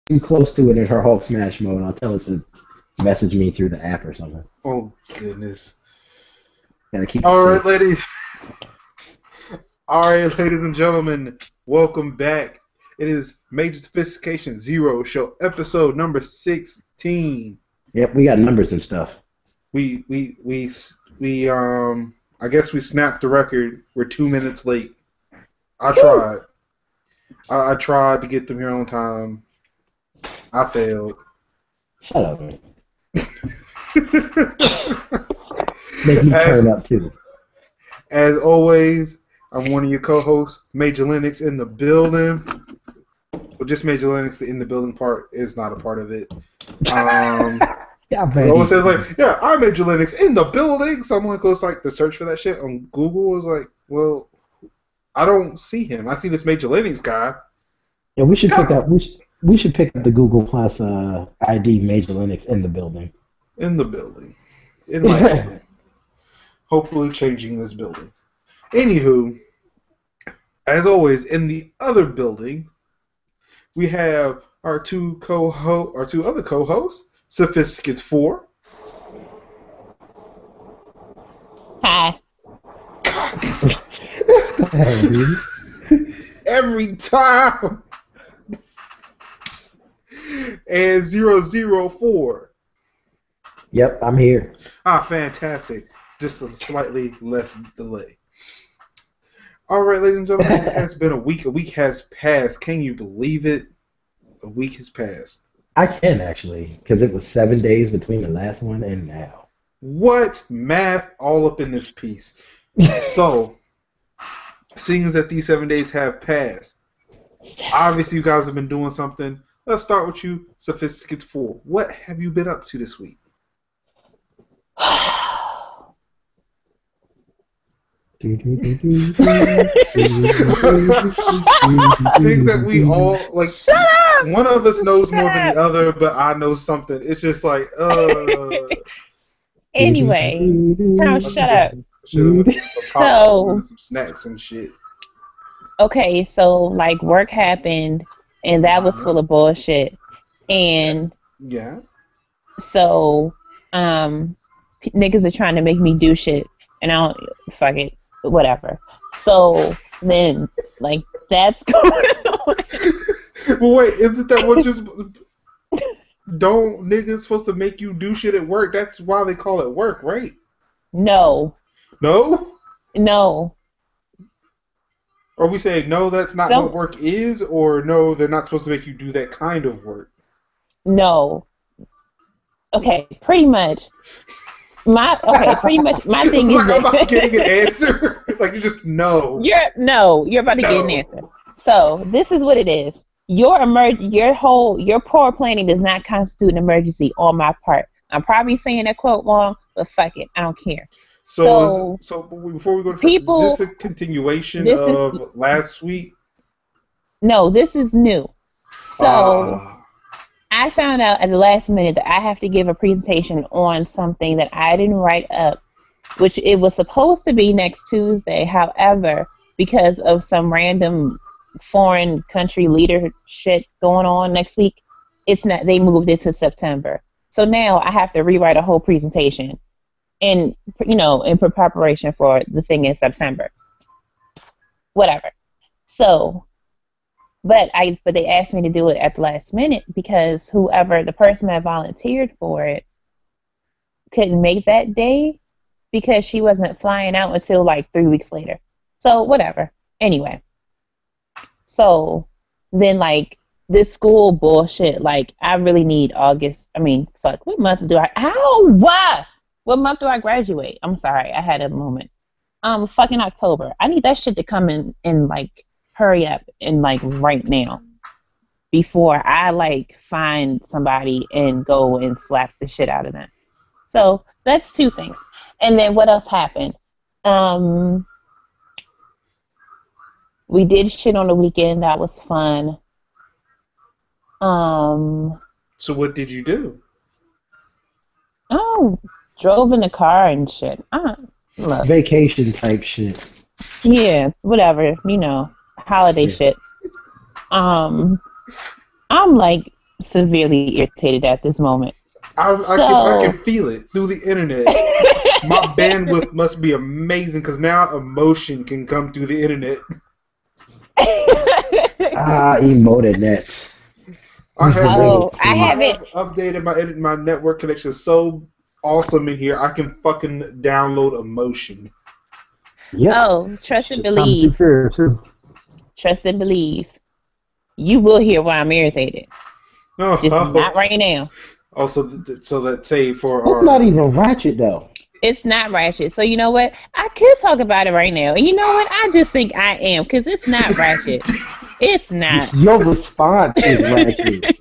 too close to it in her Hulk smash mode, I'll tell it to message me through the app or something. Oh goodness! Gotta keep it All right, safe. ladies. All right, ladies and gentlemen, welcome back. It is Major Sophistication Zero Show, episode number 16. Yep, we got numbers and stuff. We I guess we snapped the record. We're 2 minutes late. I tried. I tried to get them here on time. I failed. Shut up. Make me turn up too. As always, I'm one of your co-hosts, Major Linux in the building. Well, just Major Linux, the in the building part is not a part of it. It always says like, yeah, I'm Major Linux in the building. Someone goes like to search for that shit on Google is like, well, I don't see him. I see this Major Linux guy. Yeah, we should pick up. We should pick up the Google Plus ID Major Linux in the building. In the building, in my building. Hopefully, changing this building. Anywho, as always, in the other building, we have our two other co-hosts, Sophisticate4. Hi. What the hell, dude? Every time. And 004. Yep, I'm here. Ah, fantastic. Just a slightly less delay. All right, ladies and gentlemen, it has been a week. A week has passed. Can you believe it? A week has passed. I can actually, because it was 7 days between the last one and now. What? Math all up in this piece. So, seeing as that these 7 days have passed, obviously you guys have been doing something. Let's start with you, Sophisticate4. What have you been up to this week? Things that we all like. Shut up! One of us knows more than the other, but I know something. It's just like, Anyway, Tom, shut up. So some snacks and shit. Okay, so like work happened, and that was full of bullshit, and yeah. So niggas are trying to make me do shit, and I don't fuck it, whatever. So then like that's going on. Well, wait, isn't that what you're? Don't niggas supposed to make you do shit at work? That's why they call it work, right? No. No? No. Are we saying no, that's not what work is, or no, they're not supposed to make you do that kind of work? No. Okay, pretty much. Pretty much my thing is I'm not getting an answer. Like you just know. You're about to get an answer. So this is what it is. Your poor planning does not constitute an emergency on my part. I'm probably saying that quote wrong, but fuck it, I don't care. So before we go to people, is this a continuation of last week? No, this is new. So I found out at the last minute that I have to give a presentation on something that I didn't write up, which it was supposed to be next Tuesday. However, because of some random foreign country leader shit going on next week, it's not. They moved it to September. So now I have to rewrite a whole presentation, in preparation for the thing in September. Whatever. So, but they asked me to do it at the last minute because the person that volunteered for it couldn't make that day because she wasn't flying out until like 3 weeks later. So whatever. Anyway. So then like this school bullshit, like I really need August. I mean, fuck, what month do I what month do I graduate? I'm sorry, I had a moment. Fucking October. I need that shit to come in and like hurry up and like right now before I like find somebody and go and slap the shit out of them. So that's two things. And then what else happened? We did shit on the weekend. That was fun. So what did you do? Oh, drove in the car and shit. Vacation type shit. Yeah, whatever. Holiday shit. I'm like severely irritated at this moment. I can feel it through the internet. My bandwidth must be amazing because now emotion can come through the internet. Emotinet. I have haven't updated my network connection so awesome in here. I can fucking download emotion. Yep. Oh, trust and believe. Trust and believe. You will hear why I'm irritated. Just not right now. Also, so that's say for It's not even ratchet though. It's not ratchet. So you know what? I could talk about it right now. And you know what? I just think I am because it's not ratchet. It's not. Your response is ratchet.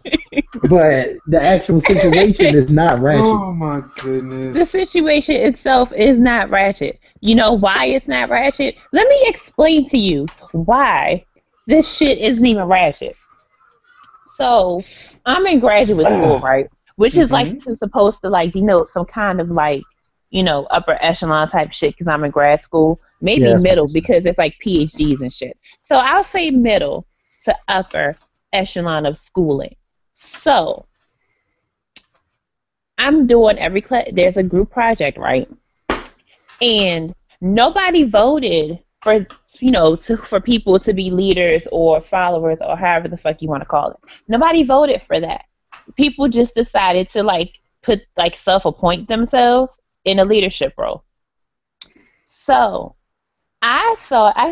But the actual situation is not ratchet. Oh my goodness. The situation itself is not ratchet. You know why it's not ratchet? Let me explain to you why this shit isn't even ratchet. So, I'm in graduate school, right? Which is like supposed to like denote some kind of like, you know, upper echelon type shit because I'm in grad school. Maybe middle because it's like PhDs and shit. So I'll say middle to upper echelon of schooling. So I'm doing every class. There's a group project, right? And nobody voted for, you know, for people to be leaders or followers or however the fuck you want to call it. Nobody voted for that. People just decided to like put like self-appoint themselves in a leadership role. So I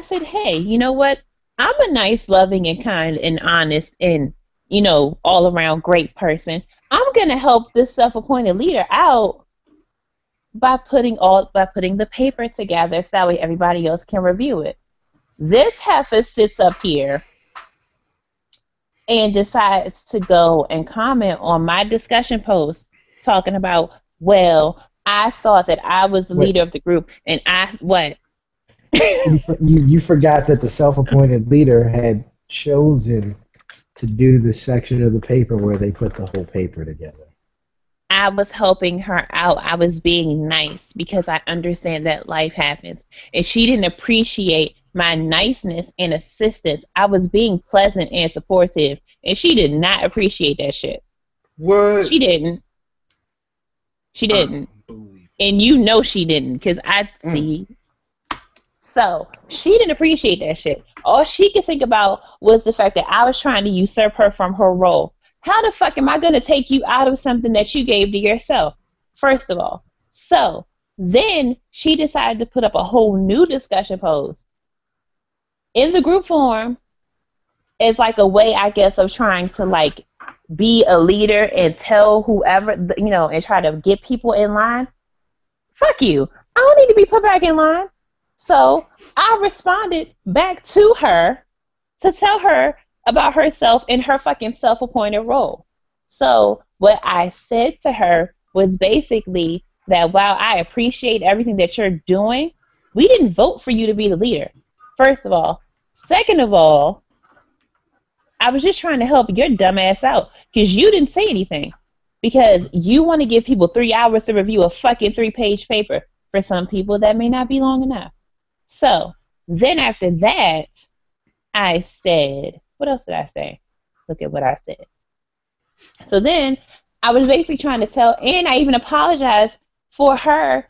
said, hey, you know what? I'm a nice, loving, and kind and honest and, you know, all around great person. I'm gonna help this self-appointed leader out by putting the paper together so that way everybody else can review it. This heifer sits up here and decides to go and comment on my discussion post talking about, well, I thought that I was the leader of the group and what? You forgot that the self-appointed leader had chosen to do the section of the paper where they put the whole paper together. I was helping her out. I was being nice because I understand that life happens. And she didn't appreciate my niceness and assistance. I was being pleasant and supportive, and she did not appreciate that shit. What? She didn't. She didn't. And you know she didn't because I see. So she didn't appreciate that shit. All she could think about was the fact that I was trying to usurp her from her role. How the fuck am I going to take you out of something that you gave to yourself, first of all? So then she decided to put up a whole new discussion post in the group form as like a way, I guess, of trying to like be a leader and tell whoever, you know, and try to get people in line. Fuck you. I don't need to be put back in line. So I responded back to her to tell her about herself in her fucking self-appointed role. So what I said to her was basically that while I appreciate everything that you're doing, we didn't vote for you to be the leader, first of all. Second of all, I was just trying to help your dumb ass out because you didn't say anything. Because you want to give people 3 hours to review a fucking 3-page paper. For some people, that may not be long enough. So then after that, I said, what else did I say? Look at what I said. So then I was basically trying to tell, and I even apologized for her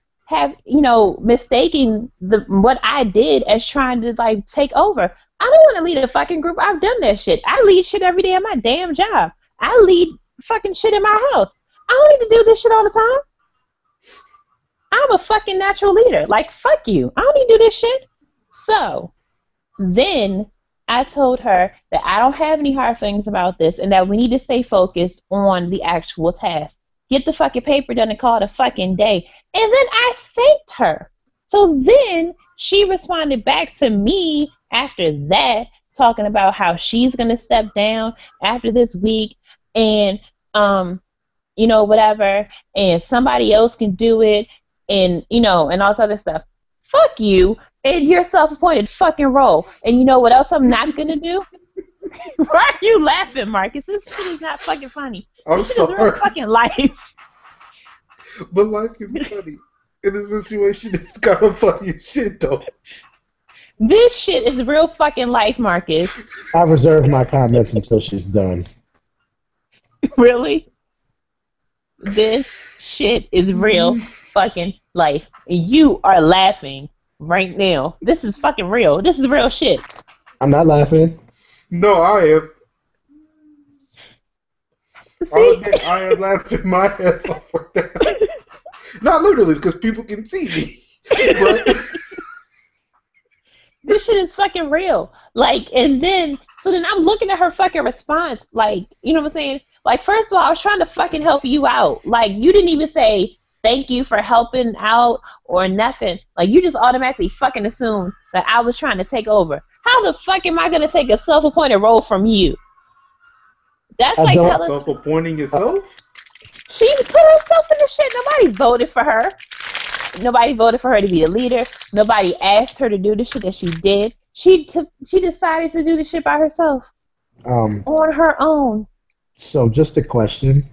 mistaking what I did as trying to like take over. I don't want to lead a fucking group. I've done that shit. I lead shit every day at my damn job. I lead fucking shit in my house. I don't need to do this shit all the time. I'm a fucking natural leader. Like, fuck you. I don't need to do this shit. So then I told her that I don't have any hard feelings about this and that we need to stay focused on the actual task. Get the fucking paper done and call it a fucking day. And then I thanked her. So then she responded back to me after that, talking about how she's going to step down after this week and, whatever, and somebody else can do it and, and all this other stuff. Fuck you and your self-appointed fucking role. And you know what else I'm not going to do? Why are you laughing, Marcus? This shit is not fucking funny. I'm this sorry. Is real fucking life. But life can be funny. In this situation, it's kind of funny shit, though. This shit is real fucking life, Marcus. I reserve my comments until she's done. Really? This shit is real fucking life. And you are laughing right now. This is fucking real. This is real shit. I'm not laughing. No, I am. I'll See? admit, I am laughing my ass off right now. Not literally, because people can see me. But This shit is fucking real. Like, and then, so then I'm looking at her fucking response. Like, you know what I'm saying? Like, first of all, I was trying to fucking help you out. Like, you didn't even say thank you for helping out or nothing. Like, you just automatically fucking assumed that I was trying to take over. How the fuck am I going to take a self-appointed role from you? That's like telling... Self-appointing yourself? She put herself in the shit. Nobody voted for her. Nobody voted for her to be a leader. Nobody asked her to do the shit that she did. She decided to do the shit by herself. On her own. So just a question.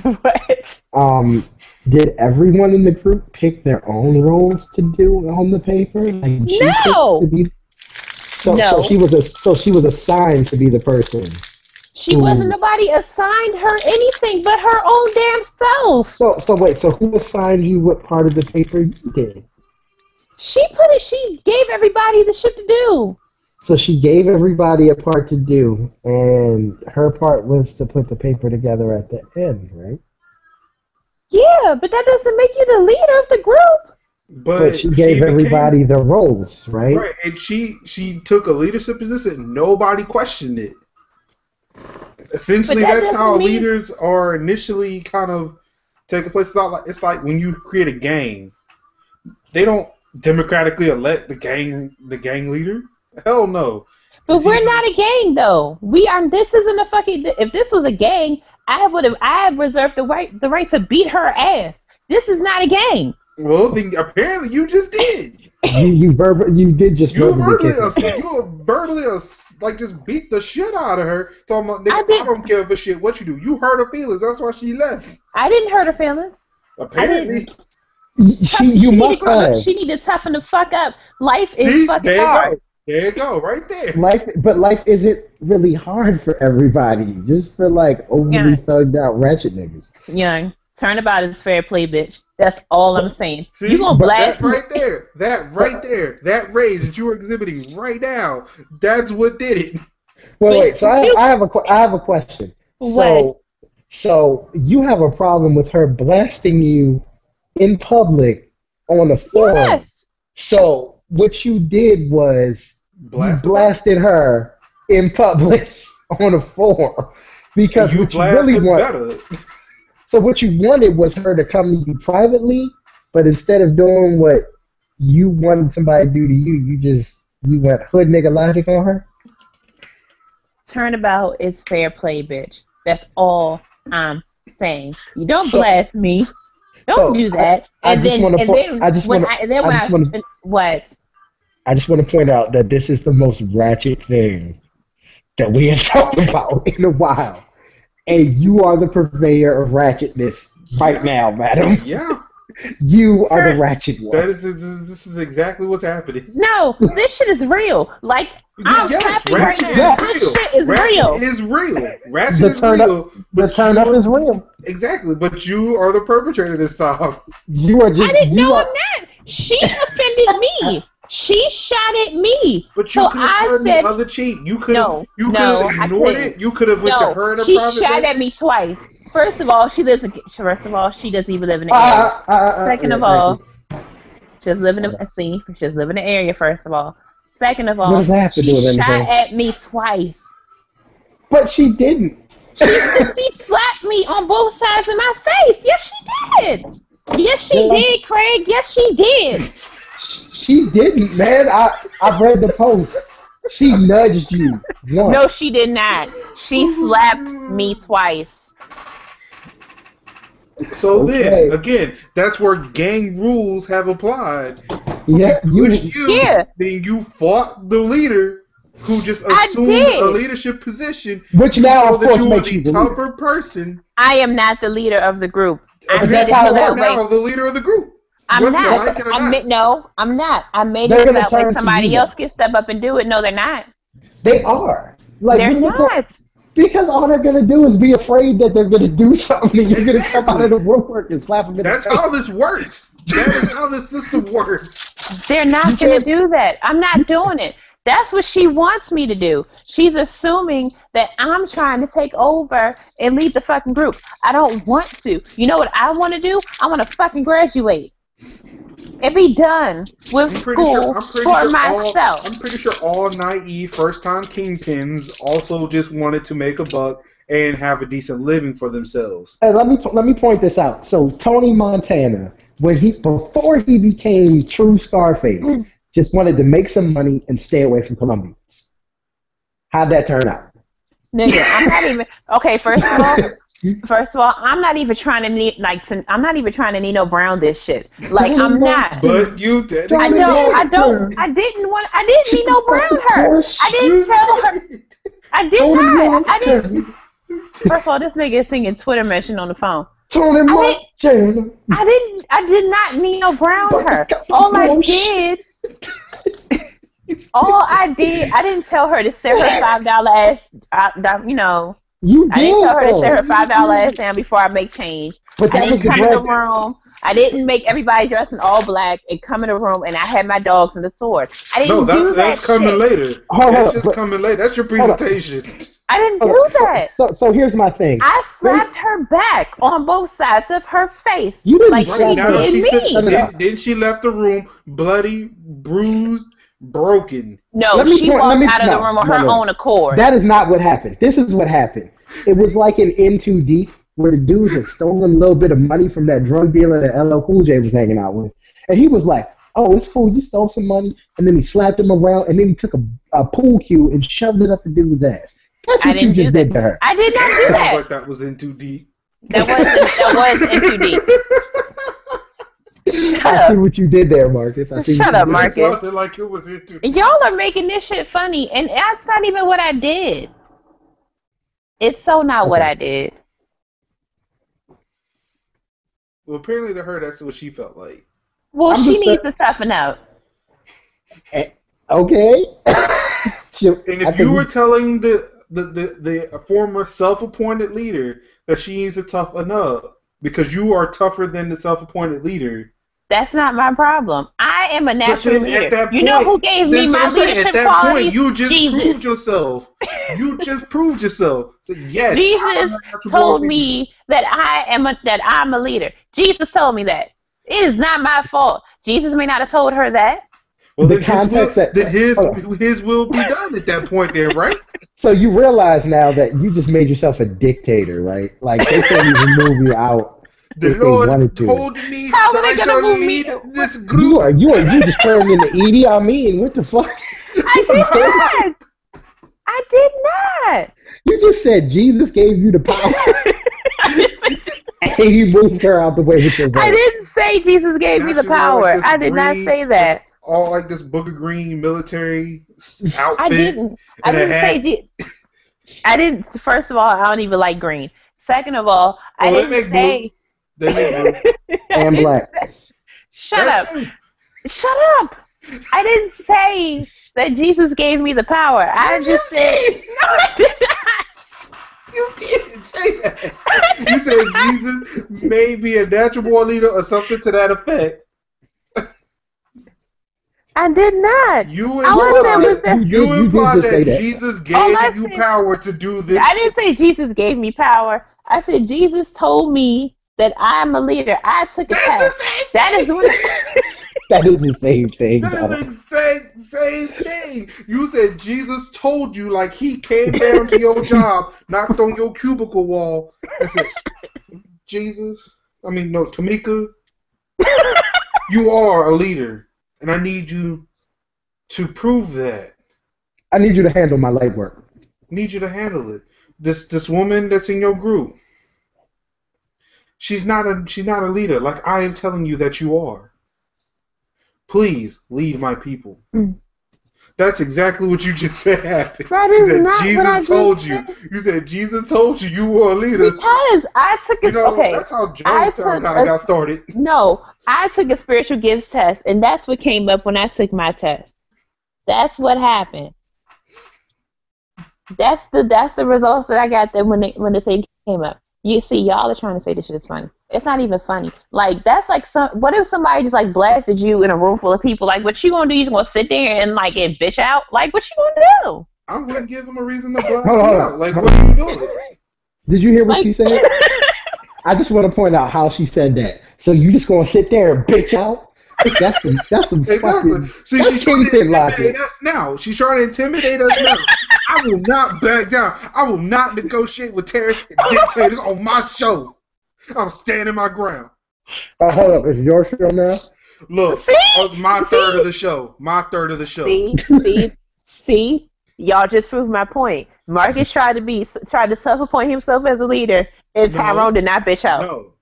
What? Did everyone in the group pick their own roles to do on the paper? Like, No. So she was assigned to be the person. She wasn't. Nobody assigned her anything but her own damn self. So wait. So who assigned you what part of the paper you did? She gave everybody the shit to do. So she gave everybody a part to do, and her part was to put the paper together at the end, right? Yeah, but that doesn't make you the leader of the group. But she gave everybody the roles, right? Right, and she took a leadership position and nobody questioned it. Essentially, that's how leaders are initially kind of taking place. It's like when you create a gang. They don't democratically elect the gang leader. Hell no. But we're not a gang, though. We are. This isn't a fucking. If this was a gang, I have reserved the right to beat her ass. This is not a gang. Well, then apparently you just did. You did just verbally just beat the shit out of her. Talking about, nigga, I don't care for shit what you do. You hurt her feelings. That's why she left. I didn't hurt her feelings. Apparently. You must have. She need to toughen the fuck up. Life is fucking hard. There you go, right there. Life isn't really hard for everybody. Just for like overly thugged out ratchet niggas. Young, turnabout is fair play, bitch. That's all I'm saying. See, you gonna blast that right there. That rage that you are exhibiting right now. That's what did it. Wait. So I have a question. What? So you have a problem with her blasting you in public on the forum? Yes. So what you did was you blasted her in public on a forum because what you really wanted. So what you wanted was her to come to you privately, but instead of doing what you wanted somebody to do to you, you went hood nigga logic on her? Turnabout is fair play, bitch. That's all I'm saying. You don't blast me. Don't do that. I just want to point out that this is the most ratchet thing that we have talked about in a while. And you are the purveyor of ratchetness right now, madam. Yeah. You are the ratchet one. This is exactly what's happening. No, this shit is real. Like, I'm happy right now. This shit is real. Ratchet is real. Ratchet is real. The turn up is real. Exactly, but you are the perpetrator this time. You are just. I'm not. She offended me. She shot at me. But you could have turned the other cheek. You could have ignored it. You could have went to her in a private She shot at me twice. First of all, she doesn't even live in the area. Second of all, she doesn't live in the area. First of all. Second of all, she shot at me twice. But she didn't. She slapped me on both sides of my face. Yes, she did. Yes, she did, Craig. Yes, she did. She didn't, man. I read the post. She nudged you once. No, she did not. She slapped me twice. So then, again, that's where gang rules have applied. Yeah, then you fought the leader who just assumed a leadership position. Which now, of course, makes you the tougher person. I am not the leader of the group. That's how you are now the leader of the group. I'm not. No, I'm not. I made it about like somebody else can step up and do it. No, they're not. They are. Like, they're not. Because all they're gonna do is be afraid that they're gonna do something, and you're gonna come out of the woodwork and slap them in the face. That's how this works. That is how the system works. They're not gonna do that. I'm not doing it. That's what she wants me to do. She's assuming that I'm trying to take over and lead the fucking group. I don't want to. You know what I want to do? I want to fucking graduate and be done with school for myself. I'm pretty sure all naive first-time kingpins also just wanted to make a buck and have a decent living for themselves. Hey, let me point this out. So Tony Montana, before he became true Scarface, just wanted to make some money and stay away from Colombians. How'd that turn out? Nigga, I'm not even okay. First of all, I'm not even trying to I'm not even trying to Nino Brown this shit. Like I'm not. But you did. I didn't Nino Brown her. I didn't tell her. I did not. I didn't. First of all, this nigga is singing Twitter mention on the phone. Tony Montana. I did not Nino Brown her. All I did, I didn't tell her to set her $5 ass, you know. You did. I didn't tell her to set her $5 ass down before I make change. But I didn't come in the room. I didn't make everybody dress in all black and come in the room and I had my dogs and the sword. I didn't do that. That's coming later. That's just coming later. That's your presentation. I didn't do that. So here's my thing. I slapped her back on both sides of her face. You didn't like she did me. Then she left the room bloody, bruised, broken. No, she walked out of the room on her own accord. That is not what happened. This is what happened. It was like in In Too Deep, where the dudes had stolen a little bit of money from that drug dealer that LL Cool J was hanging out with. And he was like, oh, it's cool, you stole some money. And then he slapped him around, and then he took a pool cue and shoved it up the dude's ass. That's what you just did to her. I did not do that. Sounds like that was In Too Deep. That was In Too Deep. I see what you did there, Marcus. Shut up, Marcus. It sounded like it was In Too Deep. Y'all are making this shit funny, and that's not even what I did. It's so not what I did. Well, apparently to her, that's what she felt like. Well, she needs to toughen out. Okay. And if you were telling the former self-appointed leader that she needs to toughen up because you are tougher than the self-appointed leader, that's not my problem. I am a natural leader. You know who gave me my leadership quality? You just proved yourself. You just proved yourself. So yes, Jesus told me that I'm a leader. Jesus told me that. It is not my fault. Jesus may not have told her that. Well, then his will be done at that point there, right? So you realize now that you just made yourself a dictator, right? Like, they can't even move you out. The Lord told me how are they gonna move me? This group. You just turned into Edie. I mean, what the fuck? I did not. You just said Jesus gave you the power. And you moved her out the way with your vote. I didn't say Jesus gave me the power. I did not say that. All like this Book of Green military outfit. I didn't say. I didn't. First of all, I don't even like green. Second of all, I didn't say. They make blue. And black. Shut up. Shut up. I didn't say that Jesus gave me the power. I just said. No, I did not. You didn't say that. You said Jesus may be a natural born leader or something to that effect. I did not. You implied that Jesus gave you power to do this. I didn't say Jesus gave me power. I said Jesus told me that I'm a leader. I took a test. That is what. That is the same thing. That is the exact same thing. You said Jesus told you, like he came down to your job, knocked on your cubicle wall, and said, Tamika, you are a leader, and I need you to prove that. I need you to handle my legwork. Need you to handle it. This woman that's in your group, she's not a leader like I am telling you that you are. Please lead my people. That's exactly what you just said happened. That is not what I told you. You said Jesus told you were a leader. Because I took okay. That's how Jonestown kind of got started. No, I took a spiritual gifts test, and that's what came up when I took my test. That's what happened. That's the results that I got then when the thing came up. You see, y'all are trying to say this shit is funny. It's not even funny. Like, that's like what if somebody just like blasted you in a room full of people? Like, what you gonna do? You just gonna sit there and like get bitch out? Like, what you gonna do? I wouldn't give them a reason to blast me out. Like, what are you doing? Did you hear what she said? I just want to point out how she said that. So you just gonna sit there and bitch out? That's some exactly. fucking. See, she's trying to intimidate us now. She's trying to intimidate us now. I will not back down. I will not negotiate with terrorists and dictators on my show. I'm standing my ground. Hold up, it's your show now. Look, my third of the show. My third of the show. See. Y'all just proved my point. Marcus tried to tough appoint himself as a leader, and Tyrone did not bitch out. No.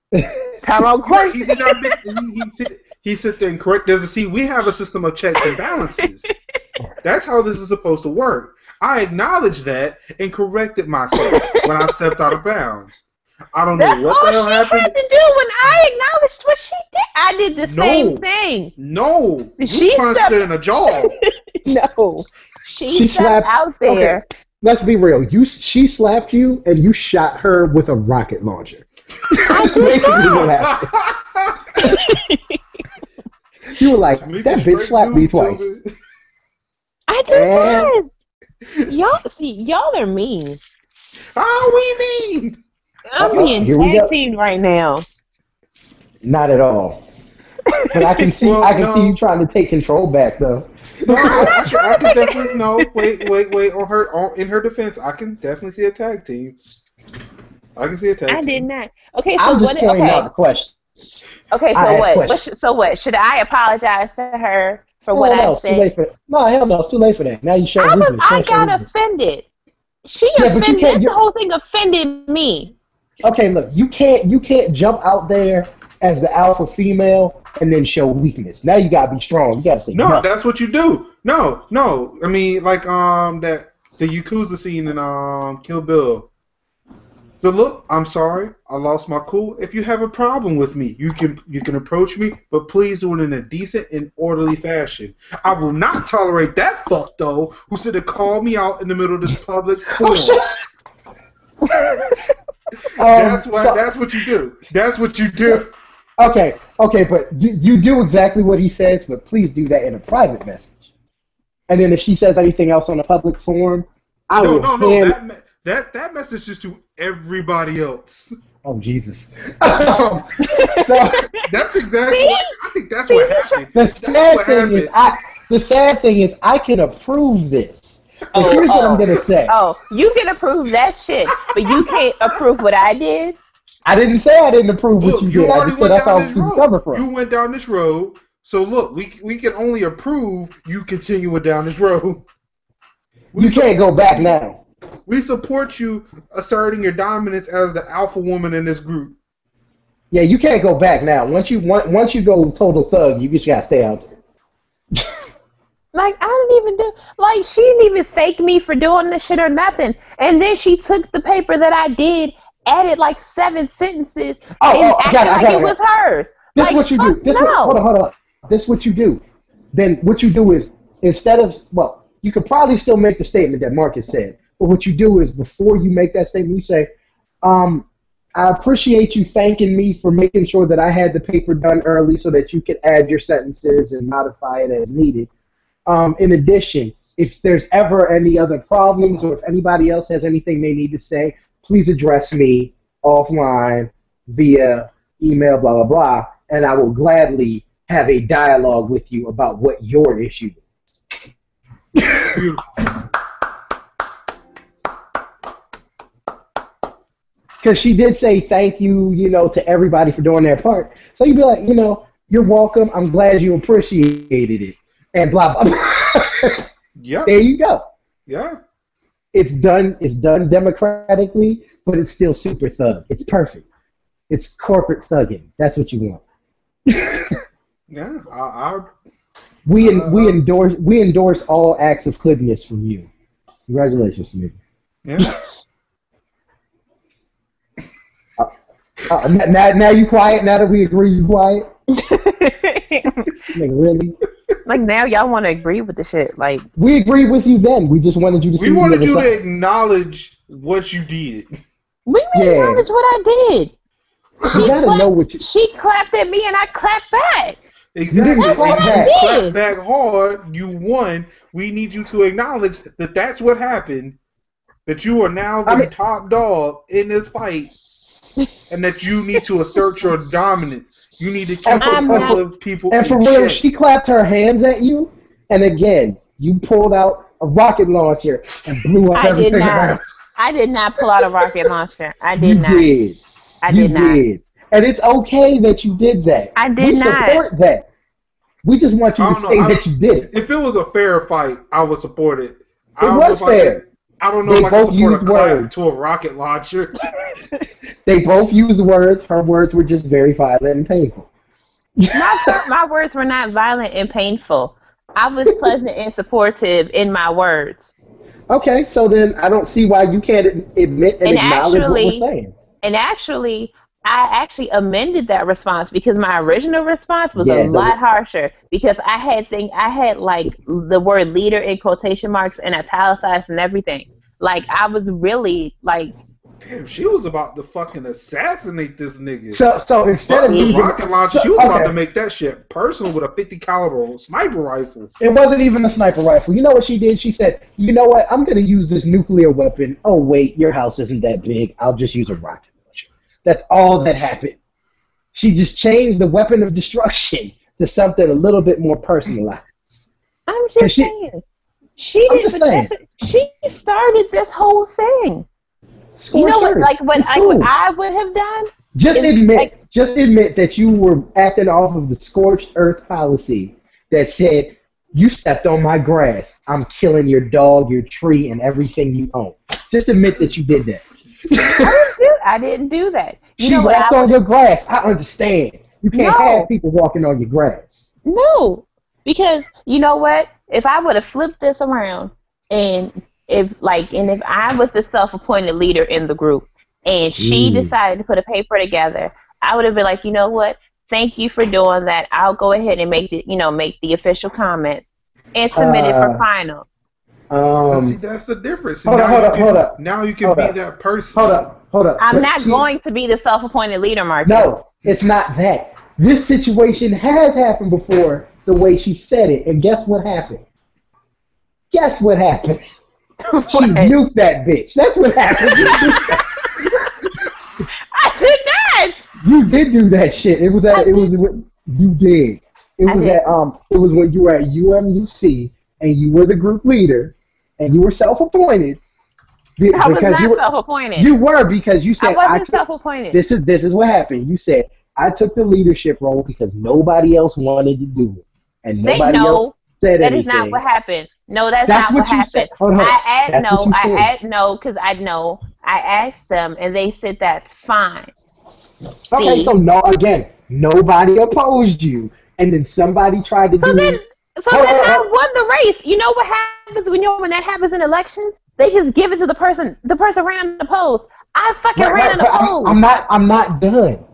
Tyrone quit. He did not bitch. He sit there and correct. See, we have a system of checks and balances. That's how this is supposed to work. I acknowledged that and corrected myself when I stepped out of bounds. I don't know what the hell happened. That's all she had to do when I acknowledged what she did. I did the same thing. No, you punched her in the jaw. No, she stepped out there. Okay, let's be real. She slapped you, and you shot her with a rocket launcher. That's basically what happened. You were like, that bitch slapped me twice. I did that. Y'all are mean. How we mean? I'm being tag teamed right now. Not at all. But I can see see you trying to take control back though. No, I can definitely wait. In her defense, I can definitely see a tag team. I can see a tag team. I did not. Okay, so I'm just pointing out the question. Okay, so what? So what? Should I apologize to her for what I said? Hell no, it's too late for that. Now you show weakness. I got offended. She offended. That's the whole thing offended me. Okay, look, you can't jump out there as the alpha female and then show weakness. Now you gotta be strong. You gotta say no. That's what you do. No. I mean, like the Yakuza scene in Kill Bill. So look, I'm sorry, I lost my cool. If you have a problem with me, you can approach me, but please do it in a decent and orderly fashion. I will not tolerate that fuck though who said to call me out in the middle of this public forum. That's what you do. That's what you do. Okay, but you do exactly what he says, but please do that in a private message. And then if she says anything else on a public forum, That message is to everybody else. Oh Jesus! So that's exactly. I think that's what happened. The sad thing is, I can approve this. But here's what I'm gonna say. Oh, you can approve that shit, but you can't approve what I did. I didn't say I didn't approve what you did. I just said that's how you cover from. You went down this road, so look, we can only approve you continuing down this road. You can't go back now. We support you asserting your dominance as the alpha woman in this group. Yeah, you can't go back now. Once you go total thug, you just gotta stay out there. Like, I didn't even do, like, she didn't even thank me for doing this shit or nothing. And then she took the paper that I did, added like 7 sentences, and acted like it was hers. This is what you do. Hold on. This is what you do. Then what you do is, instead of, you could probably still make the statement that Marcus said. But what you do is, before you make that statement, you say, I appreciate you thanking me for making sure that I had the paper done early so that you could add your sentences and modify it as needed. In addition, if there's ever any other problems or if anybody else has anything they need to say, please address me offline via email, blah, blah, blah, and I will gladly have a dialogue with you about what your issue is. Beautiful. Because she did say thank you, to everybody for doing their part. So you'd be like, you're welcome. I'm glad you appreciated it. And blah, blah, blah. Yep. There you go. Yeah. It's done democratically, but it's still super thug. It's perfect. It's corporate thugging. That's what you want. Yeah. We endorse all acts of goodness from you. Congratulations to me. Yeah. Now you quiet? Now that we agree you quiet? Like, really? Like now, y'all want to agree with the shit. Like we agreed with you then. We just wanted you to. We wanted you to acknowledge what you did. We acknowledge what I did. You gotta know what you. She clapped at me and I clapped back. Exactly. That's what I did. Clap back hard. You won. We need you to acknowledge that that's what happened. That you are now the top dog in this fight, and that you need to assert your dominance. You need to keep other people. And for real, she clapped her hands at you, and again, you pulled out a rocket launcher and blew up everything around. I did not pull out a rocket launcher. I did not. You did. And it's okay that you did that. I did not. We support that. We just want you to say that you did it. If it was a fair fight, I would support it. It was fair. I don't know if I can support a clap to a rocket launcher. They both used words. Her words were just very violent and painful. My words were not violent and painful. I was pleasant and supportive in my words. Okay, so then I don't see why you can't admit and acknowledge what we're saying. And actually, I amended that response because my original response was a lot harsher because I had like the word leader in quotation marks and italicized and everything. Like I was really like. Damn, she was about to fucking assassinate this nigga. So instead of using rocket launcher, she was about to make that shit personal with a 50 caliber sniper rifle. It wasn't even a sniper rifle. You know what she did? She said, "You know what? I'm gonna use this nuclear weapon. Oh wait, your house isn't that big. I'll just use a rocket." That's all that happened. She just changed the weapon of destruction to something a little bit more personalized. I'm just saying. She started this whole thing. You know what? Like what I would have done. Just admit that you were acting off of the scorched earth policy that said you stepped on my grass. I'm killing your dog, your tree, and everything you own. Just admit that you did that. I didn't do that. She walked on your grass. I understand. You can't have people walking on your grass. No, because you know what? If I would have flipped this around, and if I was the self-appointed leader in the group, and she decided to put a paper together, I would have been like, you know what? Thank you for doing that. I'll go ahead and make the official comment and submit it for final. See, that's the difference. Hold up. Now you can be that person. Hold up. I'm not going to be the self-appointed leader, Mark. No, it's not that. This situation has happened before the way she said it, and guess what happened? She nuked that bitch. That's what happened. I did not. You did do that shit. You did. It was when you were at UMUC and you were the group leader and you were self-appointed. I was not self-appointed. You were, because you said I wasn't self-appointed. This is what happened. You said I took the leadership role because nobody else wanted to do it, and nobody else said anything. That is not what happened. No, that's not what happened. Said. Hold on. I asked them, and they said that's fine. Okay, so nobody opposed you, and then somebody tried to do it. So then I won the race. You know what happens when that happens in elections? They just give it to the person. The person ran unopposed. I fucking ran unopposed. I'm not done.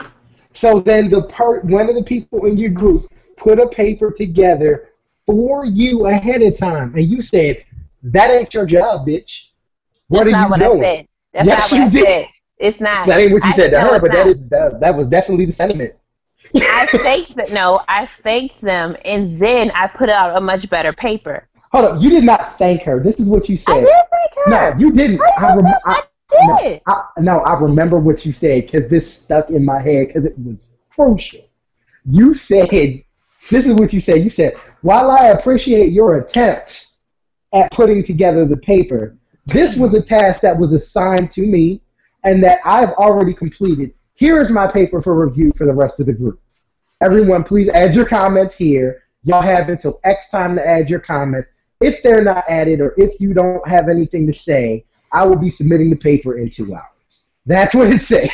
So then one of the people in your group put a paper together for you ahead of time, and you said, "That ain't your job, bitch. What are you doing?" That's not what I said. It's not. That ain't what you said to her, but that was definitely the sentiment. I thanked them, and then I put out a much better paper. Hold up, you did not thank her. This is what you said. I did thank her. No, you didn't. I did. I remember what you said because this stuck in my head because it was crucial. You said, this is what you said. You said, while I appreciate your attempts at putting together the paper, this was a task that was assigned to me and that I've already completed. Here is my paper for review for the rest of the group. Everyone, please add your comments here. Y'all have until X time to add your comments. If they're not added or if you don't have anything to say, I will be submitting the paper in 2 hours. That's what it said.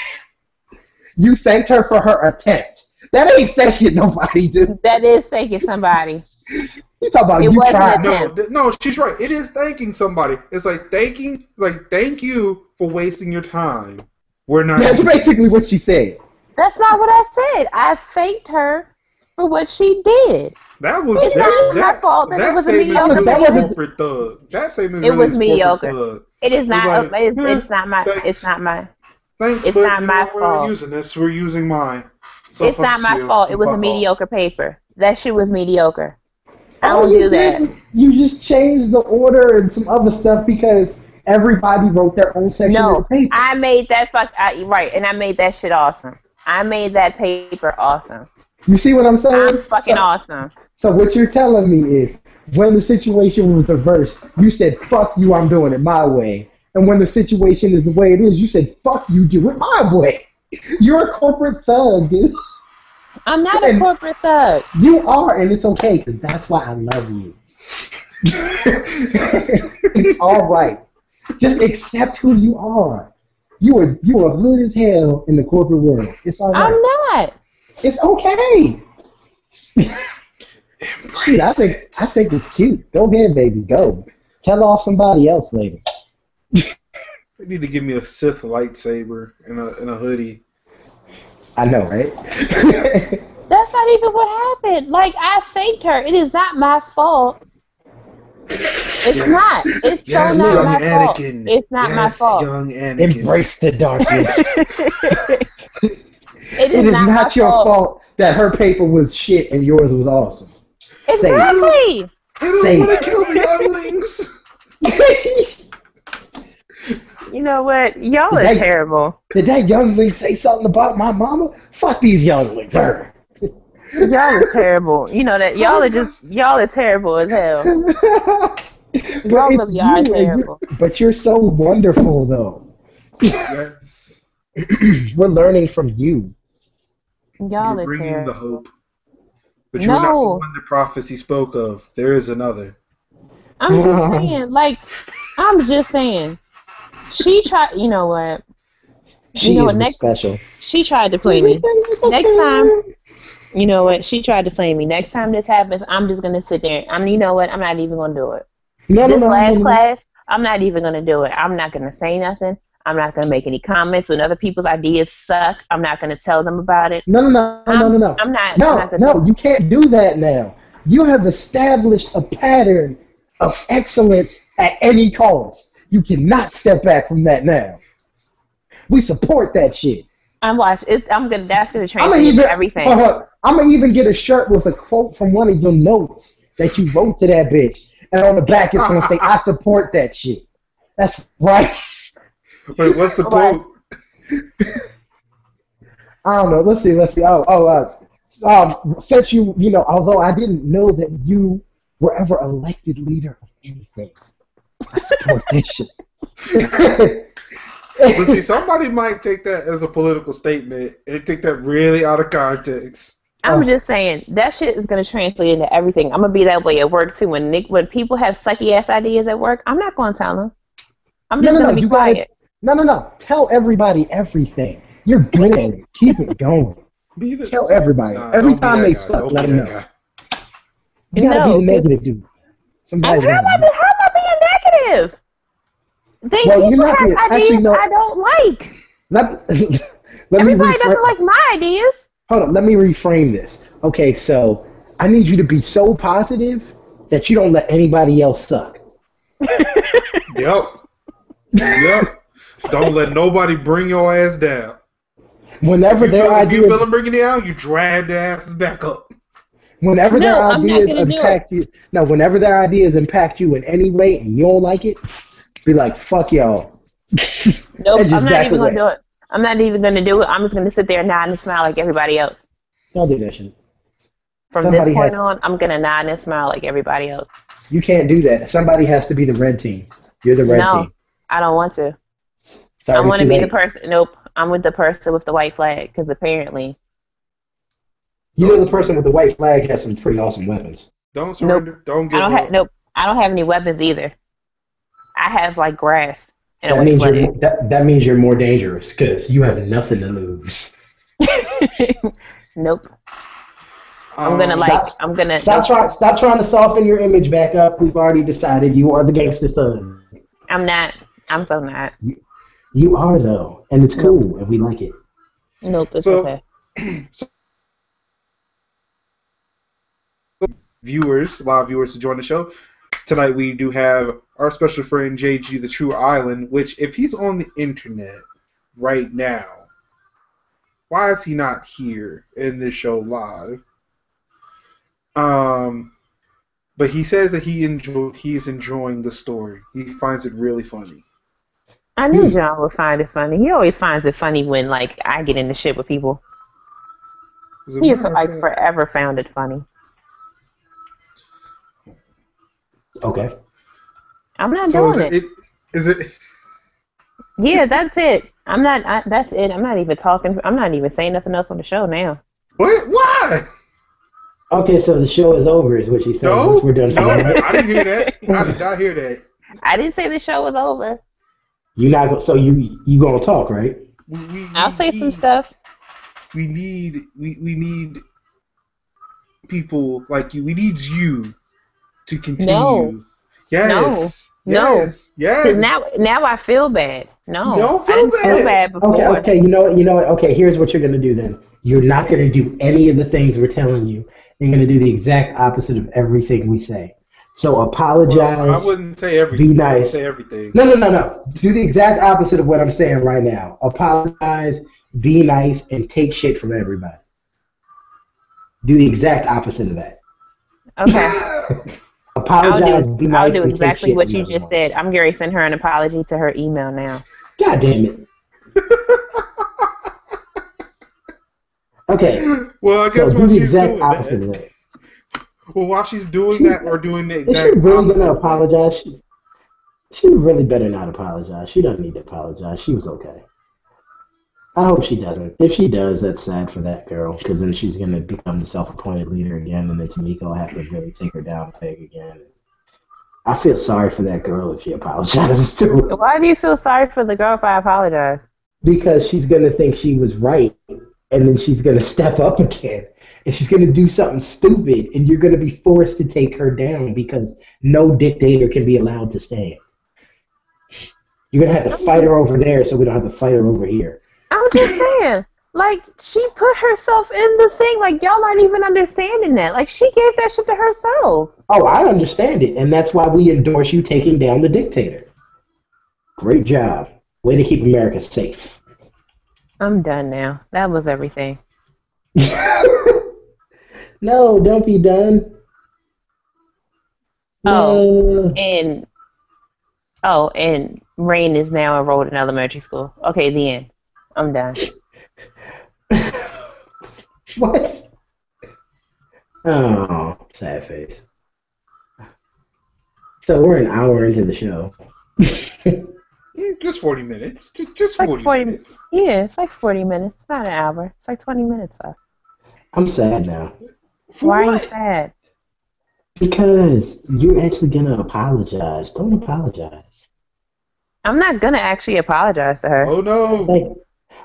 You thanked her for her attempt. That ain't thanking nobody, dude. That is thanking somebody. You talk about you tried. No, she's right. It is thanking somebody. It's like thank you for wasting your time. That's basically what she said. That's not what I said. I thanked her for what she did. That was it's not my fault that it was a mediocre corporate thug. That statement it was mediocre. Thug. It is not. Like, it's not my. thanks. It's not my. Thanks, it's but not my fault. We're not using this. We're using mine. So it's not my fault. It was a mediocre paper. That shit was mediocre. I don't do that. You just changed the order and some other stuff because everybody wrote their own section of the paper. I made that right, and I made that shit awesome. I made that paper awesome. You see what I'm saying? I'm fucking awesome. So what you're telling me is, when the situation was reversed, you said, fuck you, I'm doing it my way. And when the situation is the way it is, you said, fuck you, do it my way. You're a corporate thug, dude. I'm not a corporate thug. You are, and it's okay, because that's why I love you. It's all right. Just accept who you are. You are hood as hell in the corporate world. It's all right. I'm not. It's okay. Shit, I think it's cute. Go ahead, baby. Go. Tell off somebody else later. They need to give me a Sith lightsaber and a hoodie. I know, right? That's not even what happened. Like, I saved her. It is not my fault. It's not. It's so not my fault. It's not my fault. Young Anakin. Embrace the darkness. It is not your fault that her paper was shit and yours was awesome. Exactly. I don't want to kill the younglings. You know what? Y'all are terrible. Did that youngling say something about my mama? Fuck these younglings. Y'all are terrible. You know that y'all are terrible as hell. Y'all are terrible. But you're so wonderful, though. Yes. We're learning from you. Y'all are bringing terrible. The hope. But you're not the one the prophecy spoke of. There is another. I'm just saying. She tried. You know what? Special. She tried to play me. Next time. You know what? She tried to play me. Next time this happens, I'm just gonna sit there. You know what? I'm not even gonna do it. Last class, I'm not even gonna do it. I'm not gonna say nothing. I'm not gonna make any comments when other people's ideas suck. I'm not gonna tell them about it. No. I'm not. No, you can't do that now. You have established a pattern of excellence at any cost. You cannot step back from that now. We support that shit. That's gonna translate into everything. I'm gonna even get a shirt with a quote from one of your notes that you wrote to that bitch, and on the back it's gonna say, "I support that shit." That's right. Wait, what's the quote? I don't know. Let's see. Since although I didn't know that you were ever elected leader of anything, I support this shit. But see, somebody might take that as a political statement and take that really out of context. I'm just saying that shit is gonna translate into everything. I'm gonna be that way at work too. When people have sucky ass ideas at work, I'm not gonna tell them. I'm just gonna be quiet. No. Tell everybody everything. You're good at it. Keep it going. Tell everybody. Every time they suck, let them know. You gotta be the negative dude. How am I being negative? People have ideas I don't like. Everybody doesn't like my ideas. Hold on, let me reframe this. Okay, so I need you to be so positive that you don't let anybody else suck. Yep. Don't let nobody bring your ass down. Whenever their ideas, you feel them bringing you down, you drag their asses back up. Whenever their ideas impact you, whenever their ideas impact you in any way and you don't like it, be like, fuck y'all. Nope, I'm not even gonna do it. I'm not even gonna do it. I'm just gonna sit there and nod and smile like everybody else. Don't do that shit. From this point on, I'm gonna nod and smile like everybody else. You can't do that. Somebody has to be the red team. You're the red team. No, I don't want to. I want to be the person. Nope, I'm with the person with the white flag because apparently. You know the person with the white flag has some pretty awesome weapons. Don't surrender. Nope. Don't give up. Nope, I don't have any weapons either. I have like grass. That means you're more dangerous because you have nothing to lose. Nope. Stop trying to soften your image back up. We've already decided you are the gangster thug. I'm not. I'm so not. You are though, and it's cool, and we like it. Nope, it's okay. live viewers to join the show. Tonight we do have our special friend JG the True Island, which if he's on the internet right now, why is he not here in this show live? But he says that he's enjoying the story. He finds it really funny. I knew John would find it funny. He always finds it funny when like I get into shit with people. He has like forever found it funny. Okay. I'm not doing it. Is it? Yeah, that's it. That's it. I'm not even talking. I'm not even saying nothing else on the show now. What? Why? Okay, so the show is over, is what she's saying. No, we're done. No, I didn't hear that. I did not hear that. I didn't say the show was over. You not so you gonna talk, right? I'll say some stuff. We need people like you. We need you to continue. No. Yes. No. Yes. Yes. Now I feel bad. No. Don't I didn't feel bad before. Okay. You know what? Okay, here's what you're gonna do then. You're not gonna do any of the things we're telling you. You're gonna do the exact opposite of everything we say. So apologize. Well, I wouldn't say everything. Be nice. Say everything. No. Do the exact opposite of what I'm saying right now. Apologize, be nice, and take shit from everybody. Do the exact opposite of that. Okay. Apologize, be nice, I'll do and exactly take what shit you from just everyone. said. I'm going to send her an apology to her email now. God damn it. Okay. Well, I guess so do the exact opposite of that. Well, while she's doing that or doing the exact Is she really opposite, gonna apologize? She really better not apologize. She doesn't need to apologize. She was okay. I hope she doesn't. If she does, that's sad for that girl, because then she's gonna become the self-appointed leader again, and then Tamika will have to really take her down a peg again. I feel sorry for that girl if she apologizes too. Why do you feel sorry for the girl if I apologize? Because she's gonna think she was right, and then she's gonna step up again. And she's going to do something stupid, and you're going to be forced to take her down because no dictator can be allowed to stand. You're going to have to fight her over there so we don't have to fight her over here. I'm just saying, like, she put herself in the thing. Like, y'all aren't even understanding that. Like, she gave that shit to herself. Oh, I understand it, and that's why we endorse you taking down the dictator. Great job. Way to keep America safe. I'm done now. That was everything. No, don't be done. No. And Rain is now enrolled in elementary school. Okay, the end. I'm done. What? Oh, sad face. So we're an hour into the show. Just 40 minutes. Just 40 minutes. Yeah, it's like 40 minutes. Not an hour. It's like 20 minutes left. I'm sad now. Why are you sad? Because you're actually going to apologize. Don't apologize. I'm not going to actually apologize to her. Oh, no. Like,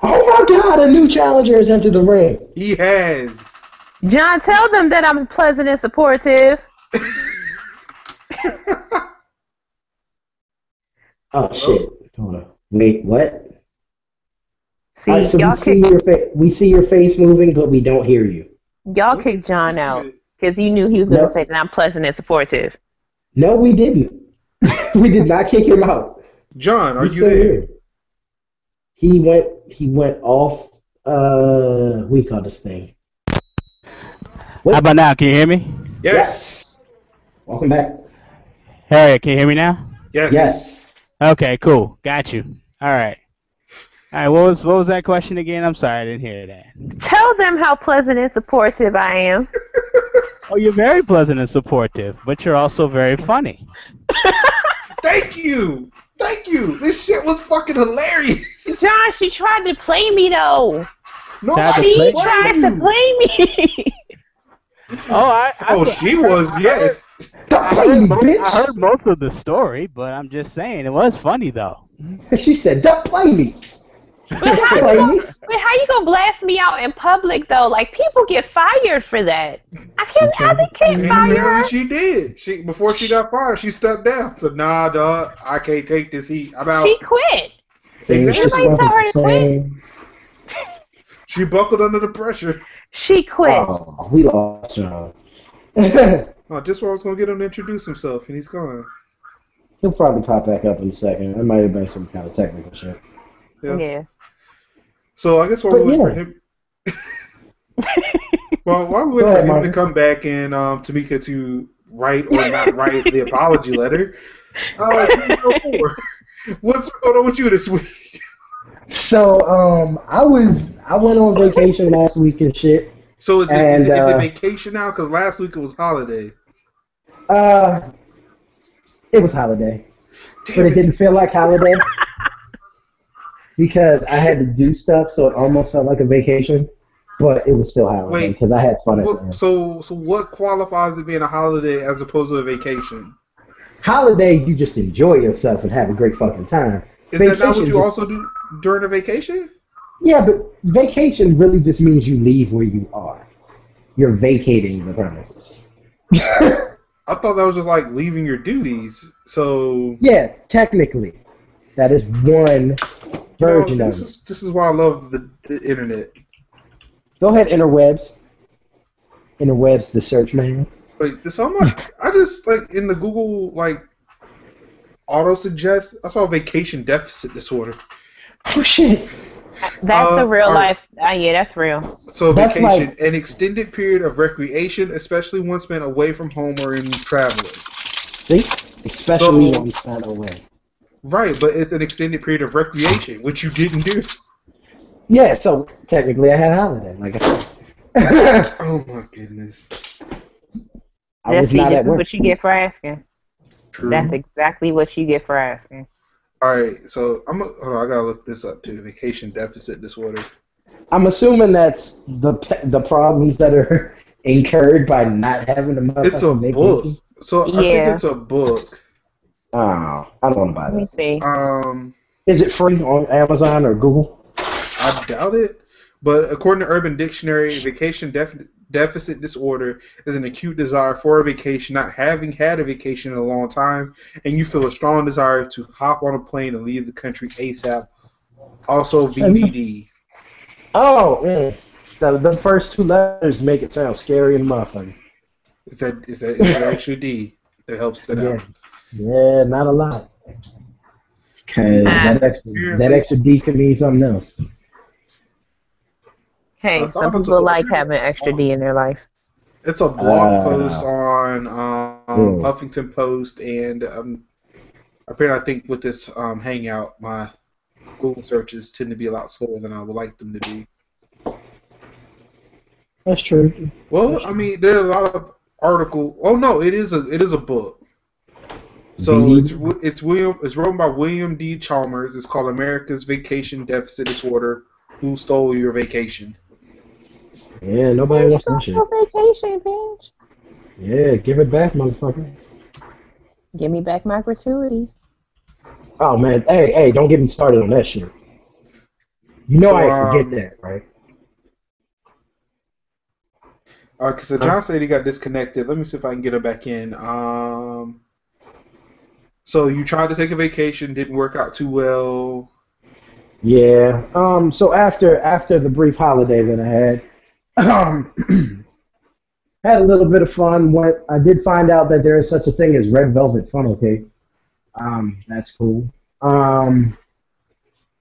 oh, my God, a new challenger has entered the ring. He has. John, tell them that I'm pleasant and supportive. Oh, shit. Hold on. Wait, what? See, All right, so we see your face moving, but we don't hear you. Y'all kicked John out because you knew he was going to say that I'm pleasant and supportive. No, we didn't. We did not kick him out. John, are you there? Here. He went off, what do you call this thing? What? How about now? Can you hear me? Yes. Welcome back. Hey, can you hear me now? Yes. Yes. Okay, cool. Got you. All right. All right, what was that question again? I'm sorry, I didn't hear that. Tell them how pleasant and supportive I am. Oh, you're very pleasant and supportive, but you're also very funny. Thank you. This shit was fucking hilarious. John, she tried to play me, though. No, she tried to play me. She was, yes. I heard most of the story, but I'm just saying, it was funny, though. She said, don't play me. Wait, how you gonna blast me out in public though? Like people get fired for that. I can't fire her. She did. Before she got fired, she stepped down. Said, "Nah, dog, I can't take this heat. I'm out." She quit. Anybody tell her to quit? She buckled under the pressure. She quit. Oh, we lost John. Oh, just when I was gonna get him to introduce himself, and he's gone. He'll probably pop back up in a second. There might have been some kind of technical shit. Yeah. So I guess while we wait for him, well, while we wait for him to come back and Tamika to write or not write the apology letter, what's going on with you this week? So I went on vacation last week and shit. So is it vacation now? Because last week it was holiday. It was holiday, but it didn't feel like holiday because I had to do stuff, so it almost felt like a vacation, but it was still holiday because I had fun at the end. So what qualifies as being a holiday as opposed to a vacation? Holiday, you just enjoy yourself and have a great fucking time. Is that not what you also do during a vacation? Yeah, but vacation really just means you leave where you are. You're vacating the premises. I thought that was just like leaving your duties. So yeah, technically, that is one version of it. This is why I love the internet. Go ahead, interwebs. Interwebs, the search man. Wait, so I just like in the Google like auto suggest. I saw vacation deficit disorder. Oh shit. That's a real life. Yeah, that's real. So vacation, an extended period of recreation, especially one spent away from home or in traveling. See? Especially when spent away. Right, but it's an extended period of recreation, which you didn't do. Yeah, so technically I had a holiday, like I said. Oh my goodness. This is what you get for asking. True. That's exactly what you get for asking. All right, so hold on, I gotta look this up too. Vacation deficit disorder. I'm assuming that's the problems that are incurred by not having a motherfucking It's a book. So I think it's a book. Oh, I don't want to buy that. Let me see. Is it free on Amazon or Google? I doubt it. But according to Urban Dictionary, vacation deficit disorder is an acute desire for a vacation, not having had a vacation in a long time, and you feel a strong desire to hop on a plane and leave the country ASAP. Also, VVD. Oh, the first two letters make it sound scary and motherfucking. Is that extra D that helps it out? Yeah, not a lot. Because that extra D could mean something else. Hey, some people like having extra D in their life. It's a blog post on Huffington Post, and apparently I think with this Hangout, my Google searches tend to be a lot slower than I would like them to be. That's true. Well, I mean, there are a lot of articles. Oh no, it is a book. So it's written by William D. Chalmers. It's called America's Vacation Deficit Disorder. Who stole your vacation? Yeah, nobody wants that shit. Vacation, bitch. Yeah, give it back, motherfucker. Give me back my gratuities. Oh man, hey, don't get me started on that shit. You know I forget that, right? So John said he got disconnected. Let me see if I can get him back in. So you tried to take a vacation, didn't work out too well. Yeah. So after the brief holiday that I had, had a little bit of fun. I did find out that there is such a thing as red velvet funnel cake. That's cool. What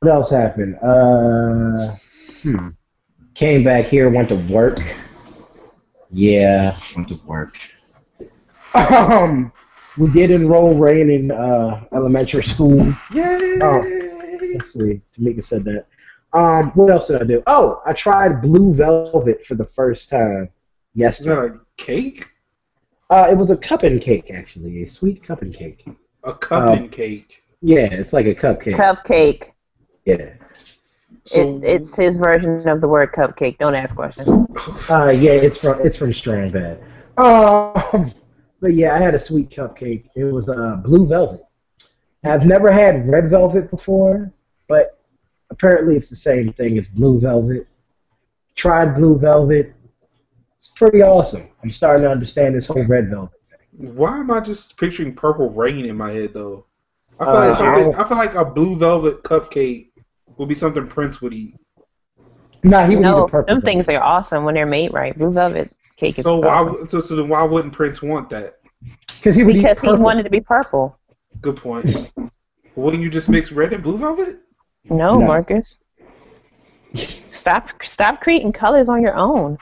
else happened? Came back here, went to work. Yeah, went to work. We did enroll Rain in elementary school. Yay! Let's see. Tamika said that. What else did I do? Oh, I tried blue velvet for the first time yesterday. Is that a cake? It was a cup and cake, actually. A sweet cup and cake. A cup and cake? Yeah, it's like a cupcake. Cupcake. Yeah. So, it's his version of the word cupcake. Don't ask questions. Yeah, it's from Strand Bad. But yeah, I had a sweet cupcake. It was blue velvet. I've never had red velvet before, but apparently it's the same thing as blue velvet. Tried blue velvet. It's pretty awesome. I'm starting to understand this whole red velvet thing. Why am I just picturing Purple Rain in my head, though? I feel like a blue velvet cupcake would be something Prince would eat. Nah, he would eat a purple. Them things are awesome when they're made right. Blue velvet. cake is so awesome. so then why wouldn't Prince want that? Because he wanted to be purple. Good point. Wouldn't you just mix red and blue velvet? No, Marcus. Stop creating colors on your own.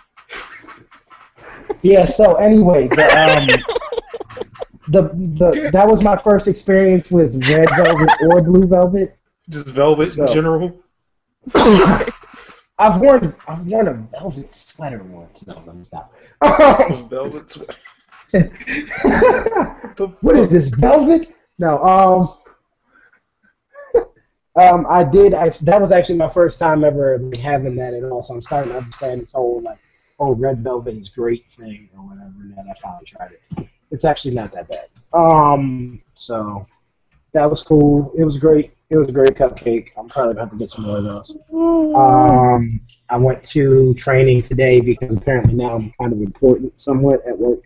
Yeah. So anyway, that was my first experience with red velvet or blue velvet. Just velvet in general. I've worn a velvet sweater once. No, let me stop. Velvet sweater. What is this, velvet? No. I did. That was actually my first time ever having that at all. So I'm starting to understand this whole red velvet is great thing or whatever. Now I finally tried it. It's actually not that bad. So that was cool. It was great. It was a great cupcake. I'm probably gonna have to get some more of those. I went to training today because apparently now I'm kind of important somewhat at work.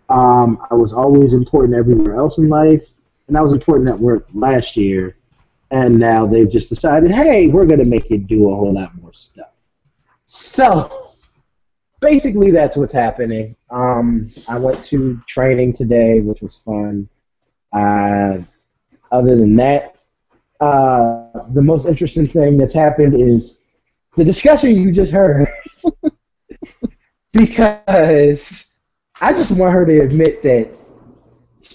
I was always important everywhere else in life, and I was important at work last year. And now they've just decided, hey, we're going to make you do a whole lot more stuff. So, basically that's what's happening. I went to training today, which was fun. Other than that, the most interesting thing that's happened is the discussion you just heard. Because I just want her to admit that,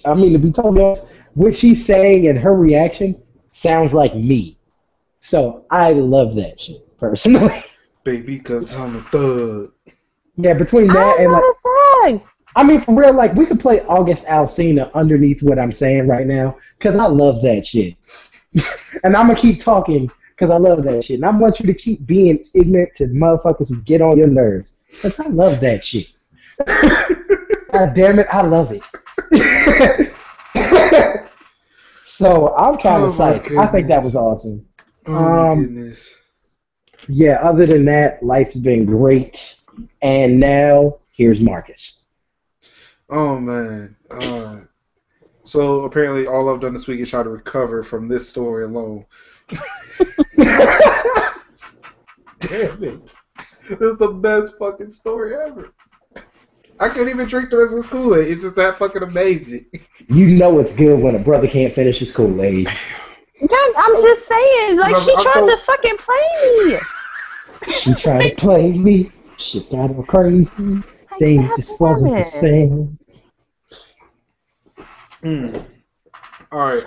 to be totally honest, what she's saying and her reaction sounds like me. So I love that shit, personally. Baby, because I'm a thug. Yeah, between that and for real, we could play August Alsina underneath what I'm saying right now, because I love that shit. And I'm going to keep talking, because I love that shit. And I want you to keep being ignorant to motherfuckers who get on your nerves, because I love that shit. God damn it, I love it. So I'm kind of psyched. I think that was awesome. Oh my goodness. Yeah, other than that, life's been great. And now, here's Marcus. Oh, man. So apparently all I've done this week is try to recover from this story alone. Damn it. This is the best fucking story ever. I can't even drink the rest of the Kool-Aid. It's just that fucking amazing. You know it's good when a brother can't finish his Kool-Aid. I'm just saying, she tried to fucking play me. She tried to play me. Shit got her crazy. Things just wasn't the same. Alright.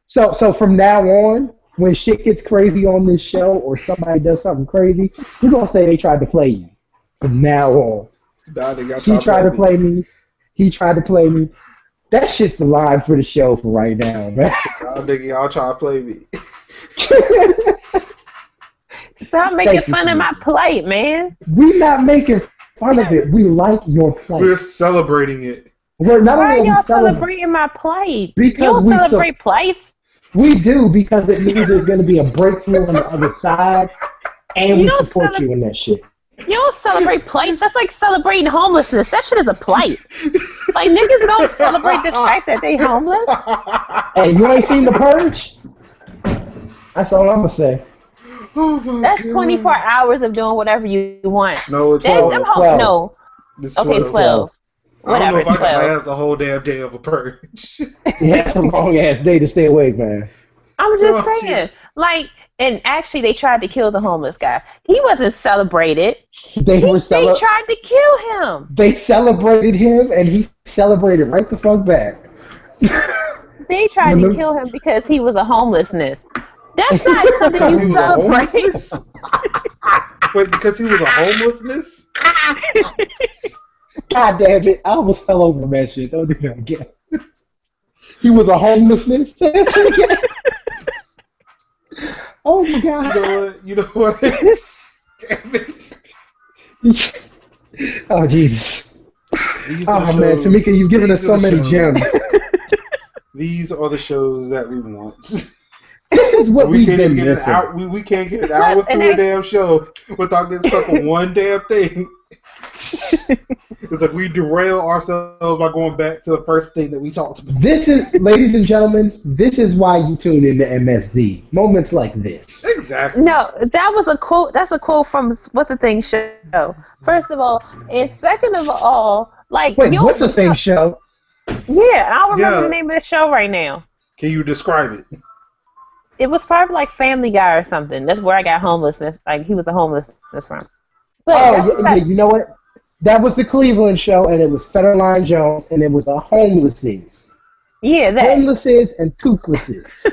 So from now on, when shit gets crazy on this show or somebody does something crazy, we're going to say they tried to play you. From now on. She tried to play me. He tried to play me. That shit's the line for the show for right now, man. Y'all try to play me. Stop making fun of my plate, man. We're not making fun of it. We like your plate. We're celebrating it. Why are y'all celebrating my plate? Because you don't celebrate plates? We do, because it means there's going to be a breakthrough on the other side, and we support you in that shit. You don't celebrate plates. That's like celebrating homelessness. That shit is a plate. Niggas don't celebrate the fact that they homeless. Hey, you ain't seen The Purge? That's all I'm going to say. Oh that's 24 hours of doing whatever you want. No, it's 12. No. It's okay, 12. I don't know if I can last a whole damn day of a purge. Yeah, it's a long-ass day to stay awake, man. I'm just saying. And actually, they tried to kill the homeless guy. He wasn't celebrated. They tried to kill him. They celebrated him, and he celebrated right the fuck back. They tried to kill him because he was a homelessness. That's not something you celebrate. Wait, because he was a homelessness? God damn it. I almost fell over that shit. Don't do that again. He was a homelessness? Say that shit again. Oh my God. You know what? Damn it. Oh, Jesus. Oh, man. Tamika, you've given us so many gems. These are the shows that we want. This is what we've been missing. We can't get an hour through a damn show without getting stuck on one damn thing. It's like we derail ourselves by going back to the first thing that we talked about. This is, ladies and gentlemen, this is why you tune into MSD. Moments like this. Exactly. No, that was a quote. That's a quote from What's the Thing show. First of all, and second of all, like wait, What's the Thing show? Yeah, I don't remember the name of the show right now. Can you describe it? It was probably like Family Guy or something. That's where I got homelessness. Like he was a homelessness from. But yeah, you know what? That was the Cleveland show, and it was Federline Jones, and it was the homelesses. Yeah, that. Homelesses and toothlesses.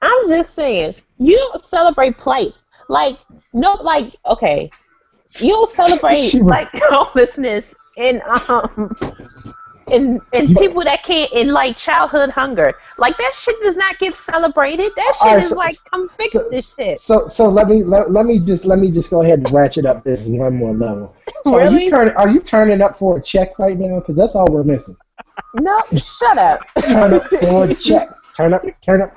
I'm just saying, you don't celebrate plights. Like, no, like, okay. You don't celebrate, like, homelessness and people that can't, and, like, childhood hunger. Like, that shit does not get celebrated. That shit is like, come fix this shit. So let me just go ahead and ratchet up this one more level. So really? Are you turning up for a check right now? Because that's all we're missing. No, shut up. Turn up for a check. Turn up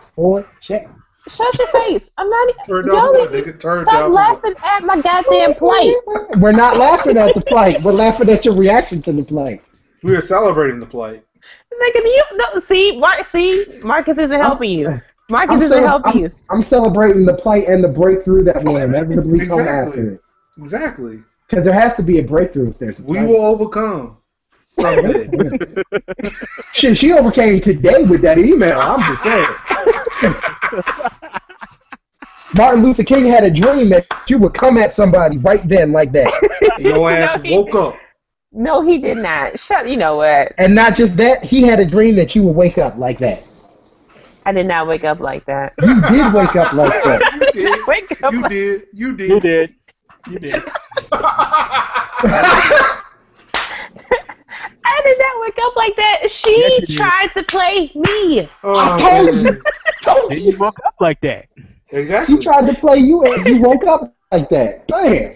for a check. Shut your face. I'm not even. Stop laughing at my goddamn plight. We're not laughing at the plight. We're laughing at your reaction to the plight. We are celebrating the plight. Marcus isn't helping you. Marcus isn't helping you. I'm celebrating the plight and the breakthrough that will inevitably come after it. Exactly. Because there has to be a breakthrough if there's a plight. We will overcome. Someday. She overcame today with that email. I'm just saying. Martin Luther King had a dream that you would come at somebody right then like that. Your ass woke up. No, he did not. You know what? And not just that, he had a dream that you would wake up like that. I did not wake up like that. You did wake up like that. You did. I did not wake up like that. She tried to play me. I told you. You woke up like that. Exactly. She tried to play you and you woke up like that. Bam.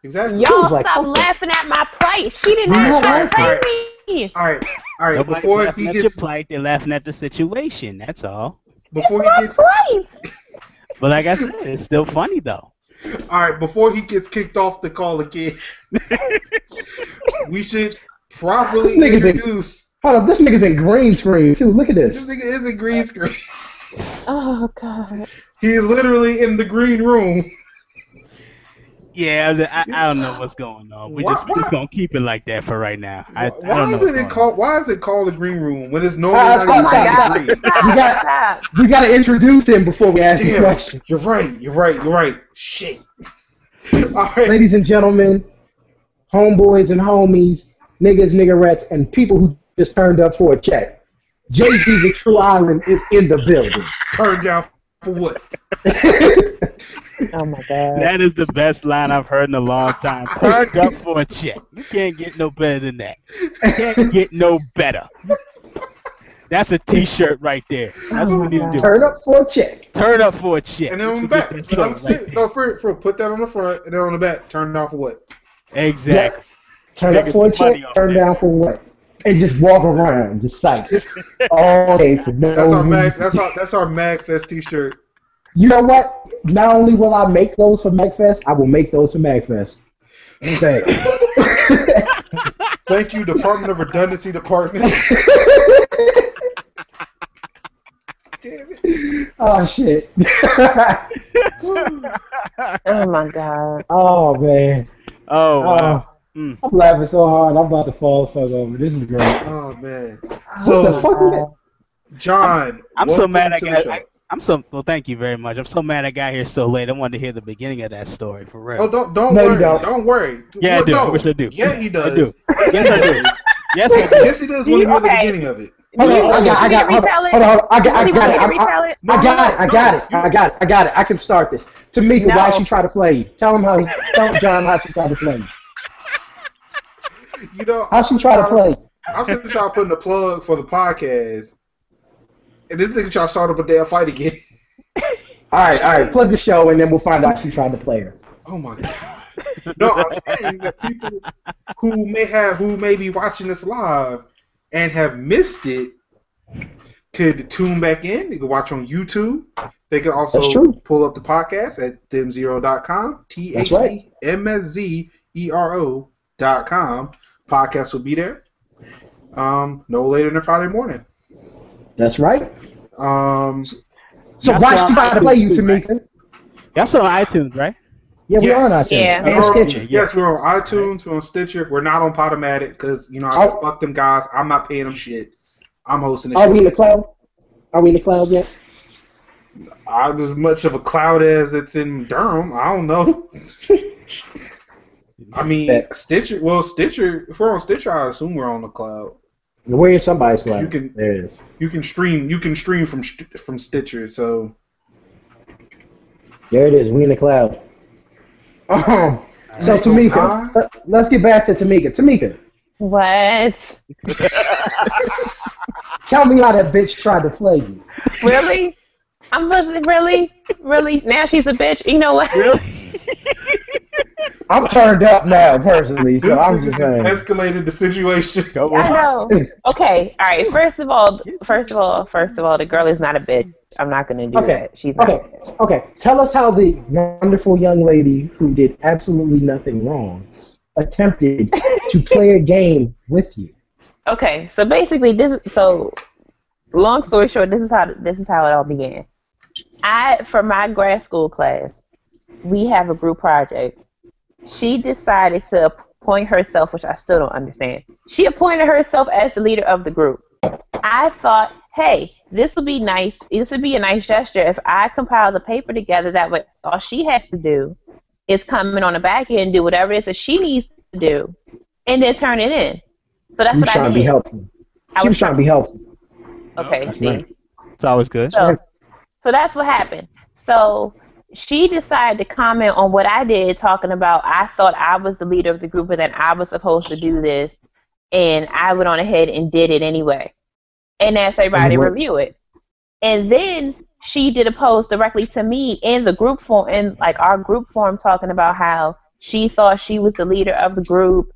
Exactly. Y'all stop laughing at my plight. She did not try to play me. All right. Nobody's laughing at your plight. They're laughing at the situation. That's all. Before he gets plight. But like I said, it's still funny though. All right. Before he gets kicked off the call again, we should properly introduce. Hold up, this nigga's in green screen too. Look at this. This nigga is in green screen. Oh God. He is literally in the green room. Yeah, I don't know what's going on. We're just gonna keep it like that for right now. I don't know. Why is it called a green room when it's normally stop. We gotta introduce him before we ask these questions. You're right. Shit. All right. Ladies and gentlemen, homeboys and homies, niggas, niggerettes, and people who just turned up for a check. JD the True Island is in the building. Turned down for what? Oh my God. That is the best line I've heard in a long time. Turned up for a check. You can't get no better than that. You can't get no better. That's a T-shirt right there. That's what we need to do. Turn up for a check. Turn up for a check. And then on the back. Put that on the front, and then on the back, turn off for what? Exactly. Yeah. Turn up for a check, turn down for what? And just walk around, just sights. All day for no reason. That's our MagFest T-shirt. You know what? Not only will I make those for MagFest, I will make those for MagFest. Okay. Thank you, Department of Redundancy Department. Damn it. Oh, shit. Oh, my God. Oh, man. Oh, wow. I'm laughing so hard, I'm about to fall the fuck over. This is great. Oh, man. So, what the fuck is that? John, I'm so mad well, thank you very much. I'm so mad I got here so late. I wanted to hear the beginning of that story, for real. Oh, don't worry. Don't worry. Yeah, I do. I wish I do. Yeah, he does. I do. Yes, I do. Yes, I do. Yes, he does want to hear the beginning of it. Hold on, I got it. I can start this. Tamika, why she try to play you? Tell John how she tried to play you. You know, how she try to play you? I'm sitting trying to put in a plug for the podcast, and this nigga try to start up a damn fight again. All right. Plug the show, and then we'll find out she tried to play her. Oh my God. No, I'm saying that people who may be watching this live and have missed it could tune back in. They can watch on YouTube. They can also pull up the podcast at themzero.com. THEMSZERO.com. Podcast will be there. No later than Friday morning. That's right. So why she about to play you, Tamika? Right? That's on iTunes, right? Yeah, we are on iTunes. Yeah. And Stitcher. Yes, we're on iTunes. We're on Stitcher. We're not on Podomatic because I fuck them guys. I'm not paying them shit. I'm hosting the show. Are we in the cloud? Are we in the cloud yet? As much of a cloud as it's in Durham. I don't know. I mean, Stitcher. Well, Stitcher. If we're on Stitcher, I assume we're on the cloud. We're in somebody's cloud. There it is. You can stream. You can stream from Stitcher. So there it is. We in the cloud. So Tamika, let's get back to Tamika. Tamika. What? Tell me how that bitch tried to play you. Really? I'm really. Now she's a bitch. You know what? Really? I'm turned up now, personally, so I'm just saying. Escalated the situation. I know. Okay. All right. First of all, the girl is not a bitch. I'm not going to do that. She's not a bitch. Okay. Tell us how the wonderful young lady who did absolutely nothing wrong attempted to play a game with you. Okay. So basically, long story short, this is how it all began. For my grad school class, we have a group project. She decided to appoint herself, which I still don't understand. She appointed herself as the leader of the group. I thought, hey, this would be nice. This would be a nice gesture if I compile the paper together. That way, all she has to do is come in on the back end and do whatever it is that she needs to do, and then turn it in. So that's what I did. She was trying to be helpful. She was trying to be helpful. Okay, see. Right. It's always good. So that's what happened. So she decided to comment on what I did, talking about I thought I was the leader of the group and that I was supposed to do this, and I went on ahead and did it anyway. And asked everybody to review it. And then she did a post directly to me in the group form, in like our group forum, talking about how she thought she was the leader of the group,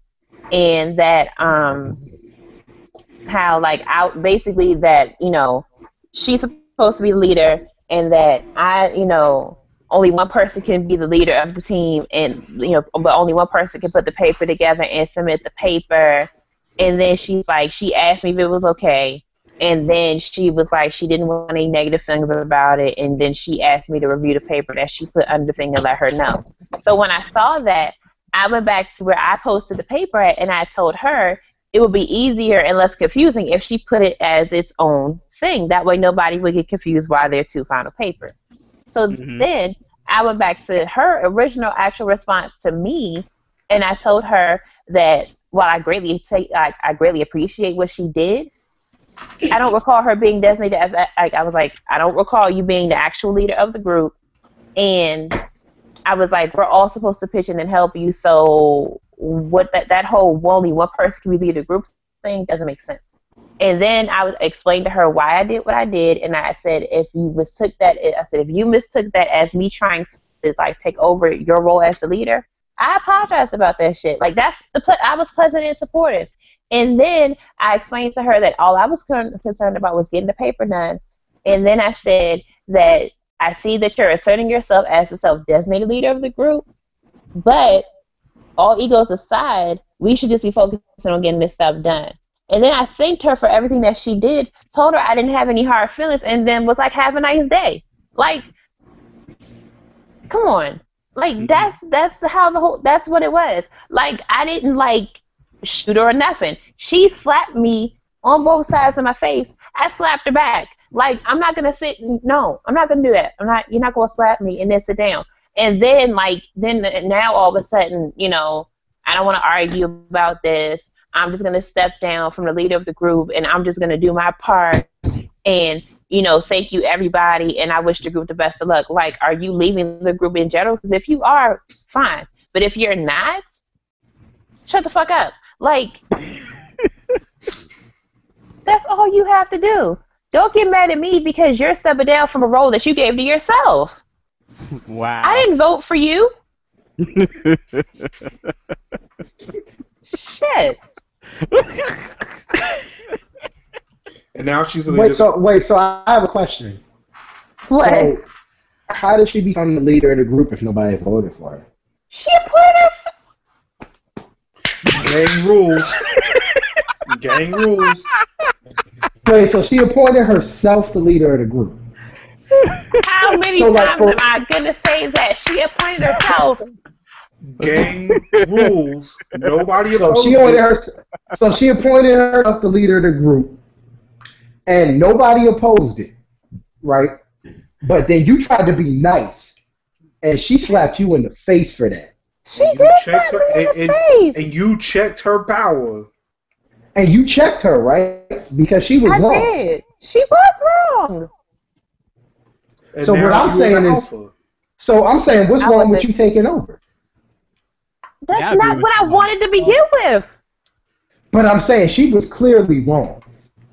and that how like basically that she's supposed to be the leader, and that only one person can be the leader of the team, and but only one person can put the paper together and submit the paper. And then she asked me if it was okay, and then she was like she didn't want any negative things about it, and then she asked me to review the paper that she put under the thing and let her know. So when I saw that, I went back to where I posted the paper at, and I told her it would be easier and less confusing if she put it as its own thing. That way nobody would get confused why there are two final papers. So then I went back to her original actual response to me, and I told her that while I greatly appreciate what she did, I don't recall her being designated as I was like, I don't recall you being the actual leader of the group, and I was like, we're all supposed to pitch in and help you, so what that whole only one person can be leader of the group thing doesn't make sense. And then I would explain to her why I did what I did, and I said, if you mistook that as me trying to like take over your role as the leader, I apologized about that shit. Like I was pleasant and supportive. And then I explained to her that all I was concerned about was getting the paper done. And then I said that I see that you're asserting yourself as the self-designated leader of the group, but all egos aside, we should just be focusing on getting this stuff done. And then I thanked her for everything that she did, told her I didn't have any hard feelings, and then was like, have a nice day. Like, come on. Like, that's what it was. Like, I didn't, like, shoot her or nothing. She slapped me on both sides of my face. I slapped her back. Like, I'm not going to no, I'm not going to do that. You're not going to slap me and then sit down. And then, now all of a sudden, I don't want to argue about this. I'm just going to step down from the leader of the group, and I'm just going to do my part. And, thank you, everybody, and I wish the group the best of luck. Like, are you leaving the group in general? Because if you are, fine. But if you're not, shut the fuck up. Like, that's all you have to do. Don't get mad at me because you're stepping down from a role that you gave to yourself. Wow. I didn't vote for you. Shit. And now she's the leader. Wait, so I have a question. What? So, how did she become the leader of the group if nobody voted for her? She appointed. Gang rules. Gang rules. Wait, so she appointed herself the leader of the group. How many times am I gonna say that? She appointed herself. Gang rules. Nobody opposed So she appointed herself the leader of the group, and nobody opposed it, right? But then you tried to be nice, and she slapped you in the face for that. She did slap me in the face. And you checked her power. And you checked her, right? Because she was wrong. I did. She was wrong. And so what I'm saying is, what's wrong with you taking over? That's not what I wanted to begin with. But I'm saying she was clearly wrong.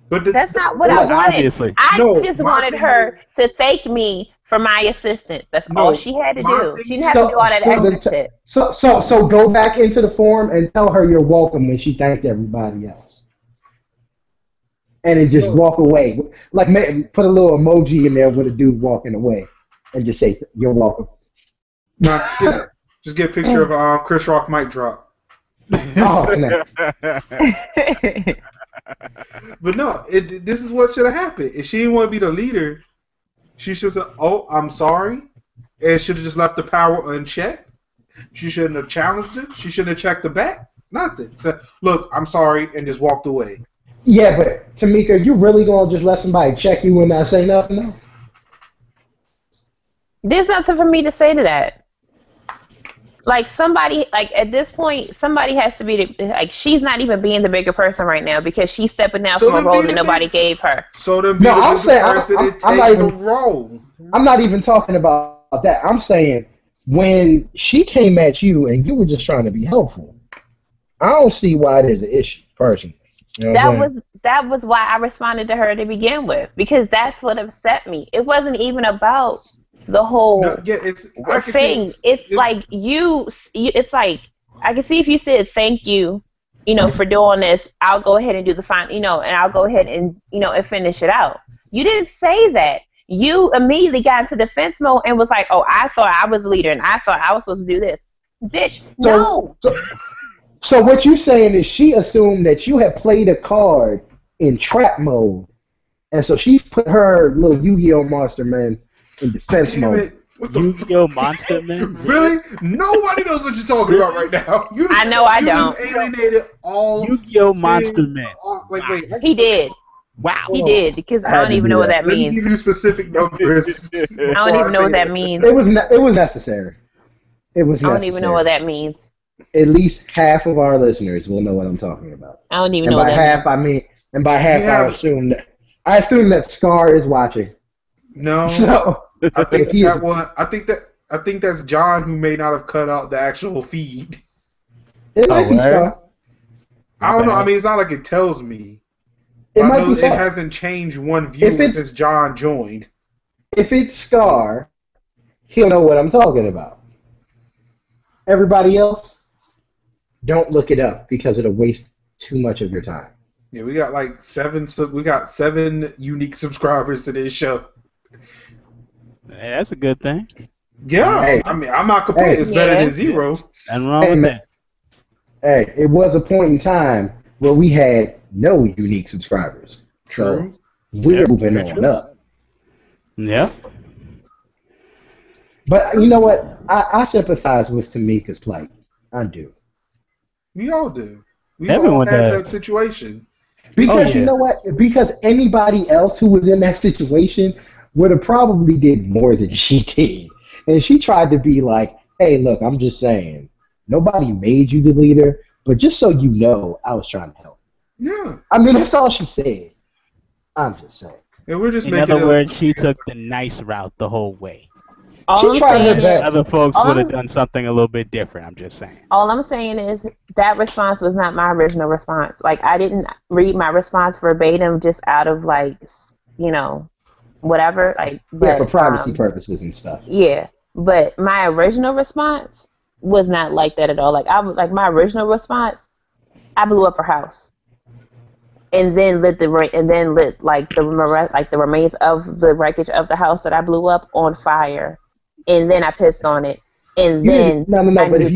But that's not what I wanted. Obviously. I just wanted her to thank me for my assistance. That's all she had to do. She didn't have to do all that extra shit. So go back into the forum and tell her you're welcome when she thanked everybody else. And then just walk away. Like, put a little emoji in there with a dude walking away. And just say, you're welcome. No, just get a picture of Chris Rock mic drop. Oh, snap. But no, this is what should have happened. If she didn't want to be the leader, she should have said, "Oh, I'm sorry," and should have just left the power unchecked. She shouldn't have challenged it. She shouldn't have checked the back. Nothing. Said, "Look, I'm sorry," and just walked away. Yeah, but Tamika, you really gonna just let somebody check you and not say nothing else? There's nothing for me to say to that. Like, somebody, like, at this point, somebody has to be, like, she's not even being the bigger person right now because she's stepping down from a role that nobody gave her. So then I'm not even talking about that. I'm saying when she came at you and you were just trying to be helpful, I don't see why there's an issue, personally. You know that was why I responded to her to begin with, because that's what upset me. It wasn't even about the whole thing. It's like it's like, I can see if you said thank you, for doing this, I'll go ahead and do the fine, and I'll go ahead and, and finish it out. You didn't say that. You immediately got into defense mode and was like, oh, I thought I was the leader and I thought I was supposed to do this. Bitch, no. So what you're saying is she assumed that you had played a card in trap mode, and so she put her little Yu-Gi-Oh! Monster Man in defense mode. Yu-Gi-Oh! Monster Man? Really? Nobody knows what you're talking about right now. I know I don't. Just alienated all Yu-Gi-Oh! Monster Man. Wait. He did. Wow. He did, because I don't even know what that means. Let me give you specific numbers. I don't even know what that means. It was necessary. It was necessary. I don't even know what that means. At least half of our listeners will know what I'm talking about. I don't even know what that means. And by half, I assume that Scar is watching. No. So I think I think that's John who may not have cut out the actual feed. It might be Scar. I don't know. I mean, it's not like it tells me. It might be Scar. It hasn't changed one view since John joined. If it's Scar, he'll know what I'm talking about. Everybody else, don't look it up because it'll waste too much of your time. Yeah, we got like 7 unique subscribers to this show. Hey, that's a good thing. Yeah, hey, I mean, I'm not complaining. It's better than 0. Nothing wrong with that. Hey, it was a point in time where we had no unique subscribers. So we're moving on up. Yeah. But you know what? I sympathize with Tamika's plight. I do. We all do. We Everyone all had does. that situation. Because you know what? Because anybody else who was in that situation would have probably did more than she did. And she tried to be like, hey, look, I'm just saying, nobody made you the leader, but just so you know, I was trying to help. Yeah. I mean, that's all she said. I'm just saying. And we're just in other words, she took the nice route the whole way. She tried her best. Other folks would have done something a little bit different, I'm just saying. All I'm saying is that response was not my original response. Like, I didn't read my response verbatim just out of, like, whatever. Like, yeah, for privacy purposes and stuff. Yeah, but my original response was not like that at all. Like, my original response, I blew up her house, and then lit the remains of the wreckage of the house that I blew up on fire. And then I pissed on it, and then no. But if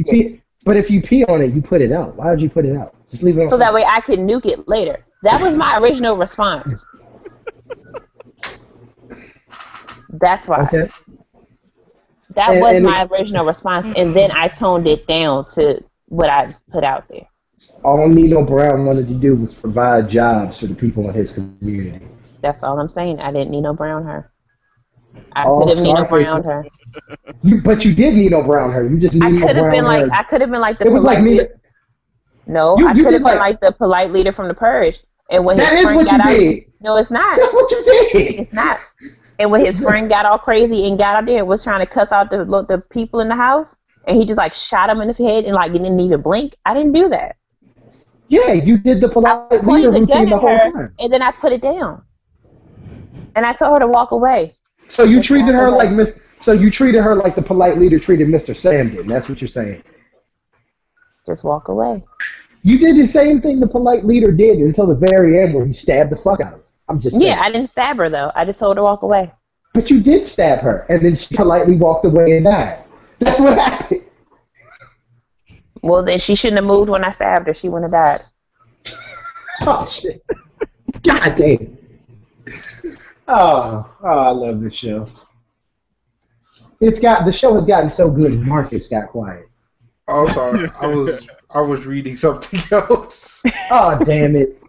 you pee on it, you put it out. Why would you put it out? Just leave it on. So that way I could nuke it later. That was my original response. That's why. Okay. That was my original response, and then I toned it down to what I put out there. All Nino Brown wanted to do was provide jobs for the people in his community. That's all I'm saying. I didn't Nino Brown her. I could have Nino Brown her. But you did Nino Brown her. You just Nino Brown her. I could have been like the. It was like Nino. No, I could have been like the polite leader from the Purge. And when that his is what you did. No, it's not. That's what you did. It's not. And when his friend got all crazy and got out there and was trying to cuss out the people in the house, and he just like shot him in the head and like didn't even blink. I didn't do that. Yeah, you did the polite leader routine the whole time. And then I put it down. And I told her to walk away. So you treated her like the polite leader treated Mr. Sam did. That's what you're saying. Just walk away. You did the same thing the polite leader did until the very end where he stabbed the fuck out of her. I'm just saying. Yeah, I didn't stab her though. I just told her to walk away. But you did stab her, and then she politely walked away and died. That's what happened. Well, then she shouldn't have moved when I stabbed her. She wouldn't have died. Oh shit! God damn. Oh, I love this show. The show has gotten so good, Marcus got quiet. Oh, sorry. I was reading something else. Oh, damn it.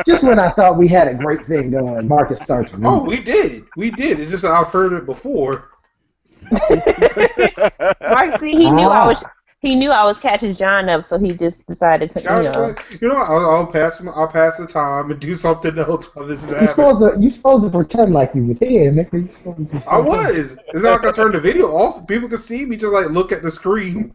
Just when I thought we had a great thing going, Marcus starts reading. Oh, we did. It's just I've heard it before. Mark, see, he knew I was catching John up, so he just decided to, I'll pass the time and do something else while this is happening. You supposed to pretend like you was here, nigga. I was. It's not like I turned the video off. People could see me just like look at the screen.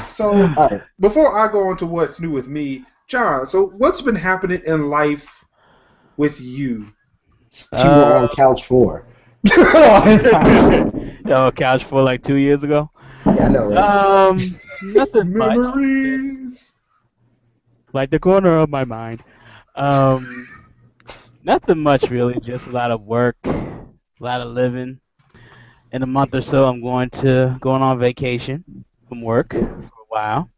So before I go into what's new with me, John, so what's been happening in life with you? You were on couch 4. Couch 4 like 2 years ago? Yeah, I know, right? Nothing Memories. Much. Like the corner of my mind. Nothing much really, just a lot of work, a lot of living. In a month or so, I'm going on vacation from work for a while.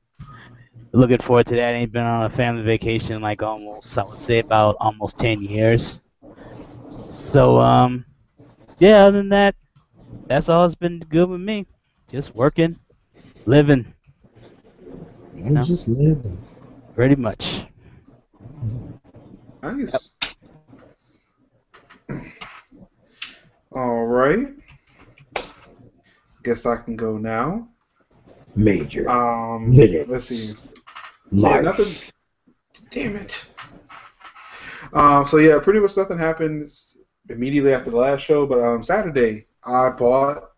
Looking forward to that. I ain't been on a family vacation in like almost 10 years. So, yeah, other than that, that's all it's been good with me. Just working, living. Just living. Pretty much. Nice. Yep. All right. Guess I can go now. Major. Let's see. Yeah, nothing. Damn it. So yeah, pretty much nothing happened immediately after the last show, but Saturday I bought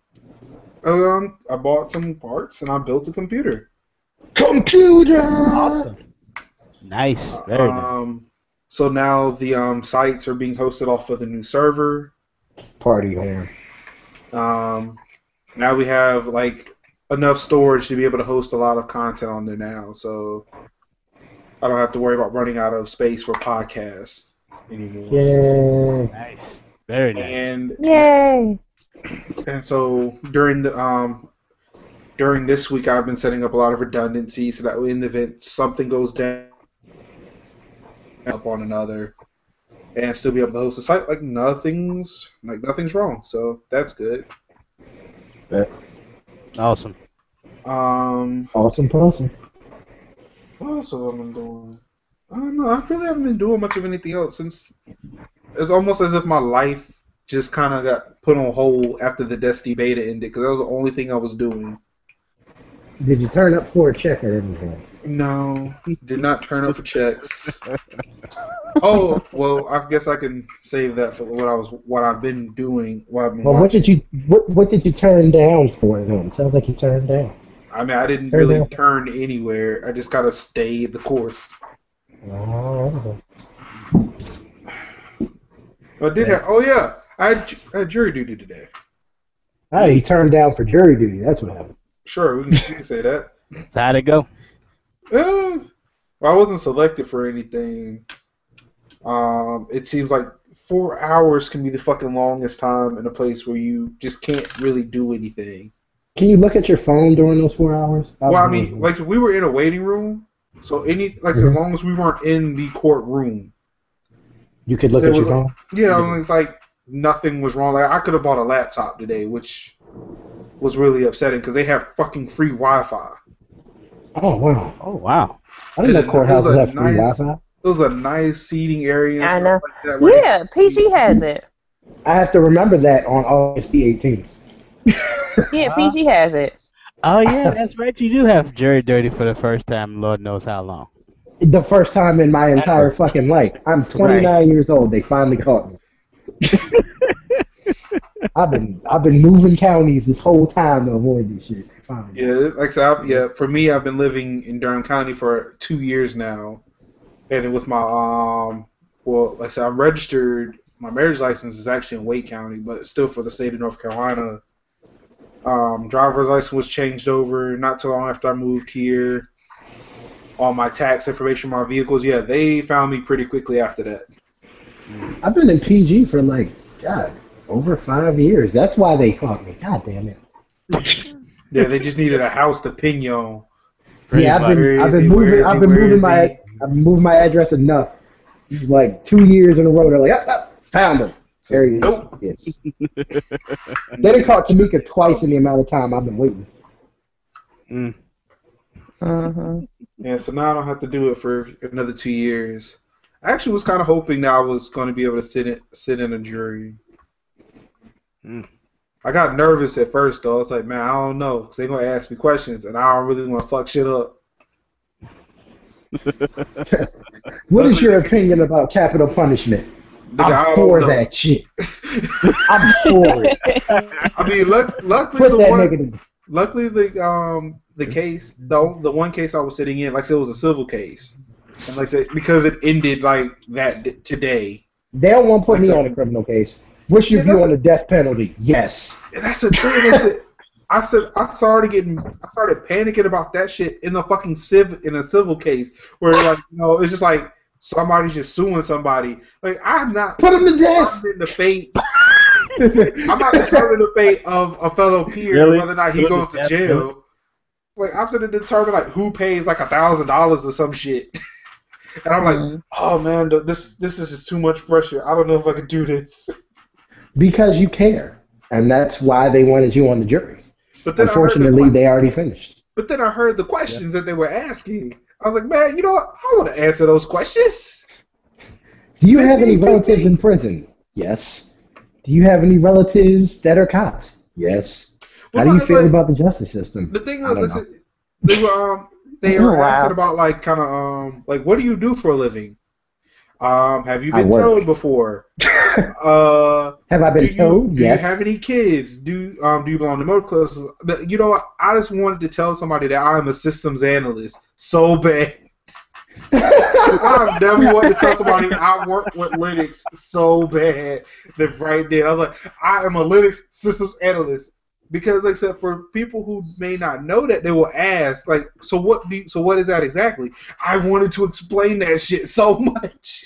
some parts and I built a computer. Awesome. Nice. Very nice. So now the sites are being hosted off of the new server. Party man. Now we have like enough storage to be able to host a lot of content on there now, so I don't have to worry about running out of space for podcasts anymore. Yay! Nice. Very nice. And yay! And so during this week, I've been setting up a lot of redundancy so that in the event something goes down up on another, and still be able to host the site like nothing's wrong. So that's good. Yeah. Awesome. Awesome. What else have I been doing? I don't know. I really haven't been doing much of anything else since. It's almost as if my life just kind of got put on hold after the Destiny beta ended, because that was the only thing I was doing. Did you turn up for a check or anything? No, did not turn up for checks. Oh, well, I guess I can save that for what I've been doing. What did you turn down for then? Sounds like you turned down. I mean, I didn't really turn anywhere. I just gotta stayed the course. Oh. I did have. Oh yeah, I had jury duty today. Oh, you turned down for jury duty. That's what happened. Sure, we can say that. How'd it go? Well, I wasn't selected for anything. It seems like 4 hours can be the fucking longest time in a place where you just can't really do anything. Can you look at your phone during those 4 hours? Well, I mean, like we were in a waiting room, so as long as we weren't in the courtroom, You could look at your phone? Yeah, I mean, it's like nothing was wrong. Like I could have bought a laptop today, which was really upsetting because they have fucking free Wi-Fi. Oh, wow. Oh, wow. I didn't know courthouses have free Wi-Fi. It was a nice seating area and I stuff know. like that. Yeah, PG has it. I have to remember that on August the 18th. Yeah, PG has it. Oh, yeah, that's right. You do have jury duty for the first time, Lord knows how long. The first time in my entire fucking life. I'm 29 years old. They finally caught me. I've been moving counties this whole time to avoid this shit. Finally. Yeah, like I said, for me, I've been living in Durham County for 2 years now, and with my well, like I said, I'm registered. My marriage license is actually in Wake County, but it's still for the state of North Carolina. Driver's license was changed over not too long after I moved here. All my tax information, my vehicles, yeah, they found me pretty quickly after that. I've been in PG for like, God, over 5 years. That's why they caught me. God damn it. Yeah, they just needed a house to ping you on. Yeah, I've been moving my address enough. It's like 2 years in a row. They're like, found him. There he is. Nope. Yes. They done caught Tamika twice in the amount of time I've been waiting. Yeah, so now I don't have to do it for another 2 years. I actually was kind of hoping that I was going to be able to sit in a jury. I got nervous at first, though. I was like, man, I don't know, because they're going to ask me questions, and I don't really want to fuck shit up. What is your opinion about capital punishment? I'm for that shit. I'm for it. I mean, luckily the case, the one case I was sitting in, like I said, it was a civil case, and like I said, because it ended like that today. They don't want to put me on a criminal case. What's your view on the death penalty? Yes. And that's the thing. I started panicking about that shit in a fucking civil case where like it's just like somebody's just suing somebody. Like I'm not put him to death. The fate. I'm not determining the fate of a fellow peer whether or not he goes to jail. Like I'm sitting to determine like who pays like $1,000 or some shit. And I'm like, oh man, this is just too much pressure. I don't know if I could do this. Because you care, and that's why they wanted you on the jury. But then unfortunately, they already finished. But then I heard the questions that they were asking. I was like, man, you know what? I want to answer those questions. Do you have any relatives in prison? Yes. Do you have any relatives that are cops? Yes. How do you feel about the justice system? The thing is, they were asking about like kind of like what do you do for a living? Have you been towed before? Have I been towed? Yes. Do you have any kids? Do you belong to motor classes? You know what? I just wanted to tell somebody that I'm a systems analyst so bad. I never wanted to tell somebody I work with Linux so bad that right there I was like, I am a Linux systems analyst. Because, like I said, for people who may not know that, they will ask, like, so what is that exactly? I wanted to explain that shit so much.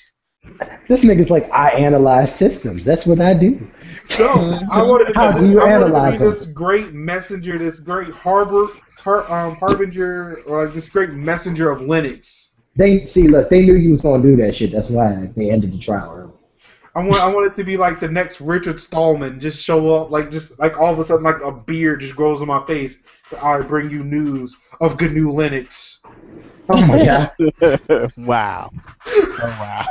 This nigga's like, I analyze systems. That's what I do. No, I wanted to be this great messenger, this great harbinger, or this great messenger of Linux. They knew you was gonna do that shit. That's why they ended the trial early. I want it to be like the next Richard Stallman, just show up, like all of a sudden, like a beard just grows on my face. I bring you news of GNU Linux. Oh my god! Wow! Oh wow!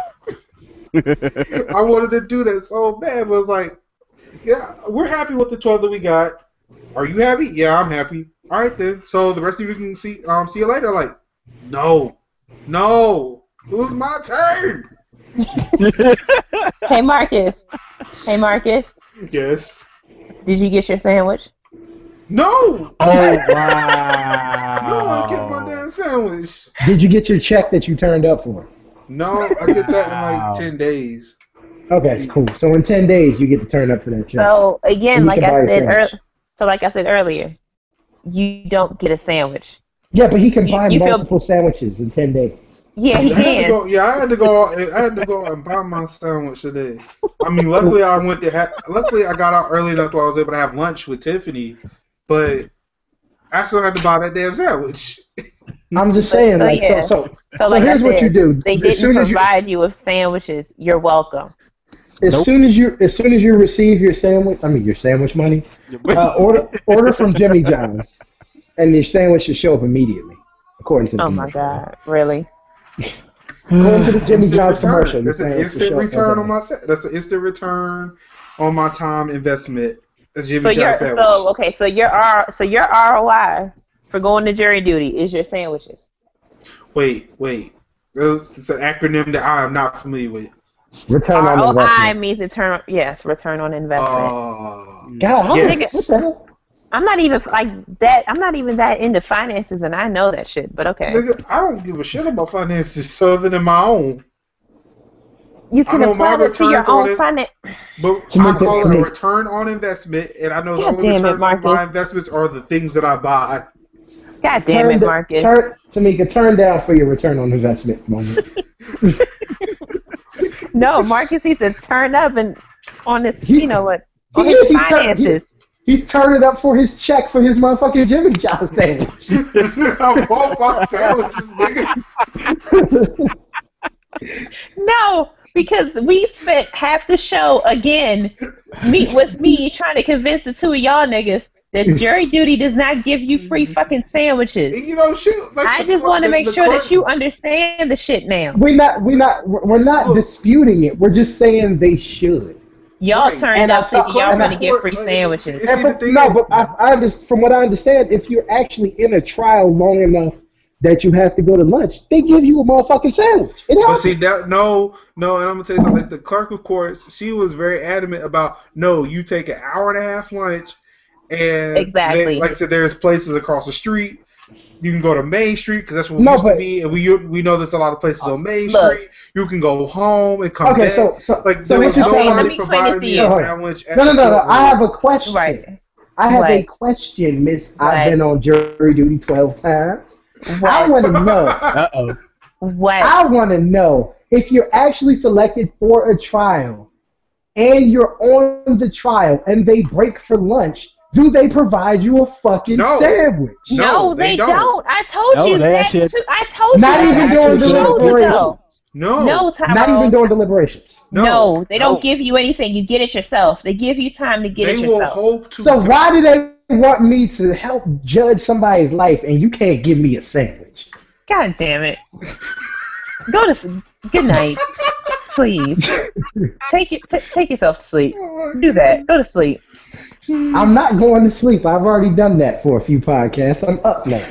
I wanted to do that so bad, but it's like, yeah, we're happy with the 12 that we got. Are you happy? Yeah, I'm happy. All right then. So the rest of you can see you later. Like, no, it was my turn. Hey Marcus. Yes. Did you get your sandwich? No. Oh wow. No, I get my damn sandwich. Did you get your check that you turned up for? No, I get that in like 10 days. Okay, cool. So in 10 days you get to turn up for that check. So again, like I said earlier, you don't get a sandwich. Yeah, but he can buy multiple sandwiches in 10 days. Yeah, he can. I had to go and buy my sandwich today. I mean, luckily I got out early enough so I was able to have lunch with Tiffany, but I still had to buy that damn sandwich. I'm just saying, like, yeah. so like here's what you do. They didn't provide you with sandwiches. You're welcome. As soon as you receive your sandwich money, order from Jimmy John's, and your sandwich should show up immediately, according to the my God, really? According to the Jimmy John's commercial, that's an instant return on my That's an instant return on my time investment. Jimmy John's sandwich. So your ROI for going to jury duty is your sandwiches. Wait. It's an acronym that I am not familiar with. Return on investment. ROI means return on investment. God, yes. What the hell? I'm not even like that. I'm not even that into finances, and I know that shit. But okay. Nigga, I don't give a shit about finances other than my own. You can apply it to your own finance. But I call it a return on investment, and I know the only return on my investments are the things that I buy. God damn it, Marcus. Tamika, turn down for your return on investment moment. No, Marcus needs to turn up and on his, on his finances. He's turning up for his check for his motherfucking Jimmy John's sandwich. I want my sandwiches, nigga. No, because we spent half the show again with me trying to convince the two of y'all niggas that jury duty does not give you free fucking sandwiches. Shit. Like I just want to make sure that you understand the shit now. We're not disputing it. We're just saying they should. Y'all turned out thinking y'all going to get free sandwiches. But from what I understand, if you're actually in a trial long enough that you have to go to lunch, they give you a motherfucking sandwich. But see, no, and I'm gonna tell you something. Like the clerk of courts, she was very adamant about you take an hour and a half lunch, and exactly. Like I said, there's places across the street. You can go to Main Street because that's what we used to be, and we know there's a lot of places on Main Street. You can go home and come back. So what you're saying? Let me explain this to you. No. I have a question. Right. I have a question, Miss. I've been on jury duty 12 times. I want to know. What? I want to know if you're actually selected for a trial, and you're on the trial, and they break for lunch. Do they provide you a fucking sandwich? No, they don't. I told you that too. I told you. Not even during deliberations. No, Tyrone. Not even during deliberations. No, they don't give you anything. You get it yourself. They give you time to get it yourself. So why do they want me to help judge somebody's life and you can't give me a sandwich? God damn it. Good night. Please. Take yourself to sleep. Do that. Go to sleep. I'm not going to sleep. I've already done that for a few podcasts. I'm up now.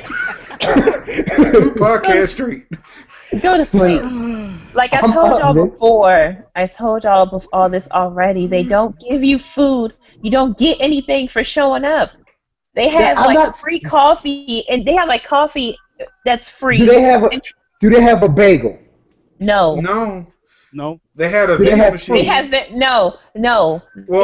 Podcast Street. Go to sleep. Like I told y'all before. I told y'all all this already. They don't give you food. You don't get anything for showing up. They have free coffee, and they have like coffee that's free. Do they have a bagel? No. No. They had a vending machine. They have they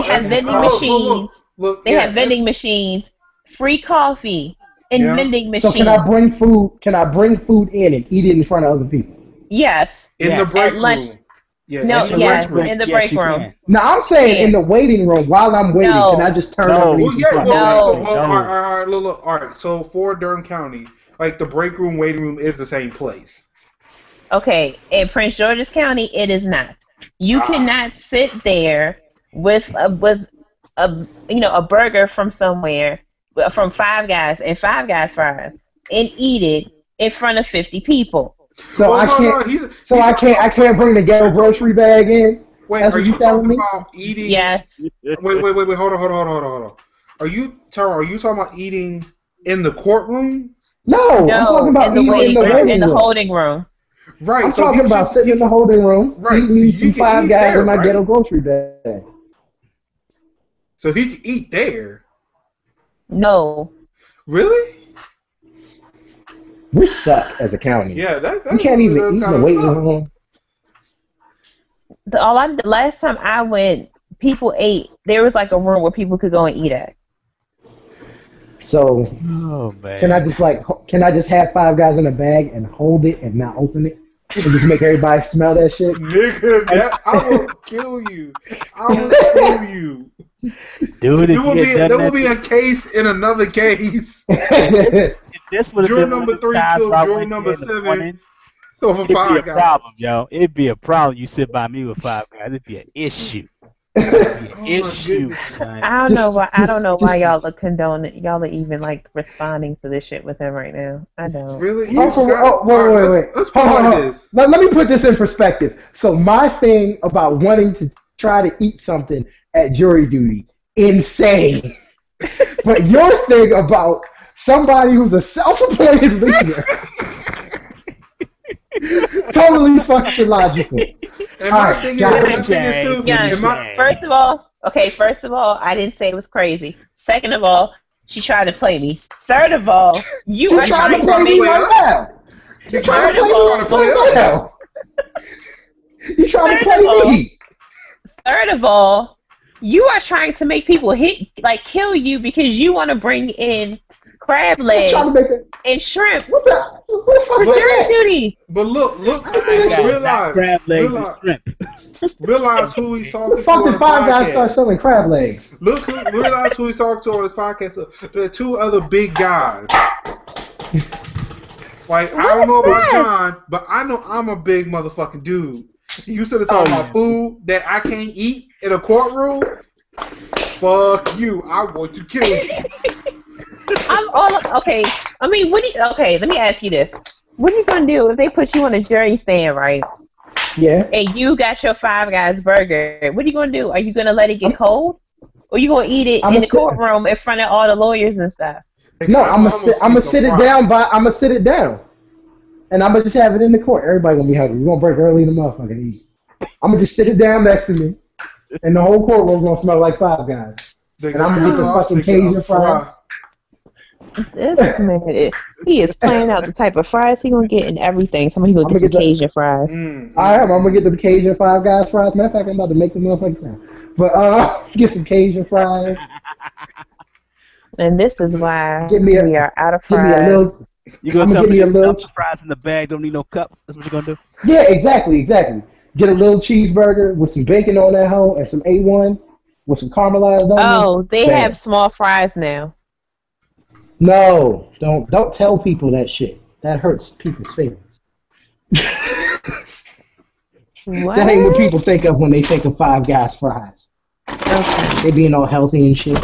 have vending machines. They have vending machines, free coffee, and vending machines. So can I bring food? Can I bring food in and eat it in front of other people? Yes. In the break room. Yeah, in the break room. No, I'm saying in the waiting room while I'm waiting. No. Can I just turn on and eat some All right. So for Durham County, like the break room, waiting room is the same place. Okay, in Prince George's County, it is not. You cannot sit there with a burger from somewhere, from Five Guys and Five Guys fries, and eat it in front of 50 people. So I can't bring the ghetto grocery bag in. Wait, that's are what you telling me? About eating? Yes. Wait. Hold on. Are you talking about eating in the courtroom? No, I'm talking about eating in the holding room. Right. I'm talking about sitting in the holding room, eating some Five Guys in my ghetto grocery bag. So he can eat there? No. Really? We suck as a county. Yeah, we can't even eat in the waiting room. The last time I went, people ate. There was like a room where people could go and eat at. So, can I just have Five Guys in a bag and hold it and not open it? And just make everybody smell that shit? Nigga, I will kill you. Dude, there will be a case in another case. this would have Juror been one of number the 3 times killed where I juror went there number in the 7 morning. over It'd be a Five Guys. problem, yo. It'd be a problem. You sit by me with Five Guys. It'd be an issue. It'd be an Oh my issue, goodness. son. I don't know why. I don't know why y'all just are condoning. Y'all are even like responding to this shit with him right now. I don't. Really? wait. Let's put it like this. Let me put this in perspective. So my thing about wanting to try to eat something at jury duty, insane. But your thing about somebody who's a self-appointed leader, totally fucking logical. And my thing is too. First of all, I didn't say it was crazy. Second of all, she tried to play me. Third of all, you are trying to play me right now. You trying to play me right now. You trying to play me. Third of all, you are trying to make people kill you because you want to bring in crab legs and shrimp what the fuck for jury duty. But look, realize who he's talking to. Fuck did Five Guys start selling crab legs? Realize who he's talking to on this podcast. There are two other big guys. Like, I don't know about John, but I know I'm a big motherfucking dude. You said it's talking about food that I can't eat in a courtroom? Fuck you. I want to kill you. Okay. I mean, let me ask you this. What are you going to do if they put you on a jury stand, right? Yeah. And you got your Five Guys burger. What are you going to do? Are you going to let it get cold? Or are you going to eat it in the courtroom in front of all the lawyers and stuff? No, I'm gonna sit it down. And I'm gonna just have it in the court. Everybody gonna be hungry. We're gonna break early in the motherfucking eat. I'm gonna just sit it down next to me. And the whole courtroom gonna smell like Five Guys. And I'm gonna get the fucking Cajun fries. This man, he is planning out the type of fries he gonna get and everything. Somebody gonna get some Cajun fries. I'm gonna get the Cajun Five Guys fries. Matter of fact, I'm about to make them motherfuckers now. But get some Cajun fries. And this is why we are out of fries. Give me a little. You gonna tell me a little fries in the bag? Don't need no cup. That's what you gonna do? Yeah, exactly. Get a little cheeseburger with some bacon on that hoe and some A1 with some caramelized onions. Oh, they have small fries now. No, don't tell people that shit. That hurts people's feelings. What? That ain't what people think of when they think of Five Guys fries. Okay. They being all healthy and shit.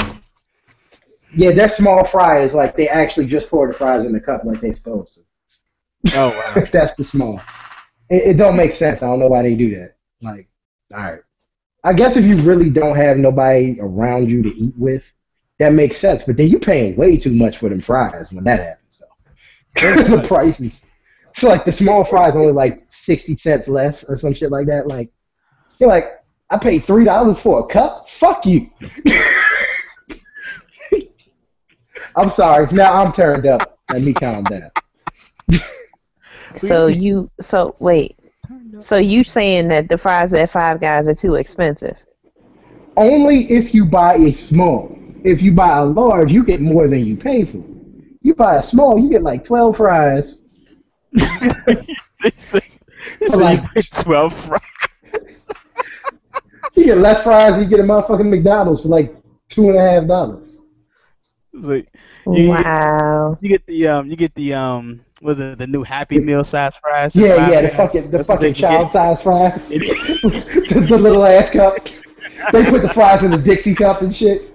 Yeah, they're small fries. Like they actually just pour the fries in the cup like they're supposed to. Oh wow. That's the small. It don't make sense. I don't know why they do that. Like, all right. I guess if you really don't have nobody around you to eat with, that makes sense. But then you're paying way too much for them fries when that happens. So the prices. So like the small fries only like 60 cents less or some shit like that. Like you're like, I paid $3 for a cup? Fuck you. I'm sorry. Now I'm turned up. Let me calm down. So you saying that the fries at Five Guys are too expensive? Only if you buy a small. If you buy a large, you get more than you pay for. You buy a small, you get like 12 fries. Like 12 fries. You get less fries, you get a motherfucking McDonald's for like $2.50. Like, wow. You get the was it the new Happy Meal size fries? Yeah, the fucking child size fries. the little ass cup. They put the fries in the Dixie cup and shit.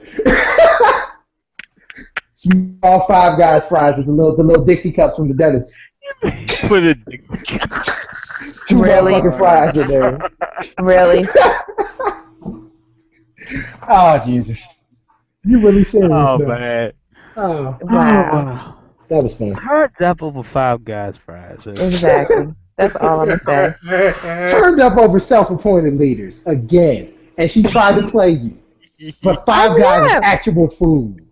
Small Five Guys fries is the little Dixie cups from the dentist. Put a Dixie cup. Two motherfucking fries in there. Really? Oh Jesus. You really serious? Oh though. man. Oh wow. That was funny. Turned up over Five Guys fries. Exactly. That's all I'm gonna say. Turned up over self-appointed leaders again, and she tried to play you. But Five Guys is actual food.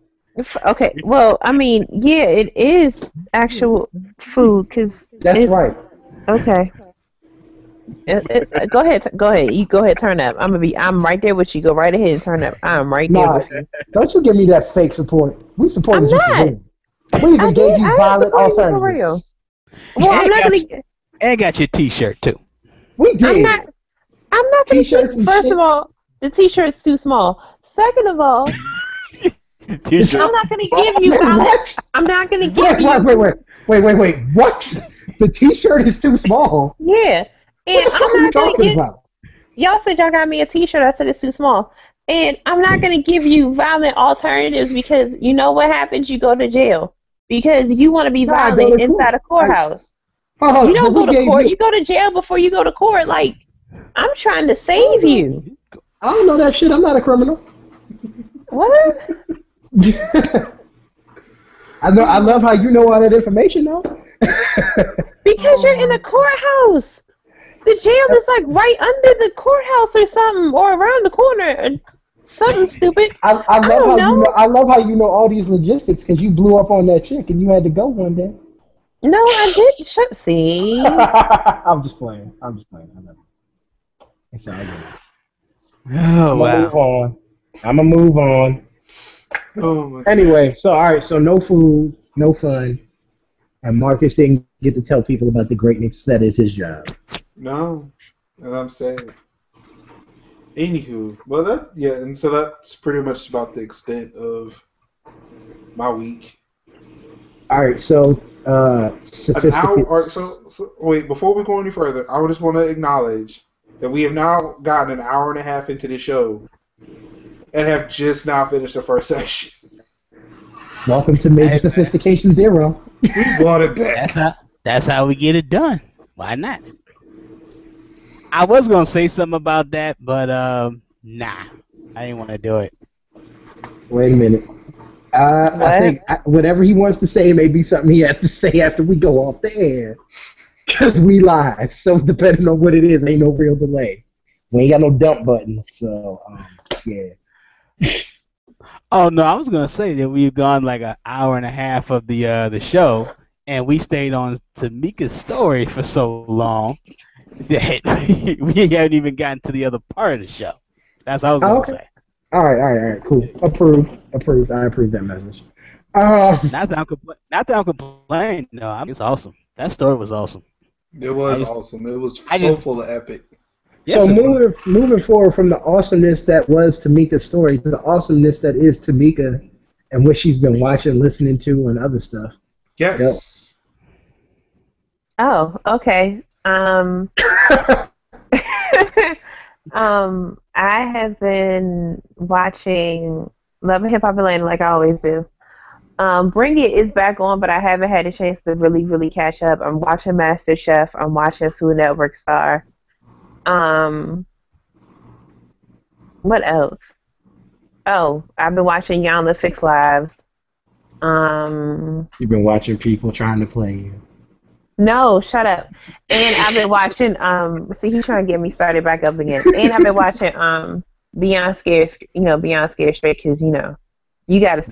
Okay. Well, I mean, yeah, it is actual food because. That's right. Okay. Go ahead. You go ahead. Turn up. I'm right there with you. Go right ahead and turn up. I'm right there with you. Don't you give me that fake support. We supported you for real. We even gave you violent alternatives. Well, I'm not gonna. And got your T-shirt too. We did. I'm not gonna. First of all, the T-shirt's too small. Second of all, T-shirt. I'm not gonna give you What? I'm not gonna give Wait, you. wait. What? The T-shirt is too small. Yeah, What and the fuck I'm are you not gonna talking give. about? Y'all said y'all got me a T-shirt. I said it's too small, and I'm not gonna give you violent alternatives because you know what happens? You go to jail because you want to be No, I go violent to court. inside a courthouse. You But don't go we to gave court. you. You go to jail before you go to court. Like I'm trying to save you. I don't know that shit. I'm not a criminal. What? I know. I love how you know all that information, though. Because you're in a courthouse. The jail is like right under the courthouse or something, or around the corner, or something stupid. I love don't how know. you know. I love how you know all these logistics because you blew up on that chick and you had to go one day. No, I didn't. See. I'm just playing. I know. It's all good. Oh wow. I'm gonna move on. Oh my God. Anyway, so all right, so no food, no fun, and Marcus didn't get to tell people about the greatness that is his job. No, and I'm sad. Anywho, well and so that's pretty much about the extent of my week. All right, so An hour. So wait, before we go any further, I just want to acknowledge that we have now gotten an hour and a half into the show and have just now finished the first section. Welcome to MajorSophisticationZero. We brought it back. That's how we get it done. Why not? I was gonna say something about that, but nah, I didn't want to do it. Wait a minute. I think whatever he wants to say may be something he has to say after we go off the air. Because we live, so depending on what it is, ain't no real delay. We ain't got no dump button, so yeah. Oh no, I was gonna say that we've gone like an hour and a half of the show, and we stayed on Tamika's story for so long that we haven't even gotten to the other part of the show. That's what I was gonna say. All right, cool. Approved. I approve that message. Not that I'm complaining. No, it's awesome. That story was awesome. It was awesome. It was full of epic. So moving forward from the awesomeness that was Tamika's story to the awesomeness that is Tamika and what she's been watching, listening to, and other stuff. Yes. Yep. Oh, okay. I have been watching Love and Hip Hop Atlanta like I always do. Bring It is back on, but I haven't had a chance to really catch up. I'm watching MasterChef. I'm watching Food Network Star. What else? Oh, I've been watching Yana Fix Lives. You've been watching people trying to play you. No, shut up. And I've been watching see he's trying to get me started back up again. And I've been watching Beyond Scared, Beyond Scared Straight because you gotta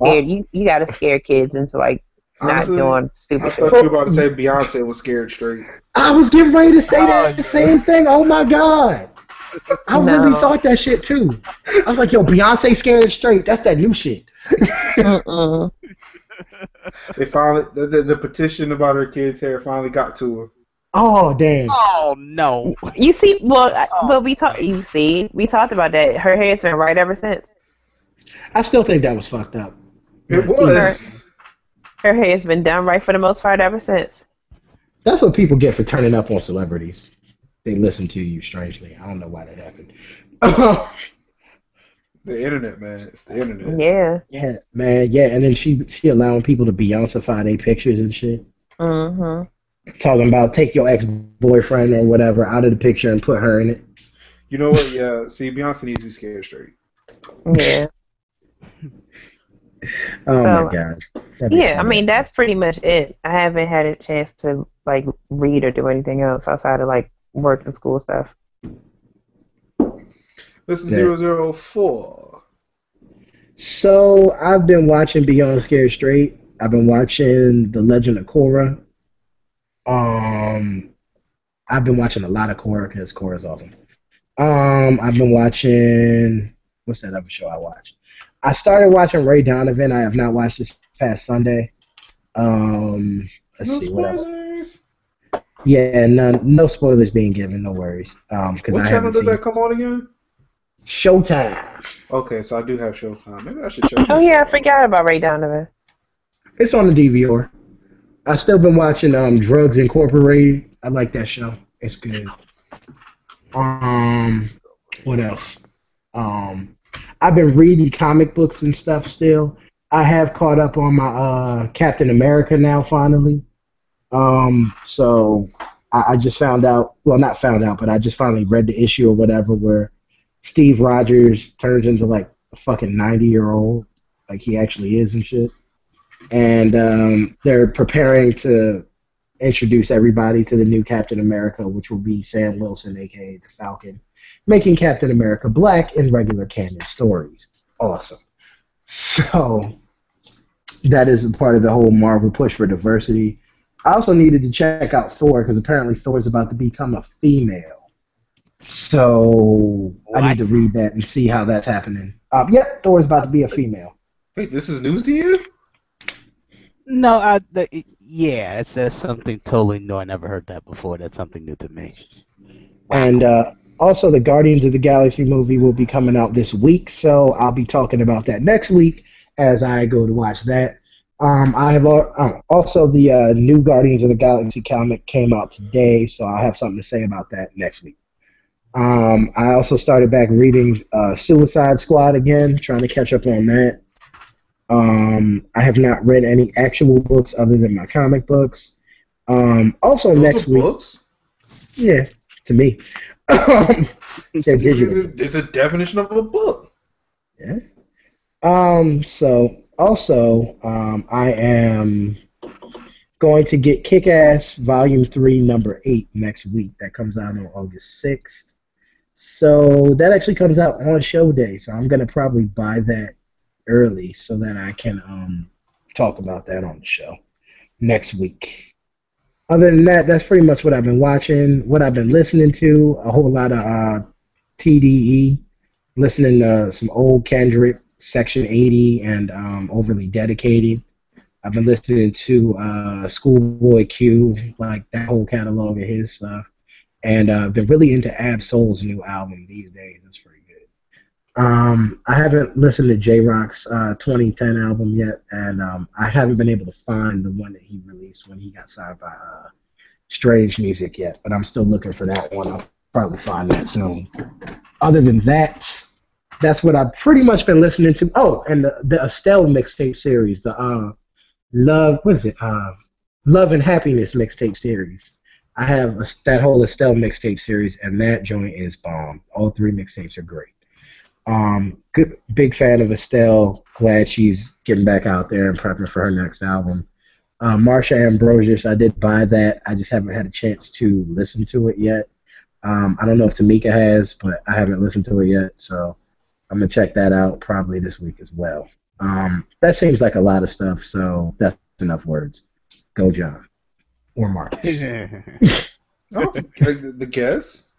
scare kids into like Honestly, not doing stupid shit. I thought you were about to say Beyonce was scared straight. I was getting ready to say that same thing. Oh my god. I really thought that shit too. I was like, yo, Beyonce Scared Straight. That's that new shit. They finally the petition about her kids' hair finally got to her. Oh damn. Oh no. You see, but we talked about that. Her hair's been right ever since. I still think that was fucked up. It was. Her hair's been done right for the most part ever since. That's what people get for turning up on celebrities. They listen to you strangely. I don't know why that happened. The internet, man. It's the internet. Yeah. Yeah, man. Yeah, and then she allowing people to Beyonceify their pictures and shit. Mm-hmm. Talking about take your ex-boyfriend or whatever out of the picture and put her in it. You know what? Yeah. See, Beyonce needs to be scared straight. Yeah. Oh my god. Yeah, I mean that's pretty much it. I haven't had a chance to like read or do anything else outside of like work and school stuff. This is 004. So I've been watching Beyond Scared Straight. I've been watching The Legend of Korra. I've been watching a lot of Korra because Korra's awesome. I've been watching what's that other show I watched? I started watching Ray Donovan. I have not watched this past Sunday. Let's see what else. Yeah, no spoilers being given. No worries. Because what channel does that come on again? Showtime. Okay, so I do have Showtime. Maybe I should check Oh this yeah, shit I out. forgot about Ray Donovan. It's on the DVR. I still been watching Drugs Incorporated. I like that show. It's good. Um, what else? Um, I've been reading comic books and stuff still. I have caught up on my Captain America now finally. So I just found out. Well, not found out, but I just finally read the issue or whatever where Steve Rogers turns into like a fucking 90-year-old, like he actually is and shit. And they're preparing to introduce everybody to the new Captain America, which will be Sam Wilson, aka the Falcon, making Captain America black in regular canon stories. Awesome. So that is a part of the whole Marvel push for diversity. I also needed to check out Thor because apparently Thor is about to become a female. So What? I need to read that and see how that's happening. Yep, Thor is about to be a female. Wait, this is news to you? No, yeah, that's something totally new. I never heard that before. That's something new to me. Wow. And also, the Guardians of the Galaxy movie will be coming out this week, so I'll be talking about that next week as I go to watch that. I have also the new Guardians of the Galaxy comic came out today, so I'll have something to say about that next week. I also started back reading Suicide Squad again, trying to catch up on that. I have not read any actual books other than my comic books. Also, Those next are week, books? yeah, to me, said digital. It's a definition of a book. Yeah. So also, I am going to get Kick-Ass Volume 3, Number 8 next week. That comes out on August 6th. So that actually comes out on show day. So I'm gonna probably buy that early so that I can talk about that on the show next week. Other than that, that's pretty much what I've been watching, what I've been listening to. A whole lot of TDE, listening to some old Kendrick, Section 80, and Overly Dedicated. I've been listening to Schoolboy Q, like that whole catalog of his stuff. And I've been really into Ab Soul's new album these days. It's pretty good. I haven't listened to J-Rock's 2010 album yet, and I haven't been able to find the one that he released when he got signed by Strange Music yet, but I'm still looking for that one. I'll probably find that soon. Other than that, that's what I've pretty much been listening to. Oh, and the Estelle mixtape series, the Love and Happiness mixtape series. I have that whole Estelle mixtape series, and that joint is bomb. All 3 mixtapes are great. Good, big fan of Estelle. Glad she's getting back out there and prepping for her next album. Marsha Ambrosius, I did buy that. I just haven't had a chance to listen to it yet. I don't know if Tamika has, but I haven't listened to it yet, so I'm gonna check that out probably this week as well. That seems like a lot of stuff, so that's enough words. Go John. Or Marcus. Oh, the guess?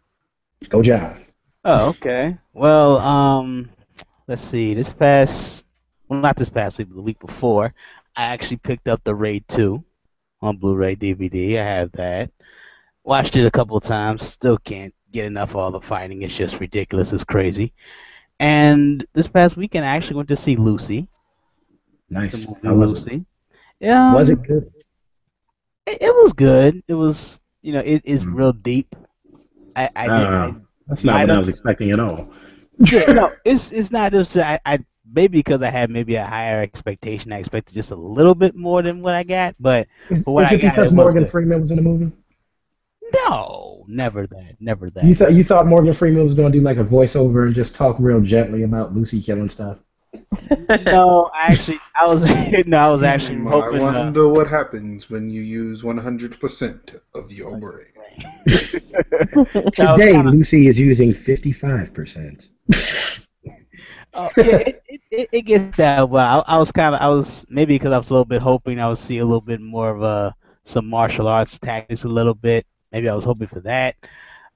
Go John. Oh, okay. Well, let's see. Not this past week, but the week before, I actually picked up the Raid 2 on Blu-ray DVD. I have that. Watched it a couple of times. Still can't get enough of all the fighting. It's just ridiculous. It's crazy. And this past weekend, I actually went to see Lucy. Nice. The movie How was Lucy. it? Was it good? It was good. It was, it's real deep. That's not what I was expecting at all. Yeah, no, it's not just I maybe because I had maybe a higher expectation. I expected just a little bit more than what I got, but Is for what I it got, because it was Morgan good. Freeman was in the movie? No, never that. You thought Morgan Freeman was going to do like a voiceover and just talk real gently about Lucy killing stuff? No, I was actually You might hoping. wonder what happens when you use 100% of your brain. Today, Lucy is using 55%. Yeah, it gets that well. I was maybe because I was a little bit hoping I would see a little bit more of some martial arts tactics a little bit. Maybe I was hoping for that,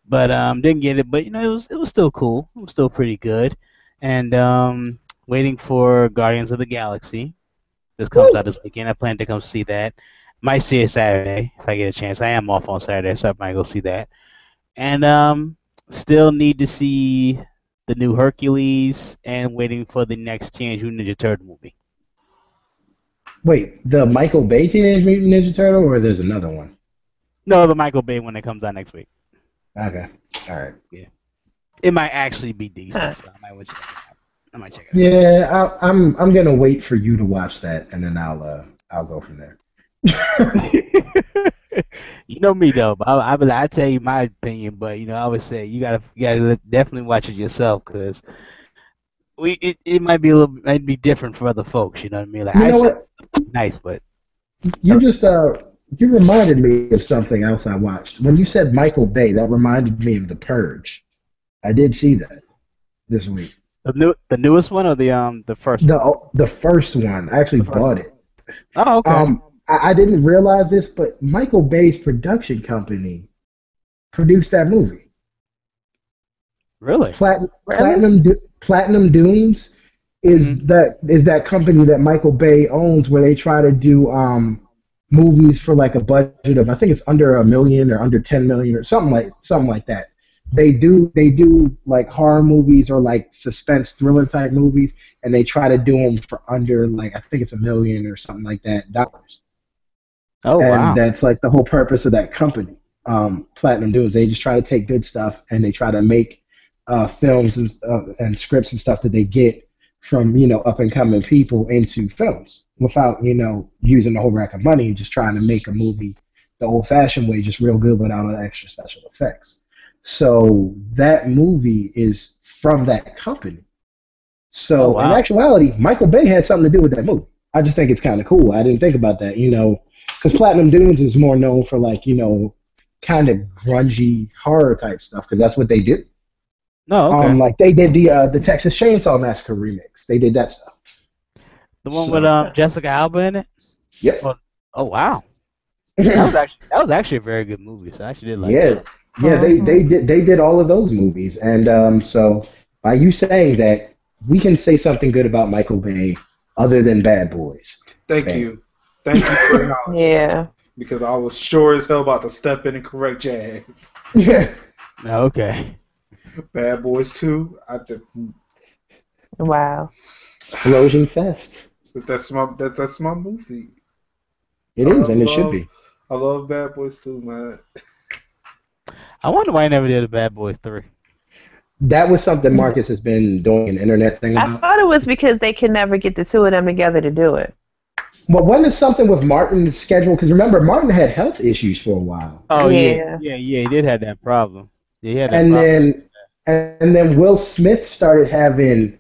but didn't get it. But it was still cool. It was still pretty good, and waiting for Guardians of the Galaxy. This comes out this weekend. I plan to come see that. Might see it Saturday if I get a chance. I am off on Saturday, so I might go see that. And still need to see the new Hercules, and waiting for the next Teenage Mutant Ninja Turtle movie. Wait, the Michael Bay Teenage Mutant Ninja Turtle, or there's another one? No, the Michael Bay one that comes out next week. Okay, all right. Yeah, it might actually be decent, so I might check it out. Yeah, I'm gonna wait for you to watch that, and then I'll go from there. You know me though, but I tell you my opinion, but I would say you gotta definitely watch it yourself because it might be might be different for other folks. You know what I mean? Like you know what? Nice, but you just you reminded me of something else I watched. When you said Michael Bay, that reminded me of The Purge. I did see that this week. The newest one or the first? The first one. I actually bought it. Oh, okay. I didn't realize this, but Michael Bay's production company produced that movie. Really? Platinum Dunes is that company that Michael Bay owns, where they try to do movies for like a budget of, I think it's under $1 million or under 10 million or something like that. They do like horror movies or like suspense thriller type movies, and they try to do them for under, like, I think it's $1 million or something like that dollars. Oh, wow. And that's like the whole purpose of that company. Platinum Dunes, they just try to take good stuff and they try to make films and scripts and stuff that they get from up and coming people into films without using the whole rack of money and just trying to make a movie the old fashioned way, just real good without all the extra special effects. So that movie is from that company. So in actuality, Michael Bay had something to do with that movie. I just think it's kind of cool. I didn't think about that, because Platinum Dunes is more known for like kind of grungy horror type stuff, because that's what they do. No, okay. Like they did the Texas Chainsaw Massacre remix. They did that stuff. The one with Jessica Alba in it. Yep. Oh wow. that was actually a very good movie. So I actually did like it. Yeah. They did all of those movies, and so by you saying that, we can say something good about Michael Bay other than Bad Boys. Thank you for acknowledging. Yeah. Because I was sure as hell about to step in and correct Jazz. Yeah. Okay. Bad Boys 2. Wow. Explosion Fest. That's my movie. It is, and it should be. I love Bad Boys 2, man. I wonder why I never did a Bad Boys 3. That was something Marcus has been doing an internet thing about. I thought it was because they could never get the two of them together to do it. Well, wasn't it something with Martin's schedule? Because remember, Martin had health issues for a while. Oh yeah, he did have that problem. Yeah, he had that problem. And then Will Smith started having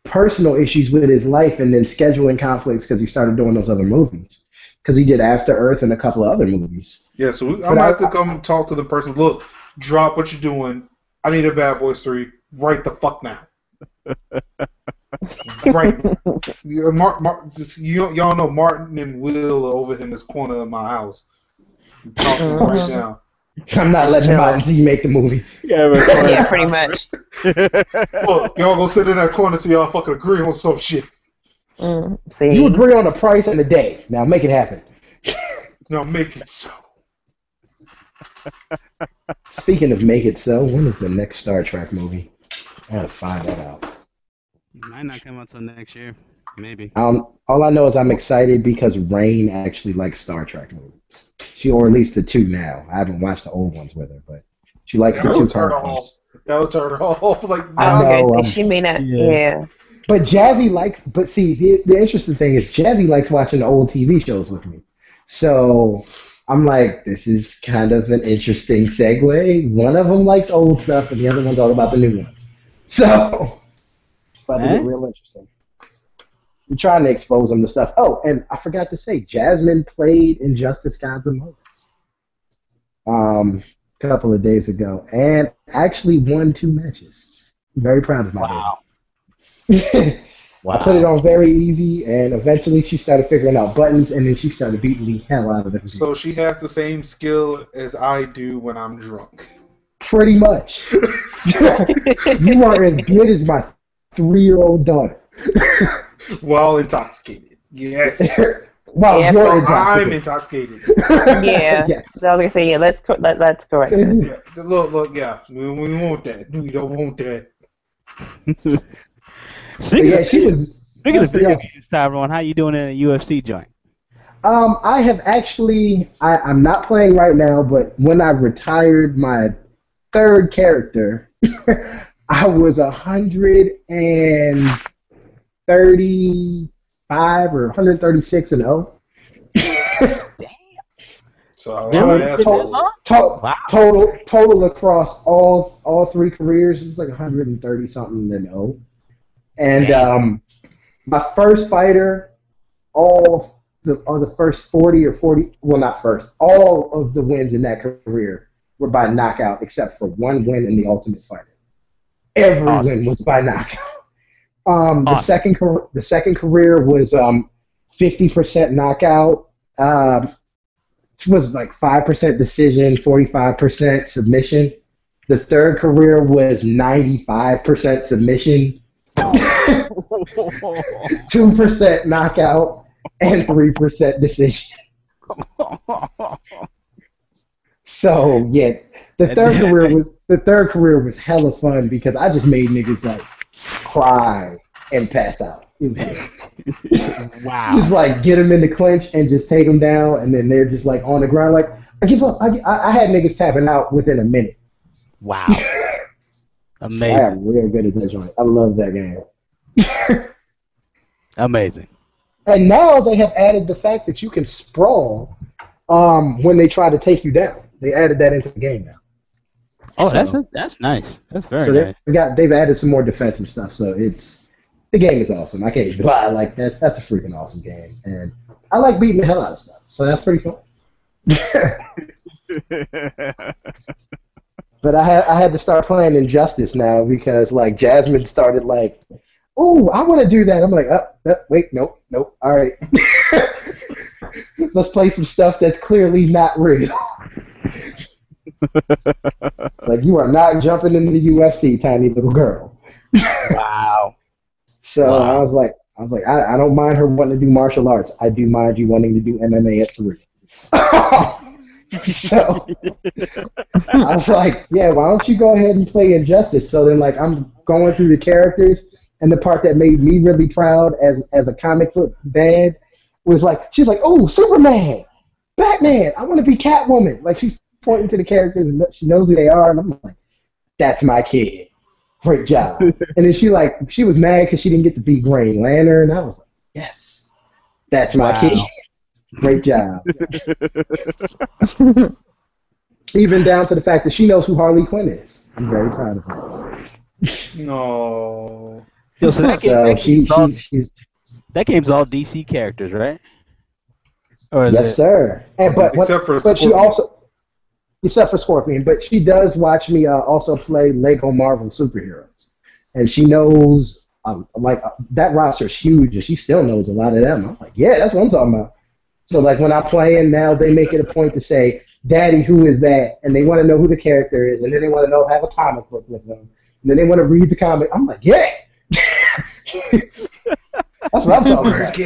personal issues with his life, and then scheduling conflicts because he started doing those other movies. Because he did After Earth and a couple of other movies. Yeah, so I'm gonna have to come talk to the person. Look, drop what you're doing. I need a Bad Boys 3 right the fuck now. Right. Y'all know Martin and Will are over in this corner of my house. I'm talking right now. I'm not letting Martin see you make the movie. Yeah, pretty much. Look, y'all gonna sit in that corner till y'all fucking agree on some shit. See? You agree on a price and a day. Now make it happen. Now make it so. Speaking of make it so, when is the next Star Trek movie? I gotta find that out. It might not come out till next year. Maybe. All I know is I'm excited because Rain actually likes Star Trek movies. Or at least the two now. I haven't watched the old ones with her, but she likes the two cartoons. That would turn her off. Like, I know. She may not. Yeah. But Jazzy likes. But see, the interesting thing is Jazzy likes watching the old TV shows with me. So I'm like, this is kind of an interesting segue. One of them likes old stuff, and the other one's all about the new ones. So, but to get real interesting. We're trying to expose them to stuff. Oh, and I forgot to say, Jasmine played Injustice Gods Among Us a couple of days ago, and actually won 2 matches. I'm very proud of my baby. Wow. I put it on very easy, and eventually she started figuring out buttons, and then she started beating the hell out of it. So she has the same skill as I do when I'm drunk. Pretty much. You are as good as my 3-year-old daughter. While intoxicated. Yes. Well, yeah, you're intoxicated. I'm intoxicated. Yeah. Yes. So I was gonna say, yeah, that's correct. Yeah. Look, yeah. We want that. We don't want that. Speaking of video awesome. games, Tyrone, how you doing in a UFC joint? I have actually, I'm not playing right now, but when I retired my third character, I was 135 or 136 and 0. So I was total across all three careers, it was like 130 something and 0. And my first fighter, all the first 40 or 40, well, not first, all of the wins in that career were by knockout except for one win in the Ultimate Fighter. Every win was by knockout. The second career was 50% knockout. It was like 5% decision, 45% submission. The third career was 95% submission, 2% knockout, and 3% decision. So yeah, the third career was hella fun because I just made niggas like cry and pass out. It was good. Wow. Just like get them in the clinch and just take them down, and then they're just like on the ground like, I give up. I had niggas tapping out within a minute. Wow. Amazing. I am real good at that joint. I love that game. Amazing. And now they have added the fact that you can sprawl when they try to take you down. They added that into the game now. Oh, so, that's nice. That's very nice. They've added some more defense and stuff, so the game is awesome. I can't even lie. Like that's a freaking awesome game, and I like beating the hell out of stuff. So that's pretty fun. But I had to start playing Injustice now because like Jasmine started like, oh, I want to do that. I'm like, wait, nope. All right, let's play some stuff that's clearly not real. Like you are not jumping into the UFC, tiny little girl. Wow. So I was like, I don't mind her wanting to do martial arts. I do mind you wanting to do MMA at 3. So I was like, yeah, why don't you go ahead and play Injustice? So then, like, I'm going through the characters, and the part that made me really proud as a comic book dad was like, she's like, oh, Superman, Batman, I want to be Catwoman. Like, she's pointing to the characters, and she knows who they are, and I'm like, that's my kid. Great job. And then she was mad because she didn't get to be Green Lantern. I was like, yes, that's my kid. Great job. Even down to the fact that she knows who Harley Quinn is. I'm very proud of her. No. Yo, so that game's all DC characters, right? Or yes, sir. And except for Scorpion, but she does watch me also play Lego Marvel superheroes, and she knows that roster is huge, and she still knows a lot of them. I'm like, yeah, that's what I'm talking about. So like when I'm playing now, they make it a point to say, "Daddy, who is that?" And they want to know who the character is, and then they want to have a comic book with them, and then they want to read the comic. I'm like, yeah. That's what I'm talking about.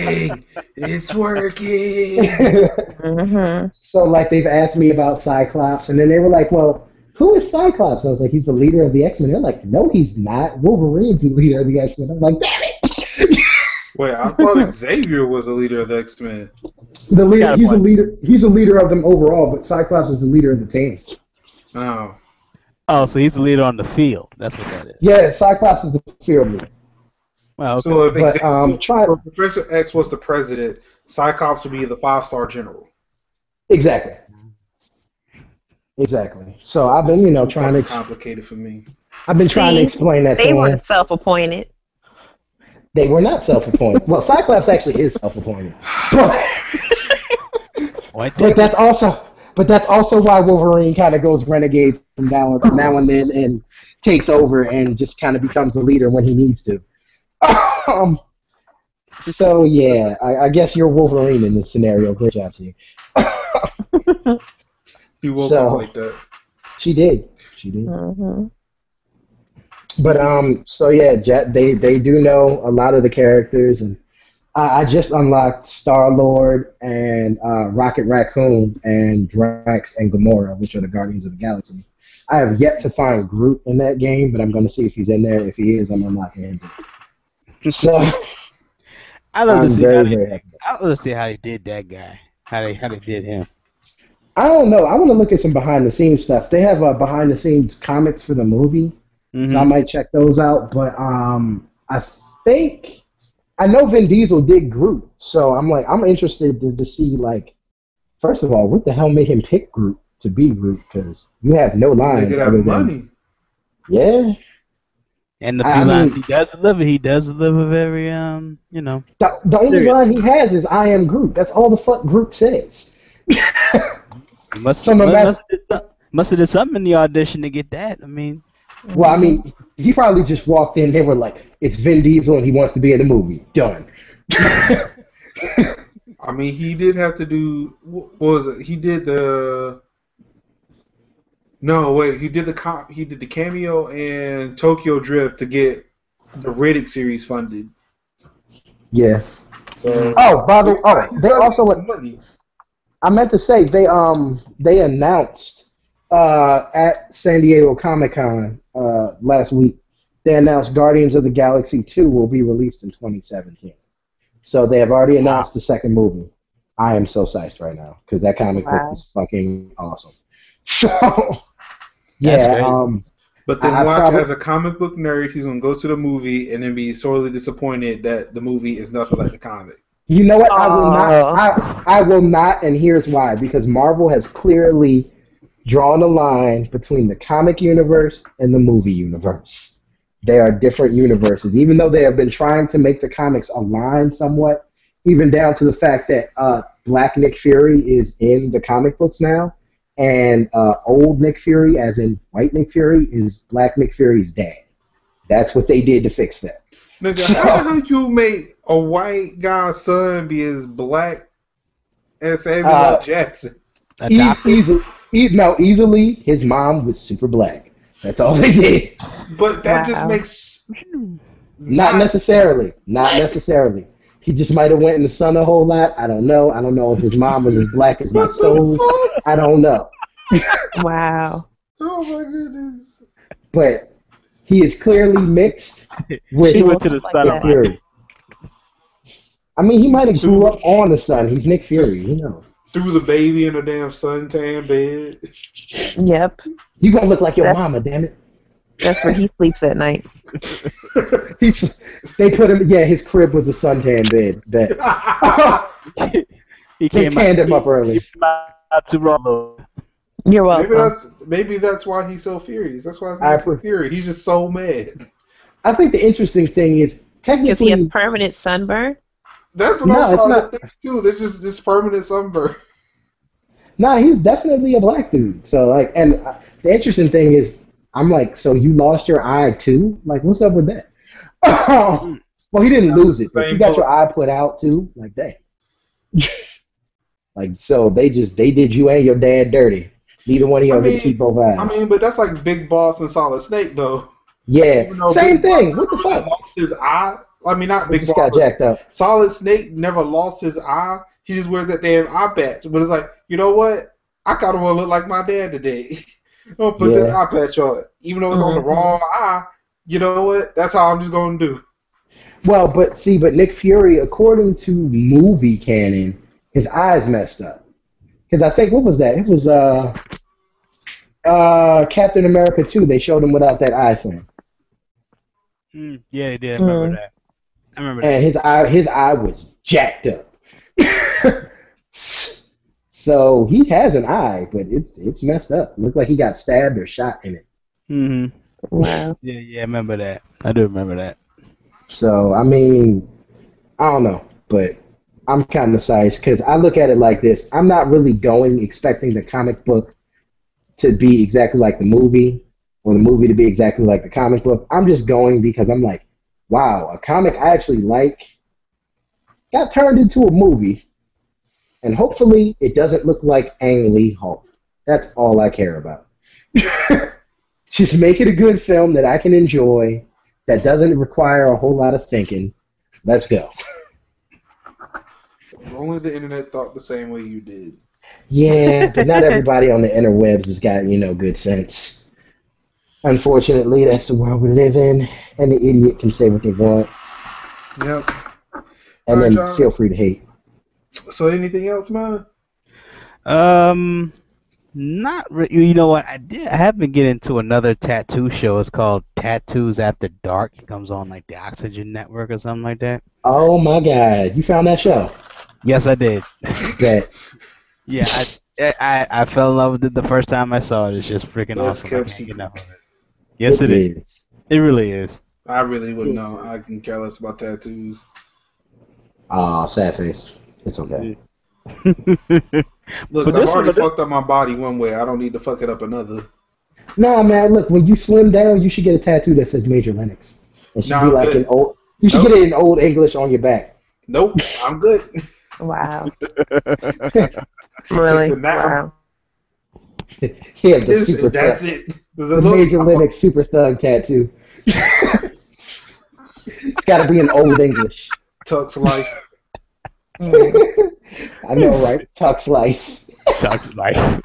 It's working. Mm-hmm. So, like, they've asked me about Cyclops, and then they were like, well, who is Cyclops? I was like, he's the leader of the X-Men. They're like, no, he's not. Wolverine's the leader of the X-Men. I'm like, damn it. Wait, I thought Xavier was the leader of the X-Men. The leader, he's a leader. He's a leader of them overall, but Cyclops is the leader of the team. Oh. Oh, so he's the leader on the field. That's what that is. Yeah, Cyclops is the field leader. Well, okay. So if Professor X was the president, Cyclops would be the 5-star general. Exactly. So I've been, trying to complicated for me. I've been trying to explain that to them. They weren't self-appointed. They were not self-appointed. Well, Cyclops actually is self-appointed. But that's also why Wolverine kind of goes renegade from now and then and takes over and just kind of becomes the leader when he needs to. So yeah, I guess you're Wolverine in this scenario. Great job to you. He woke up like that. She did. Mm-hmm. But so yeah, they do know a lot of the characters, and I just unlocked Star-Lord and Rocket Raccoon and Drax and Gamora, which are the Guardians of the Galaxy. I have yet to find Groot in that game, but I'm going to see if he's in there. If he is, I'm unlocking him. So I love I'm to see very, very happy. I love to see how they did that guy. How they did him. I don't know. I want to look at some behind the scenes stuff. They have behind the scenes comics for the movie, so I might check those out. But I think I know Vin Diesel did Groot, so I'm interested to see like, first of all, what the hell made him pick Groot to be Groot? Because you have no lines other than yeah. And the few lines he does deliver very you know. The only line he has is "I am Groot." That's all the fuck Groot says. Must have did something in the audition to get that. I mean, well, I mean, he probably just walked in. They were like, "It's Vin Diesel, and he wants to be in the movie." Done. I mean, he did have to do. What was it? He did the. No, wait. He did the cameo in Tokyo Drift to get the Riddick series funded. Yeah. So. They also. I meant to say they announced at San Diego Comic-Con last week. They announced Guardians of the Galaxy 2 will be released in 2017. So they have already announced the second movie. I am so psyched right now because that comic book is fucking awesome. So yeah, but then as a comic book nerd, he's gonna go to the movie and then be sorely disappointed that the movie is nothing like the comic. You know what? I will not. I will not, and here's why. Because Marvel has clearly drawn a line between the comic universe and the movie universe. They are different universes, even though they have been trying to make the comics align somewhat, even down to the fact that Black Nick Fury is in the comic books now, and old Nick Fury, as in white Nick Fury, is Black Nick Fury's dad. That's what they did to fix that. Nigga, how the hell you make a white guy's son be as black as Samuel L. Jackson? Easily, his mom was super black. That's all they did. But that just makes... Not necessarily. He just might have went in the sun a whole lot. I don't know. I don't know if his mom was as black as my stove. I don't know. Wow. Oh my goodness. But he is clearly mixed with she went to the sun Nick Fury. I mean, he might have grew up on the sun. He's Nick Fury. Who knows? Threw the baby in a damn suntan bed. Yep. You gonna look like your mama, damn it. That's where he sleeps at night. They put him. Yeah, his crib was a suntan bed. He tanned him up early. You're welcome. Maybe that's why he's so furious. That's why he's so furious. He's just so mad. I think the interesting thing is technically he has permanent sunburn. That's what I saw too. They're just permanent sunburn. Nah, he's definitely a black dude. So like, and the interesting thing is, I'm like, so you lost your eye too? Like, what's up with that? Well, he didn't lose it, but you got your eye put out too. Like, dang. Like, so they did you and your dad dirty. Neither one of y'all get to keep both eyes. I mean, but that's like Big Boss and Solid Snake, though. Yeah, same thing. What the fuck? Lost his eye. I mean, not Big Boss. Got jacked up. Solid Snake never lost his eye. He just wears that damn eye patch. But it's like, you know what? I kind of want to look like my dad today. I'm gonna put this eye patch on it, even though it's on the wrong eye. You know what? That's how I'm just gonna do. Well, but Nick Fury, according to movie canon, his eyes messed up. Because I think, what was that? It was Captain America 2. They showed him without that eye thing. Yeah, they did. I remember that. And his eye was jacked up. So he has an eye, but it's messed up. It looked like he got stabbed or shot in it. Mm-hmm. Wow. Yeah, I remember that. I do remember that. So, I mean, I don't know, but I'm kind of sized because I look at it like this. I'm not really going expecting the comic book to be exactly like the movie or the movie to be exactly like the comic book. I'm just going because I'm like, wow, a comic I actually like got turned into a movie, and hopefully it doesn't look like Ang Lee Hulk. That's all I care about. Just make it a good film that I can enjoy, that doesn't require a whole lot of thinking. Let's go. Only the internet thought the same way you did. Yeah, but not everybody on the interwebs has got, good sense. Unfortunately, that's the world we live in, and the idiot can say what they want. Yep. And right, then John. feel free to hate. So anything else, man? Not you know what I did. I have been getting into another tattoo show. It's called Tattoos After Dark. It comes on like the Oxygen Network or something like that. Oh my God, you found that show? Yes, I did. That. Yeah, I fell in love with it the first time I saw it. It's just freaking Best awesome. I kept can't get secret. enough of it. Yes, it is. It really is. I really wouldn't know. I can care less about tattoos. Aw, sad face. It's okay. Look, I've already fucked up my body one way. I don't need to fuck it up another. Nah, man. Look, when you slim down, you should get a tattoo that says Major Linux. It should be like an old. You should get it in old English on your back. Nope, I'm good. Wow. Really? Wow. Yeah, the super. That's it. The Major Linux Super Thug tattoo. It's got to be in old English. Tux life. I know, right? Tux life. Tux life.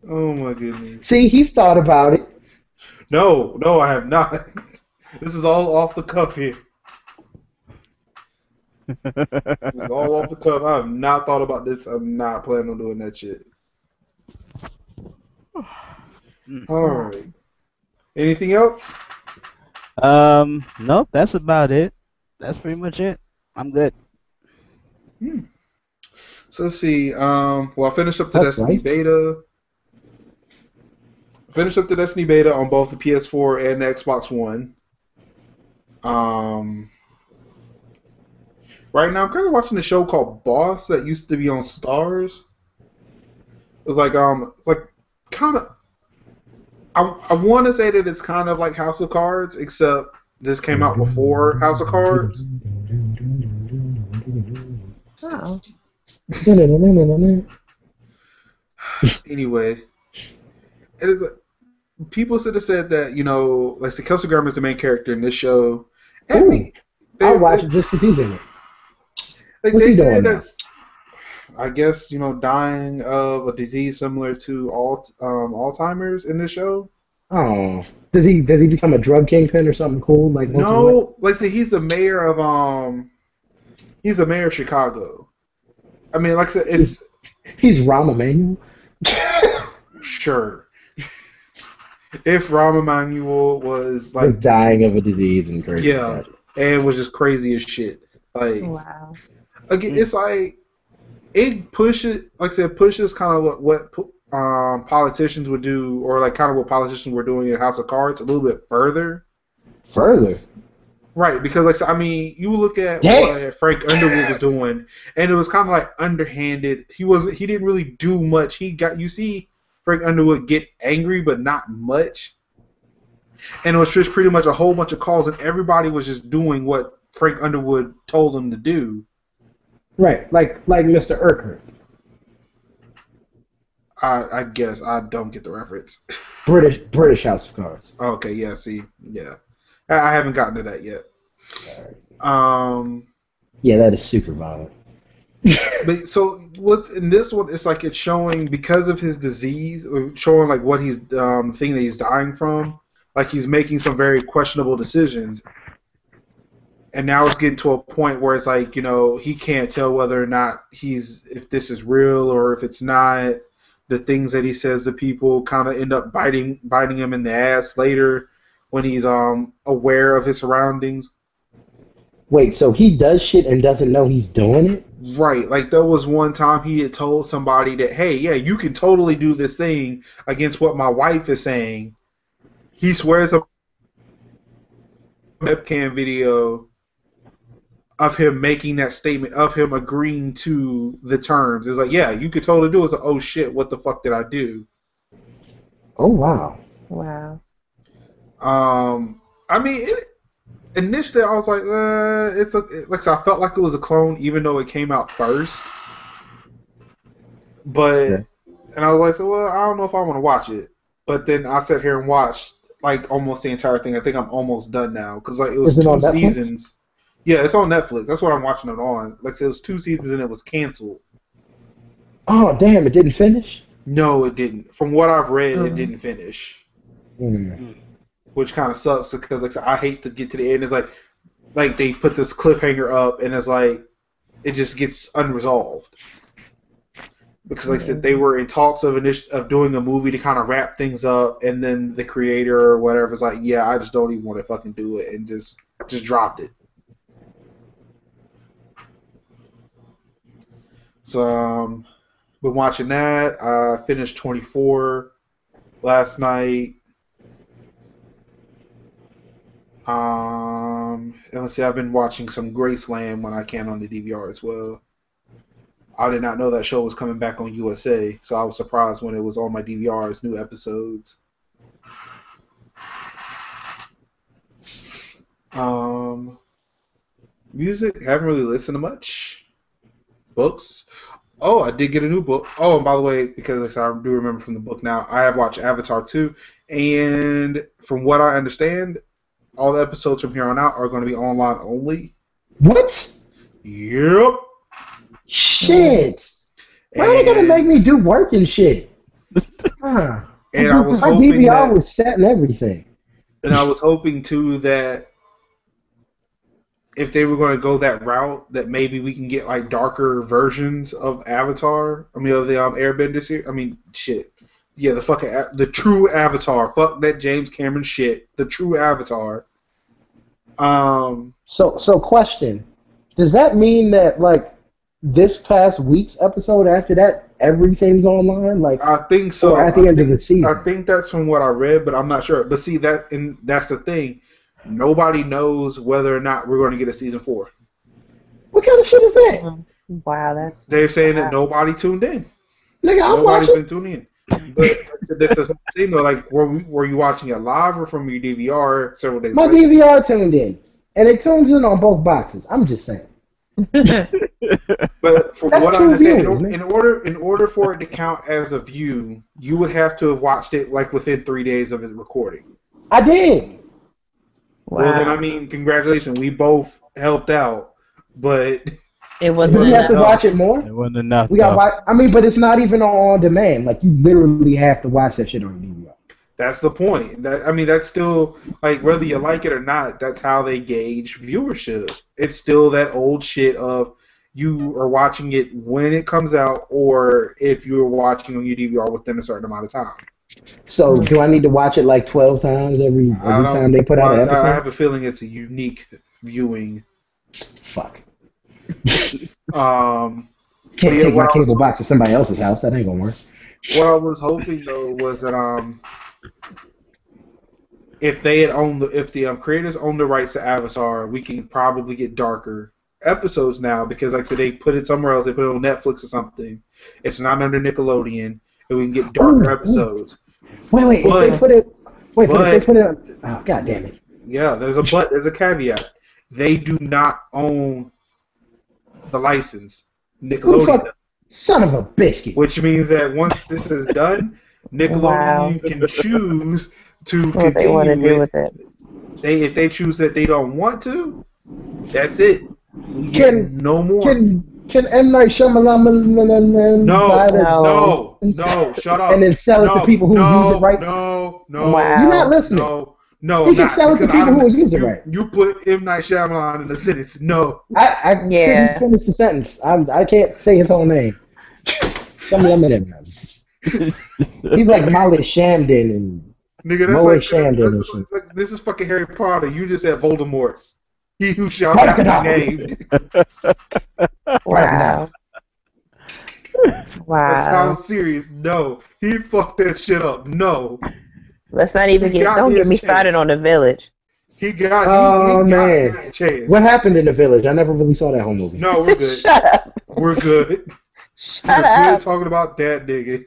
Oh my goodness. See, he's thought about it. No, I have not. This is all off the cuff here. This is all off the cuff. I have not thought about this. I'm not planning on doing that shit. Alright. Anything else? Nope, that's about it. That's pretty much it. I'm good. So let's see. Well, I finished up the Destiny beta. Finished up the Destiny beta on both the PS4 and the Xbox One. Right now, I'm currently watching a show called Boss that used to be on Stars. It's like kind of. I want to say that it's kind of like House of Cards, except this came out before House of Cards. Oh. Anyway, it is. People should have said that, you know, like Kelsey Grammer is the main character in this show. And I'll watch it just because he's in it. Like What's they he say doing that's, I guess, you know, dying of a disease similar to Alzheimer's in this show. Oh, does he become a drug kingpin or something cool? Like no, like say he's the mayor of Chicago. I mean, like I said, he's Rahm Emanuel. Sure. If Rahm Emanuel was like dying of a disease and crazy, yeah, and was just crazy as shit. Like, wow. Again, it's like it pushes, like I said, pushes kind of what politicians would do, or like kind of what politicians were doing in House of Cards a little bit further. Further. Right, because like I mean, you look at what Frank Underwood was doing, and it was kind of like underhanded. He didn't really do much. You see Frank Underwood get angry, but not much. And it was just pretty much a whole bunch of calls, and everybody was just doing what Frank Underwood told them to do. Right, like Mr. Urquhart. I guess I don't get the reference. British House of Cards. Okay, yeah, see, yeah. I haven't gotten to that yet. Yeah, that is super violent. But so in this one, it's like it's showing because of his disease, showing like what he's the thing that he's dying from. Like he's making some very questionable decisions, and now it's getting to a point where it's like, you know, he can't tell whether or not if this is real or if it's not. The things that he says to people kind of end up biting him in the ass later when he's aware of his surroundings. Wait, so he does shit and doesn't know he's doing it? Right. Like there was one time he had told somebody that, hey, yeah, you can totally do this thing against what my wife is saying. He swears a webcam video of him making that statement, of him agreeing to the terms. It's like, yeah, you could totally do it. It's like, oh shit, what the fuck did I do? Oh wow. Wow. I mean, initially I was like, like I felt like it was a clone, even though it came out first. But and I was like, so well, I don't know if I want to watch it. But then I sat here and watched like almost the entire thing. I think I'm almost done now because like it was 2 seasons. Yeah, it's on Netflix. That's what I'm watching it on. Like I said, it was 2 seasons and it was canceled. Oh damn! It didn't finish. No, it didn't. From what I've read, it didn't finish. Mm. Which kind of sucks because like I hate to get to the end. It's like they put this cliffhanger up and it's like it just gets unresolved. Because like I said, they were in talks of doing a movie to kind of wrap things up, and then the creator or whatever is like, yeah, I just don't even want to fucking do it, and just dropped it. So been watching that. I finished 24 last night. And let's see, I've been watching some Graceland when I can on the DVR as well. I did not know that show was coming back on USA, so I was surprised when it was on my DVR as new episodes. Music, haven't really listened to much. Books. Oh, I did get a new book. Oh, and by the way, because I do remember from the book now, I have watched Avatar 2, and from what I understand, all the episodes from here on out are going to be online only. What? Yep. Shit. Why are they going to make me do work and shit? And I was my hoping DVR was set and everything. And I was hoping, too, that if they were going to go that route, that maybe we can get, like, darker versions of Avatar. I mean, of the Airbender series. I mean, shit. Yeah, the true Avatar. Fuck that James Cameron shit. The true Avatar. So question. Does that mean that, like, this past week's episode after that, everything's online? Like, I think so. Or at the end of the season? I think that's from what I read, but I'm not sure. But see, that's the thing. Nobody knows whether or not we're going to get a season 4. What kind of shit is that? Wow, They're saying that nobody tuned in. Nigga, Nobody's been tuning in. But this is the thing, though. Like, were you watching it live or from your DVR several days My later? DVR tuned in, and it tunes in on both boxes. I'm just saying. But from what I understand, in order for it to count as a view, you would have to have watched it like within 3 days of its recording. I did. Wow. Well, then I mean, congratulations. We both helped out, but it wasn't. We have to watch it more. It wasn't enough. We got. I mean, but it's not even on demand. Like, you literally have to watch that shit on DVR. That's the point. That's still, like, whether you like it or not, that's how they gauge viewership. It's still that old shit of you are watching it when it comes out, or if you're watching on your DVR within a certain amount of time. So, do I need to watch it like 12 times every time they put out an episode? I have a feeling it's a unique viewing. Fuck. Can't take my cable box to somebody else's house. That ain't gonna work. What I was hoping, though, was that if they had if the creators owned the rights to Avatar, we can probably get darker episodes now, because like I said, they put it somewhere else. They put it on Netflix or something. It's not under Nickelodeon, and we can get darker episodes. Wait. If they put it. Oh, god damn it. Yeah, there's a but. There's a caveat. They do not own the license. Nickelodeon. Son of a biscuit. Which means that once this is done, Nickelodeon can choose to continue they want to do with it. If they choose that they don't want to, that's it. No more. Can M. Night Shyamalan No, shut up. And then sell it to people who use it right? No. Wow. You're not listening. No, he can sell it to people who use it right. You put M. Night Shyamalan in the sentence. No. I couldn't finish the sentence. I can't say his whole name. Shyamalan. He's like Molly Shamden and Nigga, that's like this is fucking Harry Potter. You just said Voldemort. He who shall not be named. Wow. That sounds serious. No. He fucked that shit up. No. Let's not even don't get me started on The Village. He got his chance. What happened in The Village? I never really saw that whole movie. No, we're good. Shut up. We're good. Shut up. We're good talking about that nigga.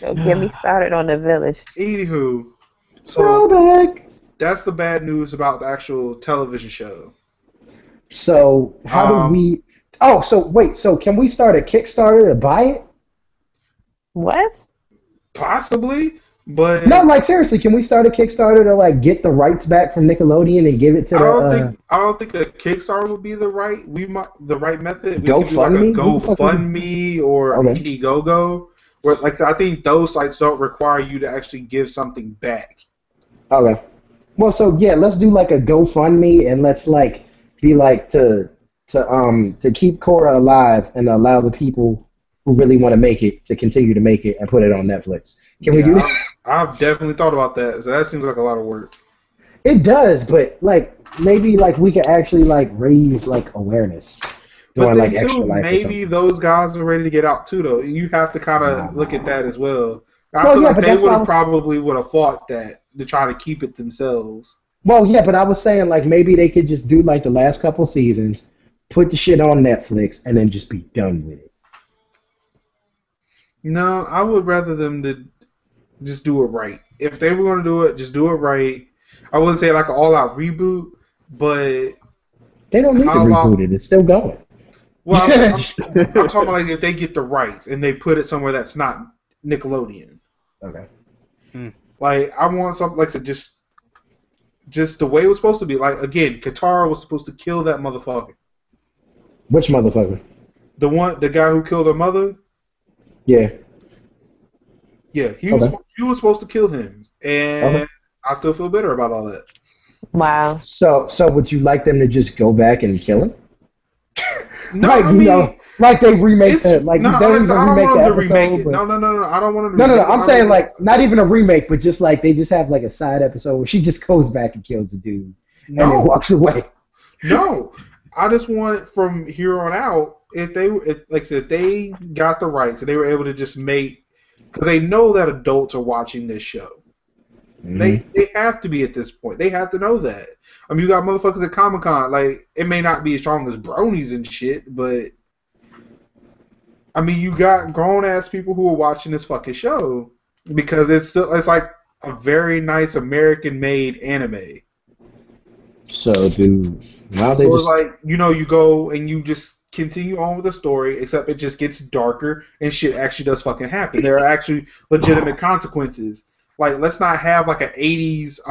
Don't get me started on The Village. Anywho, so that's the bad news about the actual television show. So how do we? Oh, so wait. So can we start a Kickstarter to buy it? What? Possibly, but no. Like seriously, can we start a Kickstarter to like get the rights back from Nickelodeon and give it to I don't think a Kickstarter would be the right method. GoFundMe? Like a GoFundMe or Indiegogo. Where, like I said, I think those sites don't require you to actually give something back. Okay. Well, so yeah, let's do like a GoFundMe and let's like be like to keep Korra alive and allow the people who really want to make it to continue to make it and put it on Netflix. Can we do that? I've definitely thought about that. So that seems like a lot of work. It does, but like maybe like we could actually like raise like awareness. But then like too, maybe those guys are ready to get out too, though. You have to kind of look at that as well. I feel like they would have fought that to try to keep it themselves. Well, yeah, but I was saying like maybe they could just do like the last couple seasons, put the shit on Netflix, and then just be done with it. No, I would rather them to just do it right. If they were going to do it, just do it right. I wouldn't say like an all-out reboot, but they don't need to reboot it. It's still going. Well, I'm talking about like if they get the rights and they put it somewhere that's not Nickelodeon. Okay. Like I want something like just the way it was supposed to be. Like again, Katara was supposed to kill that motherfucker. Which motherfucker? The guy who killed her mother. Yeah. Yeah, he was supposed to kill him, and I still feel bitter about all that. Wow. So would you like them to just go back and kill him? No, like, I mean, like they remake the I don't want them to remake it. No, I don't want them to. No. I'm saying like not even a remake, but just like they just have like a side episode where she just goes back and kills the dude and then walks away. No, I just want it from here on out. If they got the rights and they were able to just make, because they know that adults are watching this show. They have to be at this point. They have to know that. I mean, you got motherfuckers at Comic-Con. Like, it may not be as strong as bronies and shit, but I mean, you got grown-ass people who are watching this fucking show because it's like a very nice American-made anime. So, dude, now it's like, you go and you just continue on with the story, except it just gets darker and shit actually does fucking happen. There are actually legitimate consequences. Like, let's not have like an 80s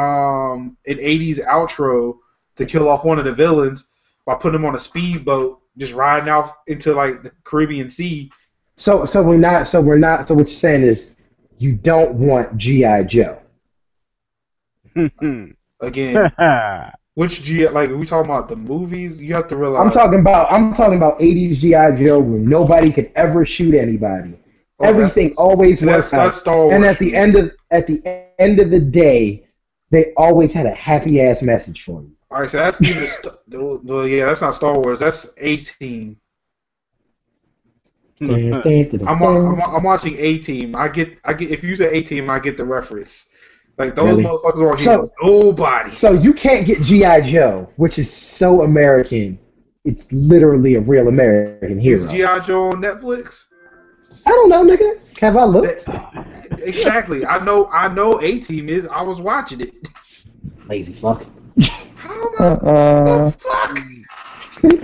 outro to kill off one of the villains by putting him on a speedboat, just riding out into like the Caribbean Sea. So what you're saying is you don't want G.I. Joe. Again, which G, like, are we talking about the movies? You have to realize I'm talking about 80s G.I. Joe where nobody could ever shoot anybody. Everything always works out. Star Wars. And at the end of the day, they always had a happy ass message for you. All right, so that's even that's not Star Wars. That's 18. I'm watching A-Team. I get. If you say A-Team, I get the reference. Like those motherfuckers are heroes. Nobody. So you can't get G.I. Joe, which is so American. It's literally a real American hero. Is G.I. Joe on Netflix? I don't know, nigga. Have I looked? Exactly. I know A-Team is. I was watching it. Lazy fuck. How the fuck?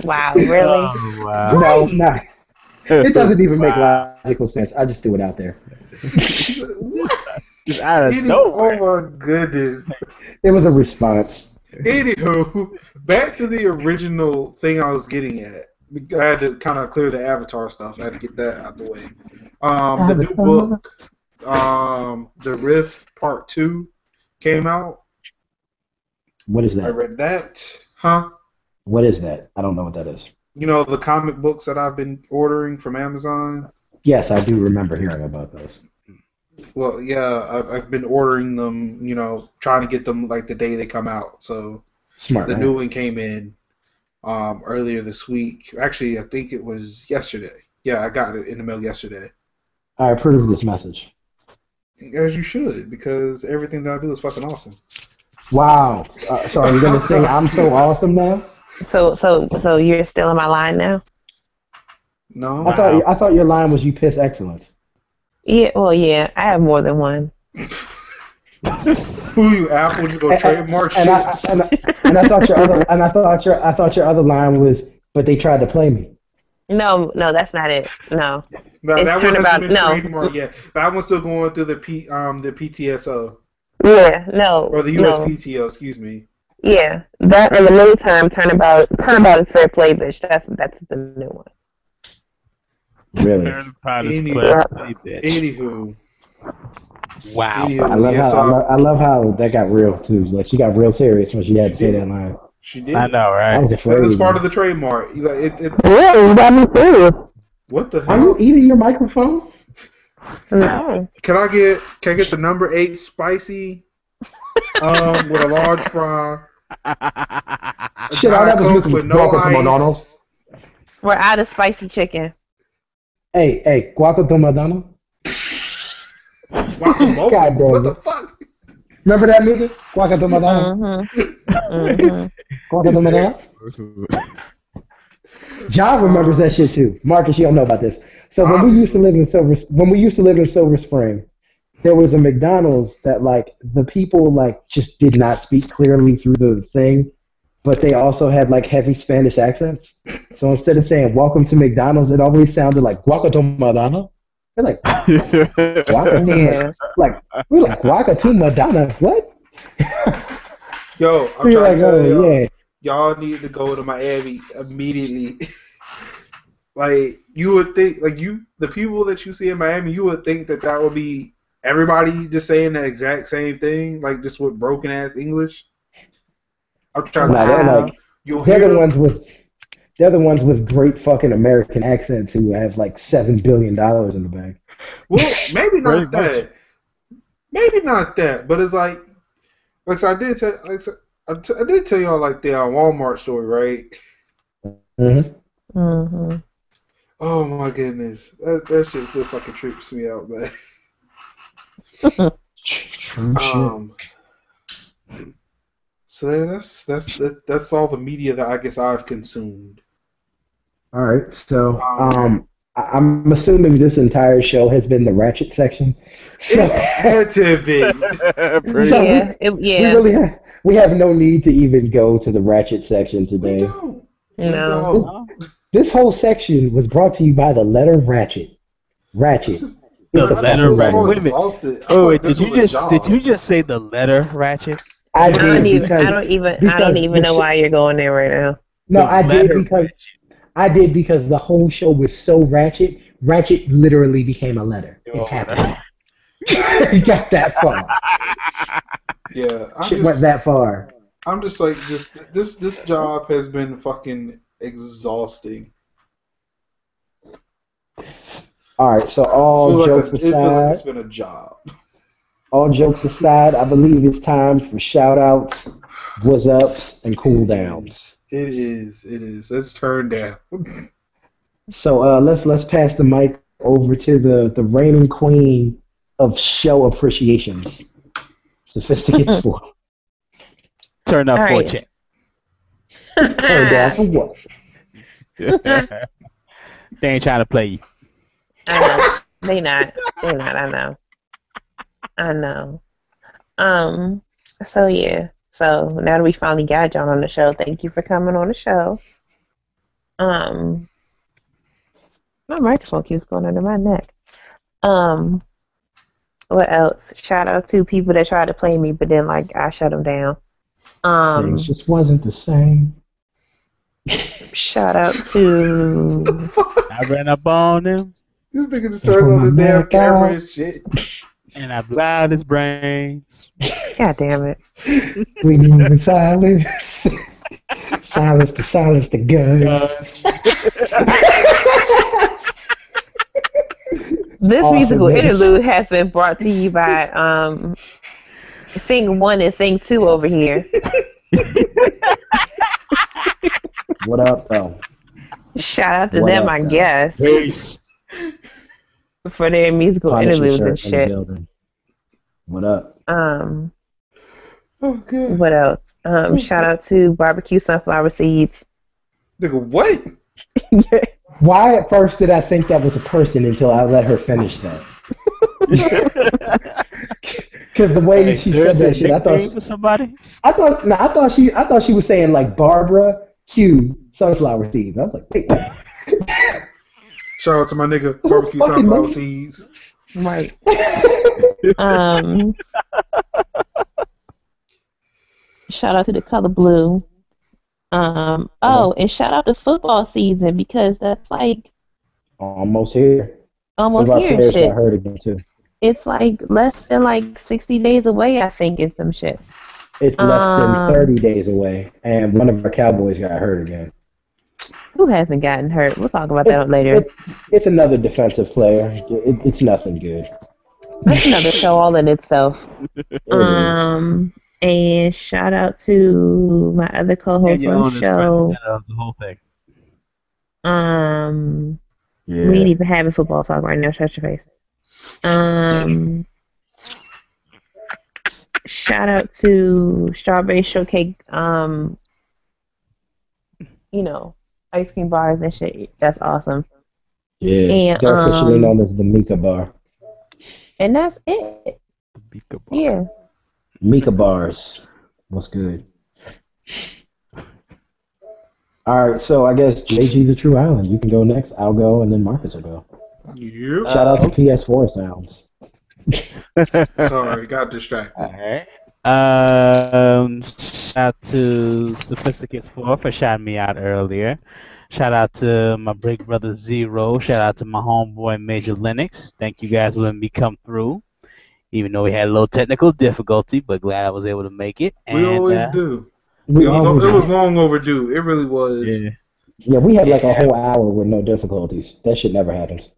Wow, really? Oh, wow. No, nah. It doesn't even make logical sense. I just threw it out there. Just out of nowhere. Oh my goodness. It was a response. Anywho, back to the original thing I was getting at. I had to kind of clear the Avatar stuff. I had to get that out the way. The new book, The Rift Part 2, came out. What is that? I read that. Huh? What is that? I don't know what that is. You know, the comic books that I've been ordering from Amazon? Yes, I do remember hearing about those. Well, yeah, I've been ordering them, trying to get them like the day they come out. So smart. The new one came in earlier this week. Actually, I think it was yesterday. Yeah, I got it in the mail yesterday. I approve this message. As you should, because everything that I do is fucking awesome. Wow. So are you going to sing I'm So Awesome now? So you're still in my line now? No. I thought your line was you piss excellence. Yeah, well, yeah, I have more than one. Who you, Apple? You go trademark shit. And I thought your other line was, but they tried to play me. No, that's not it. No. No, that one hasn't been trademarked yet. That one's still going through the PTSO. Yeah, no. Or the USPTO, excuse me. Yeah, that in the meantime, turnabout is fair play, bitch. That's the new one. Really? Anywho. Wow. I love how that got real too. Like she got real serious when she had to say that line. She did. I know, right? I was afraid. That's part of the trademark. It got me serious. What the hell? Are you eating your microphone? No. Can I get the number 8 spicy? With a large fry. Shit, all that was missing with no ice. We're out of spicy chicken. Hey, guaco to Madonna. Guacamole? God damn what it. the fuck? Remember that movie? Guaco to Madonna? Guaco to Madonna? John remembers that shit too. Marcus, you don't know about this. So when we used to live in Silver Spring, there was a McDonald's that like the people like just did not speak clearly through the thing, but they also had like heavy Spanish accents. So instead of saying "Welcome to McDonald's," it always sounded like "Guaco to Madonna." They're like, "Guaco to we're like "Guaco to Madonna." What? Yo, I'm trying to tell you, y'all need to go to Miami immediately. Like you would think, the people that you see in Miami, you would think that would be everybody just saying the exact same thing, like just with broken ass English. I'm trying to tell you, they're the ones with great fucking American accents who have like $7 billion in the bank. Well, maybe not that. Maybe not that, but it's like I did tell y'all like the Walmart story, right? Mm-hmm. Mm-hmm. Oh my goodness, that shit still fucking trips me out, man. True shit. So that's all the media that I guess I've consumed. All right, so I'm assuming this entire show has been the Ratchet section. It had to have been. We have no need to even go to the Ratchet section today. We don't. This whole section was brought to you by the letter Ratchet. Ratchet. The letter Ratchet. Wait, did you just say the letter Ratchet? I don't even know why you're going there right now. No, I did because the whole show was so ratchet. Ratchet literally became a letter. It happened. You got that far. Yeah, went that far. I'm just like, this job has been fucking exhausting. All right, so all jokes aside, I feel like it's been a job. All jokes aside, I believe it's time for shout-outs, what's-ups, and cool-downs. It is. Let's turn down. So let's pass the mic over to the reigning queen of show appreciations, SophisticateZero. Turn up for check. Turn down for what? They ain't trying to play you. I know. They not. I know. So yeah. So now that we finally got John on the show, thank you for coming on the show. My microphone keeps going under my neck. What else? Shout out to people that tried to play me, but then I shut them down. Things just wasn't the same. Shout out to. I ran up on him. This nigga just turns on his damn camera and shit. And I blew out his brains. God damn it. We move in silence. Silence the guns. This musical interlude has been brought to you by Thing 1 and Thing 2 over here. What up, though? Shout out to them, I guess. Peace. For their musical interludes and shit. What up? Okay. What else? Shout out to Barbecue Sunflower Seeds. Nigga, what? Why at first did I think that was a person until I let her finish that? Because the way she said that shit, I thought she was saying like Barbara Q Sunflower Seeds. I was like, wait. Shout out to my nigga Barbecue Sunflower Seeds. Right. Shout out to the color blue. And shout out to football season because that's almost here. Some Almost of our here and players got shit. hurt again too. It's like less than like 60 days away, I think, and some shit. It's less than 30 days away, and one of our Cowboys got hurt again. Who hasn't gotten hurt? We'll talk about It's that later. it's another defensive player. It's nothing good. That's another show all in itself. It is. And shout out to my other co-host on the show. The whole thing. Yeah. We ain't even having football talk right now. Shut your face. Shout out to Strawberry Shortcake. Ice cream bars and shit. That's awesome. Yeah. And, they're officially known as the Mika Bar. And that's it. Mika Bar. Yeah. Mika Bars. What's good? All right, so I guess JG the True Island. You can go next. I'll go, and then Marcus will go. Yep. Shout out to PS4 sounds. Sorry, got distracted. All right. Shout out to Sophisticates4 for shouting me out earlier. Shout out to my big brother Zero. Shout out to my homeboy Major Linux. Thank you guys for letting me come through. Even though we had a little technical difficulty, but glad I was able to make it. We always do. It was long overdue. It really was. Yeah, we had like a whole hour with no difficulties. That shit never happens.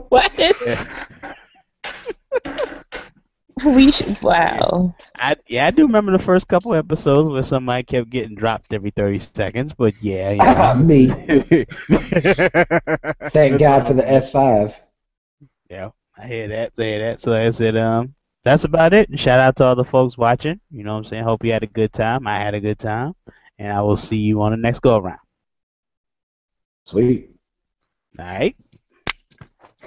What? Wow. I do remember the first couple episodes where somebody kept getting dropped every 30 seconds, but yeah. Me. Thank God for the S5. Yeah, I hear that. So I said, that's about it. Shout out to all the folks watching. You know what I'm saying? Hope you had a good time. I had a good time. And I will see you on the next go around. Sweet. All right.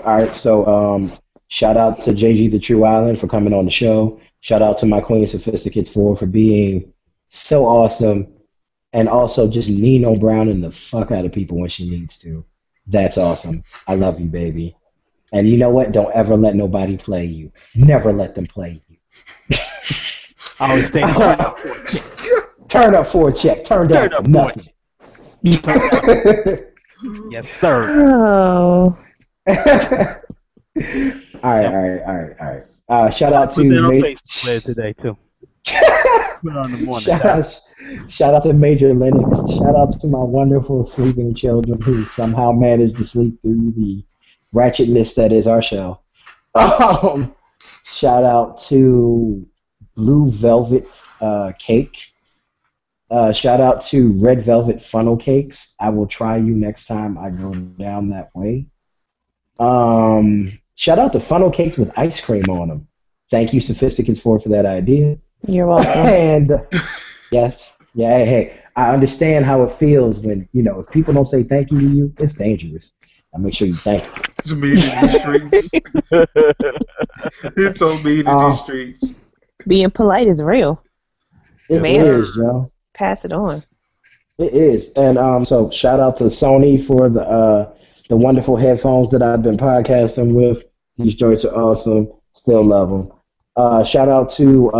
All right, so shout out to JG the True Island for coming on the show. Shout out to my queen Sophisticates4 for being so awesome. And also just Nino Browning the fuck out of people when she needs to. That's awesome. I love you, baby. And you know what? Don't ever let nobody play you. Never let them play you. Always stay turned up for a check. Turn up for a check. Turn down for nothing. Yes, sir. Oh. All right. Shout out to today too. Put on the morning. Shout out to Major Linux. Shout out to my wonderful sleeping children who somehow managed to sleep through the ratchetness that is our show. Shout out to Blue Velvet Cake. Shout out to Red Velvet Funnel Cakes. I will try you next time I go down that way. Shout out to funnel cakes with ice cream on them. Thank you, Sophisticates4 for that idea. You're welcome. And yes, yeah, hey, I understand how it feels when, if people don't say thank you to you, it's dangerous. I make sure you thank you. It's mean in the streets. It's so mean in these streets. Being polite is real. It is, Joe. Pass it on. It is. And so shout out to Sony for the wonderful headphones that I've been podcasting with. These joints are awesome. Still love them. Shout out to,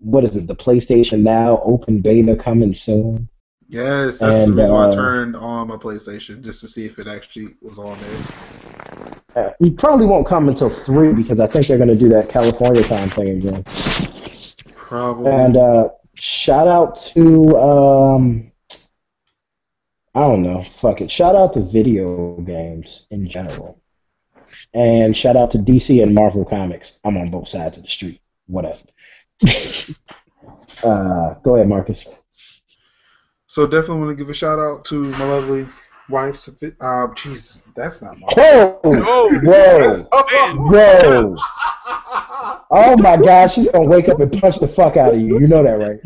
the PlayStation Now open beta coming soon. Yes, that's the reason why I turned on my PlayStation, just to see if it actually was on there. It probably won't come until 3 because I think they're going to do that California time thing again. Probably. And shout out to, I don't know, fuck it. Shout out to video games in general. And shout out to DC and Marvel Comics. I'm on both sides of the street. Whatever. Go ahead, Marcus. So definitely want to give a shout out to my lovely wife. Jesus, that's not my. Whoa! Oh my gosh, she's gonna wake up and punch the fuck out of you. You know that, right?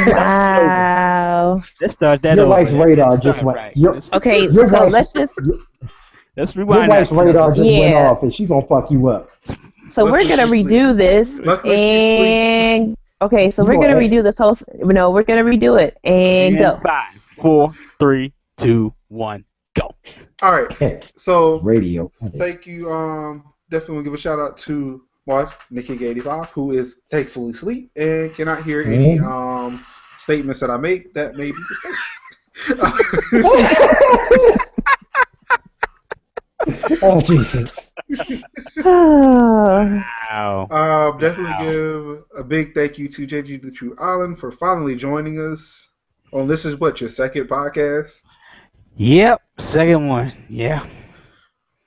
Wow. Let's start that Your over. wife's radar just went. Right. Okay, your so wife's, let's just. Let's rewind. Your wife's radar just went off, and she's gonna fuck you up. So we're gonna redo this, and okay, so we're gonna redo this whole. No, we're gonna redo it and go. 5, 4, 3, 2, 1, go. All right. So radio. Thank you. Definitely want to give a shout out to my wife, Nikki85, who is thankfully asleep and cannot hear any statements that I make that may be mistakes. Oh, Jesus. Wow. Definitely give a big thank you to JG the True Island for finally joining us. On this is what, your second podcast? Yep, second one. Yeah.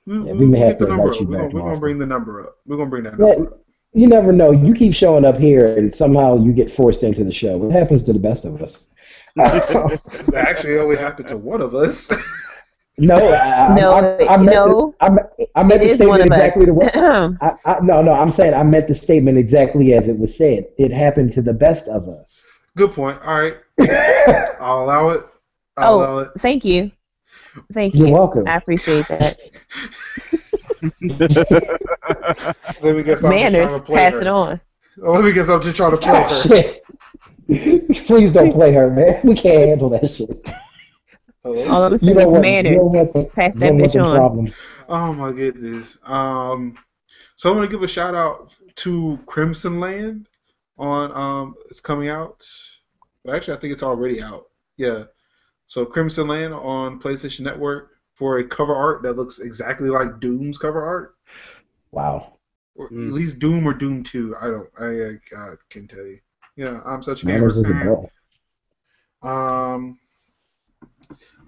We may We'll have get the to number invite up. you back We're more gonna bring often. the number up. We're gonna bring that Yeah, number up. you never know. You keep showing up here, and somehow you get forced into the show. What happens to the best of us? Actually, it only happened to one of us. No, No. I meant It the is one statement of us. exactly the way. No, I'm saying I meant the statement exactly as it was said. It happened to the best of us. Good point. All right, I'll allow it. I'll allow it. Thank you. Thank You're you. welcome. I appreciate that. Let me guess. I'm just Manners, trying to play pass her. it on. Oh, let me guess. I'm just trying to play Oh, her. shit. Please don't play her, man. We can't handle that shit. Hello? All I'm You saying don't is want manners. Pass that bitch them on. problems. Oh my goodness. So I'm gonna give a shout out to Crimson Land on it's coming out. Well, actually, I think it's already out. Yeah. So Crimson Land on PlayStation Network for a cover art that looks exactly like Doom's cover art, Wow. or at least Doom or Doom 2. I can tell you. Yeah, I'm such a gamer Manners is a fan. girl.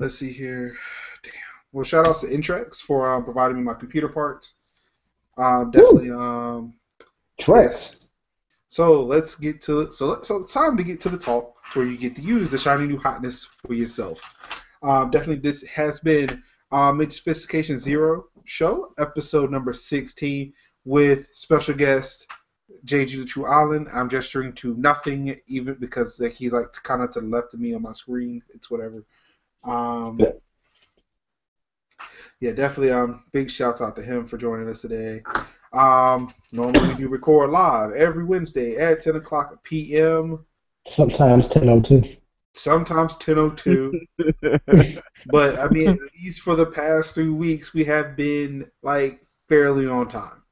Let's see here. Damn. Well, shout outs to Intrex for providing me my computer parts. Definitely. Trex. Yes. So let's get to it. So it's time to get to the talk to where you get to use the shiny new hotness for yourself. Definitely, this has been MajorSophisticationZero show, episode number 16, with special guest JG the True Island. I'm gesturing to nothing, even because he's like kind of to the left of me on my screen. It's whatever. Yeah, definitely. Big shouts out to him for joining us today. Normally we do record live every Wednesday at 10 o'clock p.m. Sometimes 10:02. Sometimes 10:02. But I mean, at least for the past 3 weeks, we have been like fairly on time.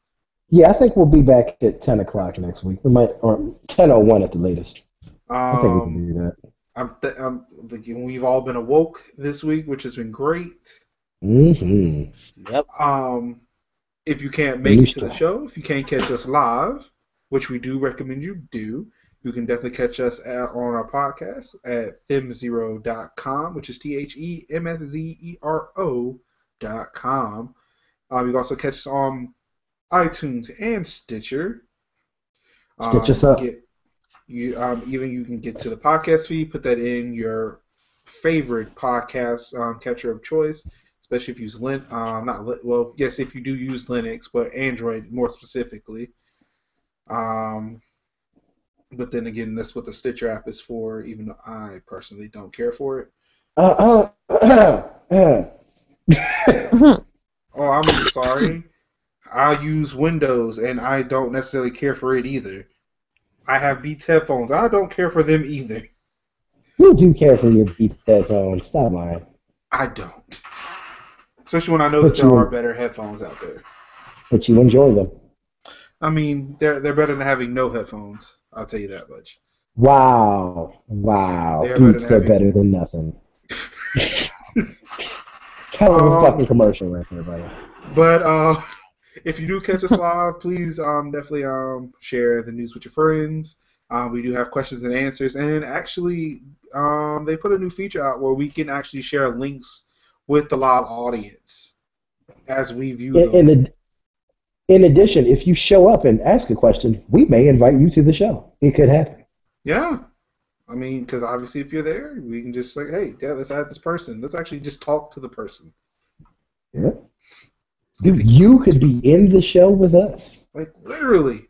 Yeah, I think we'll be back at 10 o'clock next week. We might, or 10:01 at the latest. I think we can do that. We've all been awoke this week, which has been great. Mm-hmm. Yep. If you can't make it to the show, if you can't catch us live, which we do recommend you do, you can definitely catch us on our podcast at themzero.com, which is THEMSZERO.com. You can also catch us on iTunes and Stitcher. Stitch us up. You can get to the podcast feed, put that in your favorite podcast catcher of choice, especially if you use Linux. If you do use Linux, but Android more specifically. But then again, that's what the Stitcher app is for, even though I personally don't care for it. Oh, I'm sorry. I use Windows, and I don't necessarily care for it either. I have Beats headphones, and I don't care for them either. You do care for your Beats headphones. Stop lying. I don't. Especially when I know that there are better headphones out there. But you enjoy them. I mean, they're better than having no headphones. I'll tell you that much. Wow. Beats are better than nothing. Kind of a fucking commercial right there, buddy. But if you do catch us live, please definitely share the news with your friends. We do have questions and answers, and actually, they put a new feature out where we can actually share links with the live audience as we view them. In addition, if you show up and ask a question, we may invite you to the show. It could happen. Yeah. I mean, because obviously if you're there, we can just say, hey, yeah, let's add this person. Let's actually just talk to the person. Yeah. Dude, you could be in the show with us. Like, literally.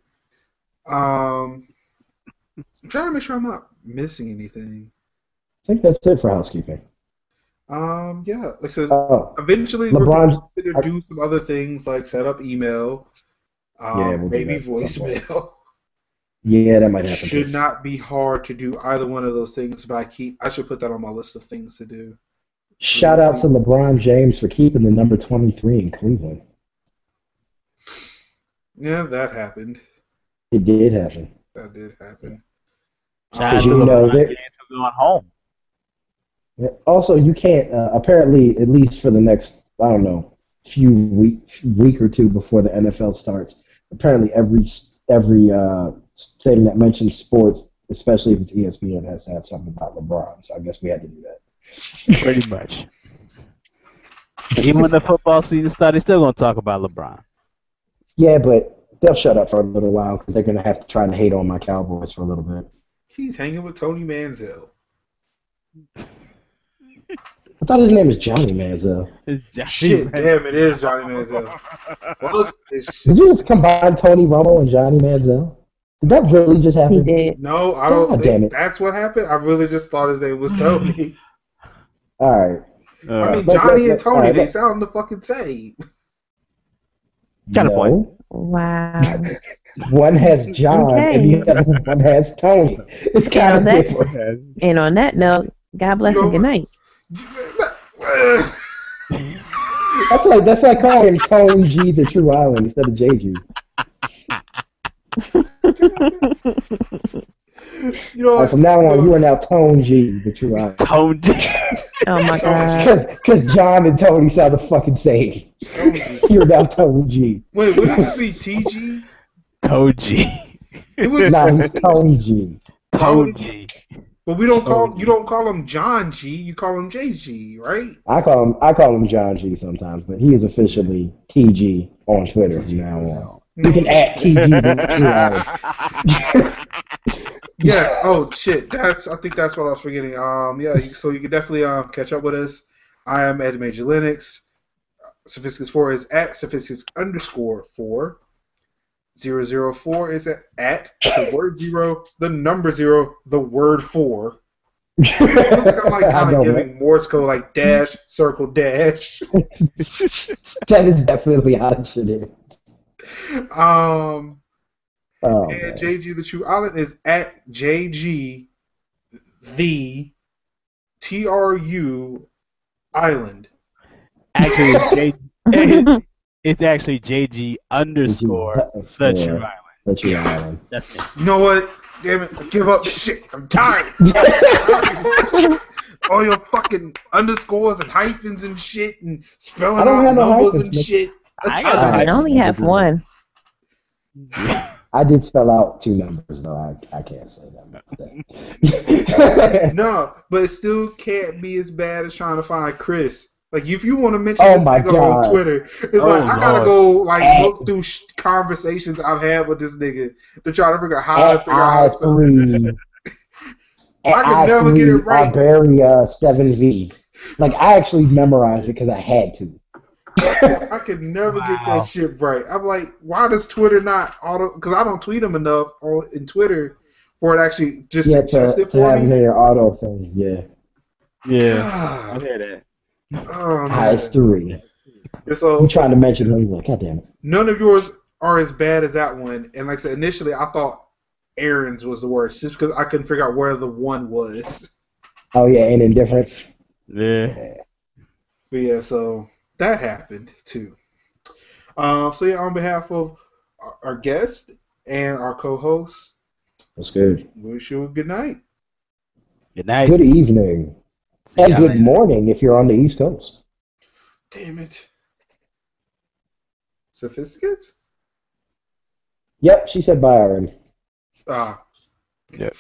I'm trying to make sure I'm not missing anything. I think that's it for housekeeping. Yeah, like I said, eventually we're going to do some other things like set up email, maybe voicemail. Yeah, that might happen. Should not be hard to do either one of those things, but I should put that on my list of things to do. Shout out to LeBron James for keeping the number 23 in Cleveland. Yeah, that happened. It did happen. That did happen. Shout out to LeBron James for going home. Also, you can't, apparently, at least for the next, I don't know, week or two before the NFL starts. Apparently, every thing that mentions sports, especially if it's ESPN, has to have something about LeBron. So I guess we had to do that. Pretty much. Even when the football season starts, they're still gonna talk about LeBron. Yeah, but they'll shut up for a little while because they're gonna have to try to hate on my Cowboys for a little bit. He's hanging with Tony Manziel. I thought his name was Johnny Manziel. Shit, damn, it is Johnny Manziel. Look, did you just combine Tony Romo and Johnny Manziel? Did that really just happen? He did. No, I don't think that's what happened. I really just thought his name was Tony. All right. I mean, Johnny and Tony, they sound the fucking same. Got a point. Wow. One has John and the other one has Tony. It's kind of different. And on that note, God bless and good night. That's like calling him Tone G the True Island instead of JG. From now on, you are now Tone G the True Island. Tone G. Oh my God. Because John and Tony sound the fucking same. You're now Tone G. Wait, would this be TG? Tone G. Nah, he's Tone G. Tone G. But you don't call him John G, you call him JG, right? I call him John G sometimes, but he is officially TG on Twitter from now on. You can at TG the True Island. Yeah. Oh shit. I think that's what I was forgetting. Yeah. So you can definitely catch up with us. I am at Major Linux. Sophisticates4 is at Sophisticates_4. 004 is at the word 0, the number 0, the word 4. I'm like kind of giving Morse code like dash, circle, dash. That is definitely how it should is. And JG the True Island is at JG the TRU Island. Actually, it's actually JG _ the True Island. The True Island. That's it. You know what? Damn it! Give up this shit. I'm tired. All your fucking underscores and hyphens and shit and spelling out numbers and shit. I only have one. I did spell out 2 numbers, though. I can't say that. No, but it still can't be as bad as trying to find Chris. Like, if you want to mention this nigga on Twitter, it's I gotta go, look through conversations I've had with this nigga to try to figure out how to figure out how to spell it. I can never get it right. Iberia 7V. Like, I actually memorized it because I had to. I could never get that shit right. I'm like, why does Twitter not auto? Because I don't tweet them enough in Twitter for it actually just suggest it for me. Their auto thing, yeah. Yeah, I hear that. Oh, I3. So I'm trying to mention them. Like, God damn it. None of yours are as bad as that one. And like I said, initially I thought Aaron's was the worst, just because I couldn't figure out where the one was. Oh yeah, and indifference. Yeah. But yeah, so that happened too. So yeah, on behalf of our guest and our co-host, that's good. Wish you a good night. Good night. Good evening. And good morning if you're on the East Coast. Damn it. Sophisticates? Yep, she said bye already. Ah. Yep.